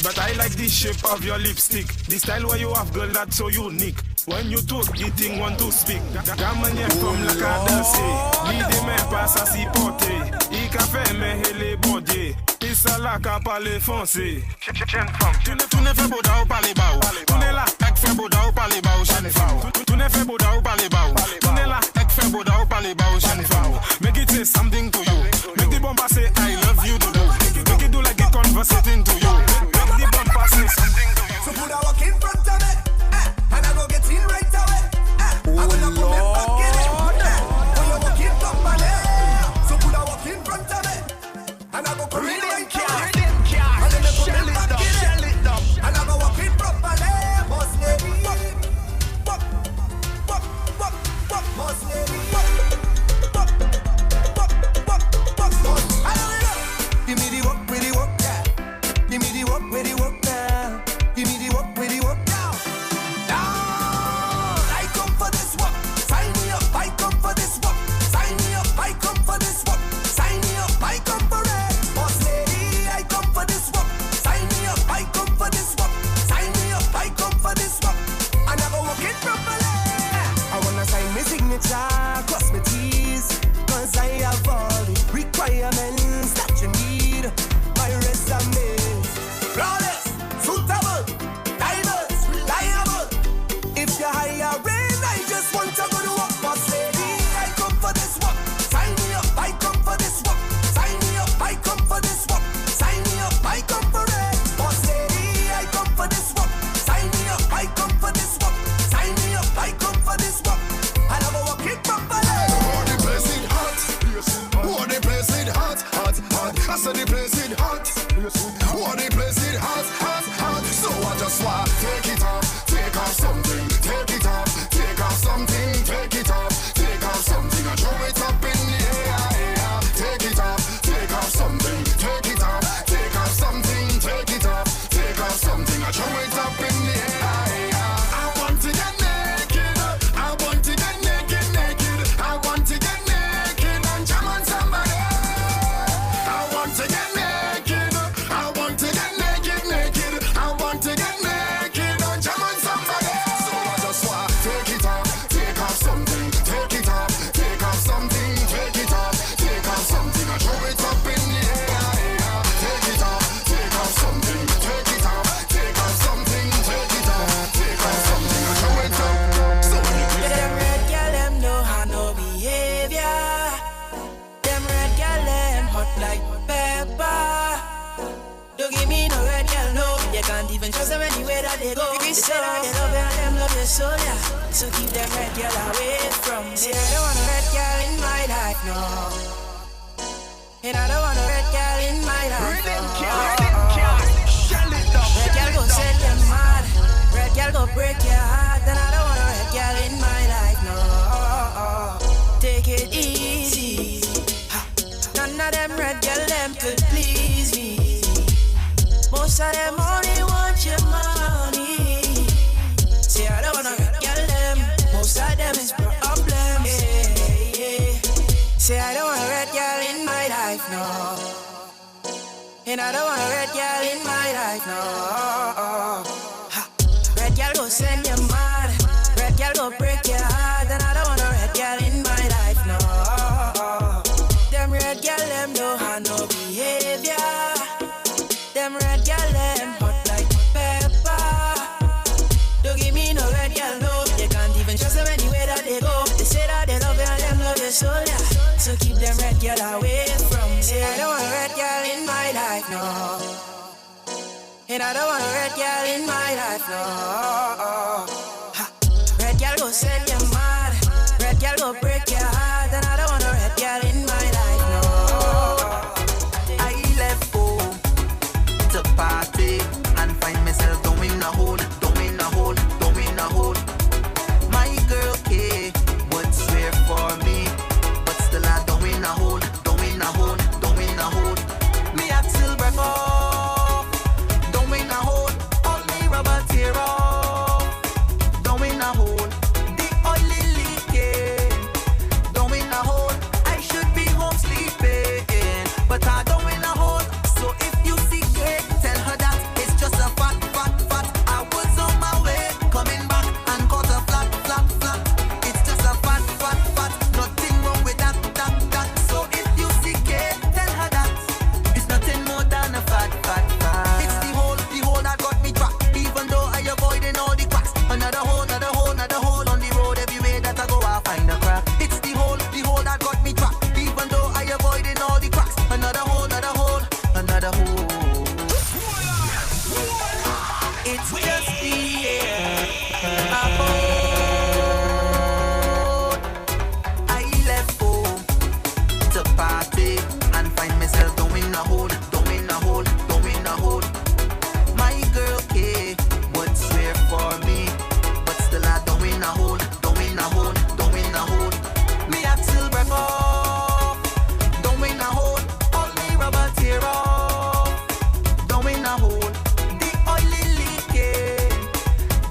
But I like the shape of your lipstick. The style where you have, girl, that's so unique. When you talk, the thing want to speak. Gamanye from la cadence. L'idée me passe à s'y porter. Il café me hele body. Il s'ala ka parler français. Tu ne fais beau d'au parler bas. Tu ne la ek fait beau d'au parler bas. Tu ne fais beau d'au parler bas. Tu ne la ek fait beau d'au parler bas. Make it say something to you. Make the bomba say I love you to do. Make it do like it conversating to you. Make the bomba say something to you. So put a walk in front of it, and I go get in right away. I will not come back in it. Put your walk in front of it. So put a walk in front of it, and I go come in right away. And then I come back in it, and I go walk in front of it. Boss lady, walk, boss lady, walk. Give me the walk, with the walk, yeah. Give me the walk, with the walk now. Give me the walk, with the walk now. Down, I come for this walk. Sign me up, I come for this walk. Sign me up, I come for this walk. Sign me up, I come for it. Boss lady, I come for this walk. Sign me up, I come for this walk. Sign me up, I come for this walk. I never walk it properly. I wanna sign my signature, cross my T's, cause I have all the requirements that you need. My resume flawless, suitable, diverse, reliable. If you're hiring, I just want to go to work. Boss lady, I come for this work. Sign me up, I come for this work. Sign me up, I come for this work. Sign me up, I come for it. Boss lady, I come for this work. Sign me up, I come for this work. Sign me up, I come for this work. I never walk it properly. Oh, the place is hot. Oh, the place is hot. I said the place is hot. Oh, the place is hot. So I just want take it off, take off something, take it off, take off something, take it off, take off something. I throw it up in the air. Take it off something, take it off, take off something, take it off, take off something. I throw it up in the air. I want to get naked, I want to get naked. I want to get naked and jam on somebody. I want to get naked, I want to get naked. I want to get naked and jam on somebody. So I just want take it off something, take it off something, take it off something. I throw it up in the air. Take it off something, take it off something, take it off something. I throw it up. So them red girl, them know how no behavior. Them red girl, them hot like pepper. Don't give me no red girl, no. You can't even trust them anywhere that they go. They say that they love you and them love your soul, yeah. So keep them red girl away from me. I don't want a red girl in my life, no. And I don't want a red girl in my life, no. Red girl go sell you mad. Red girl go break your heart. And I don't want a red girl in my life, no. Take it easy. None of them red girl, them could please me. Most of them only want your money. And I don't want a red girl in my life, no. Red girl go send you mad. Red girl go break your heart. And I don't want a red girl in my life, no. Them red girl, them don't have no behavior. Them red girl, them hot like pepper. Don't give me no red girl, no. They can't even trust them anywhere that they go. They say that they love you and them love your soul, yeah. So keep them red girl away from me. Say I don't want a red girl in my life, no. And I don't want a red girl in my life, no. Red girl go send you mad. Red girl go break your heart. And I don't want a red girl in my life, no. I left home to party and find myself doing a hole, doing a hole, doing a hole. My girl K would swear for me, but still I doing a hole, doing a hole, doing a hole. Me at silver off, doing a hole, only rubber tear off, doing a hole. The oil leaking, doing a hole. I should be home sleeping, but I doing a hole. So if you see Kate, tell her that it's just a fat. I was on my way, coming back and caught a flat. It's just a fat. Nothing wrong with that. So if you see Kate, tell her that it's nothing more than a fat. It's the hole that got me trapped. Even though I avoiding all the cracks. Another hole on the road. Everywhere that I go, I find a crack. It's the hole that got me trapped. Even though I avoiding all the cracks. Another hole. It's just the air. I left home to party and find myself doing a hole. My girl K would swear for me, but still I doing a hole. Me at silver off, doing a hole, only rubber tear off, doing a hole. The oil leaking,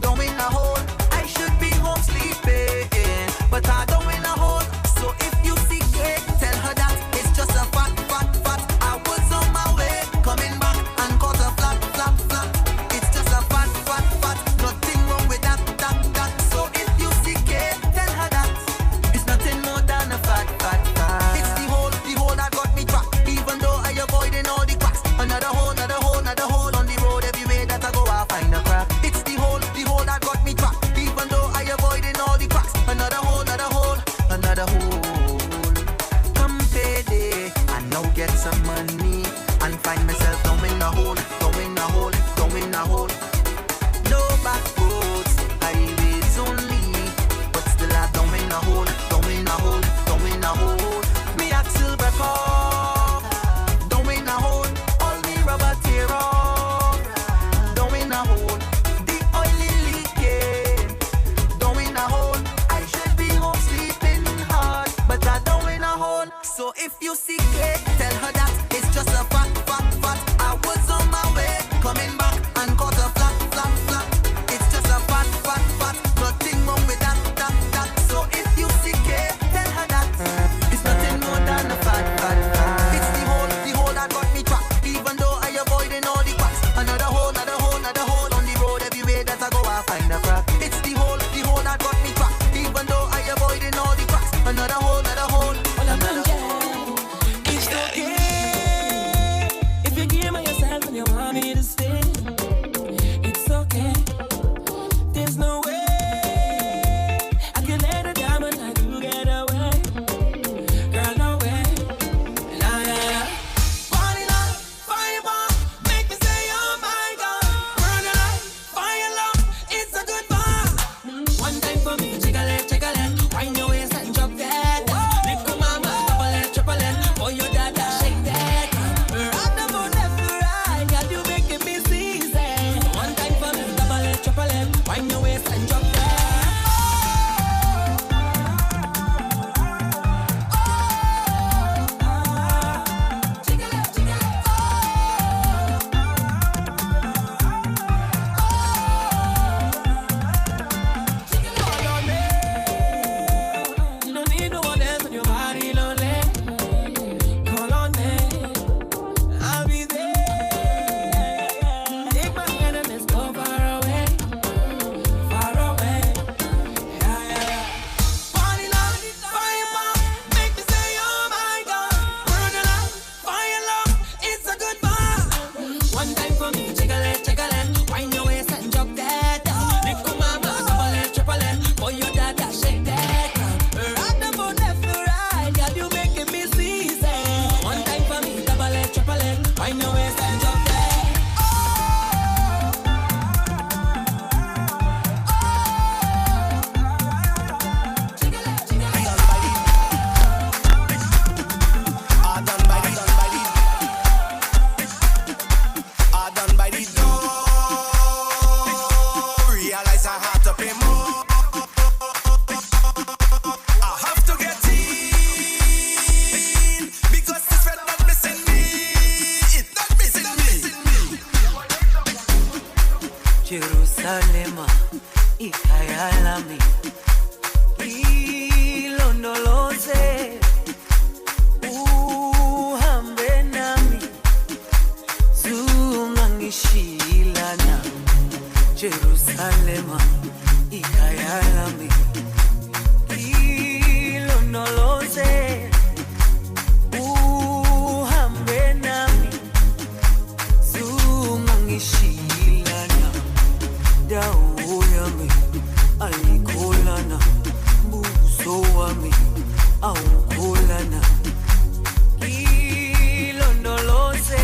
doing a hole. I should be home sleeping, but I doing a hole. So if you see Kate, tell her that it's just a fat. I was on my way, coming back and caught a flat. It's just a fat. Nothing wrong with that. So if you see Kate, tell her that it's nothing more than a fat. It's the hole that got me trapped. Even though I avoiding all the cracks. Another hole on the road. Everywhere that I go, I find a crack. It's the hole that got me trapped. Even though I avoiding all the cracks. Another hole. Come payday, I now get some money and find myself doing a hole. No back roads, highways only, but still I doing a hole. Me at silver cup, doing a hole, only rubber tear off, doing a hole. The oil leaking, doing a hole. I should be home sleeping hard, but I doing a hole. So if you see Kate, tell her that it's just a fat. I was on my way, coming back and caught a flat. It's just a fat. Nothing wrong with that. So if you see Kate, tell her that it's nothing more than a fat. It's the hole that got me trapped. Even though I avoiding all the cracks. Another hole on the road. Everywhere that I go, I find a crack. It's the hole that got me trapped. Even though I avoiding all the cracks. Another hole. It's okay if you give me yourself and you want me to stay. It's okay. There's no way I can let a diamond like you get away. Girl, no way. Nah. Party like fireball, make me say, oh my God. Burn it like fire love. It's a good vibe. Jerusalema ikayalami ilondoloze uhambe nami zungangishilana Jerusalema ikayalami ilondoloze uhambe nami zungangishilana dawo yami ayikolana buso wami awukolana ilondoloze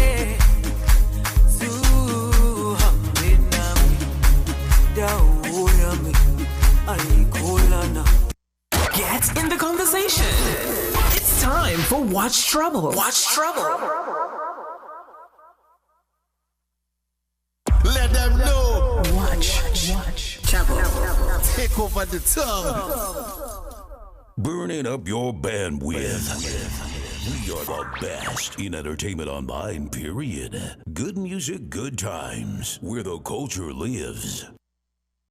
zuhambe nami dawo yami ayikolana. Get in the conversation. It's time for Watch Trouble. Watch Trouble. Let them know. Watch Chubble. Take over the tongue. Burning up your bandwidth. We are the best in entertainment online, period. Good music, good times. Where the culture lives.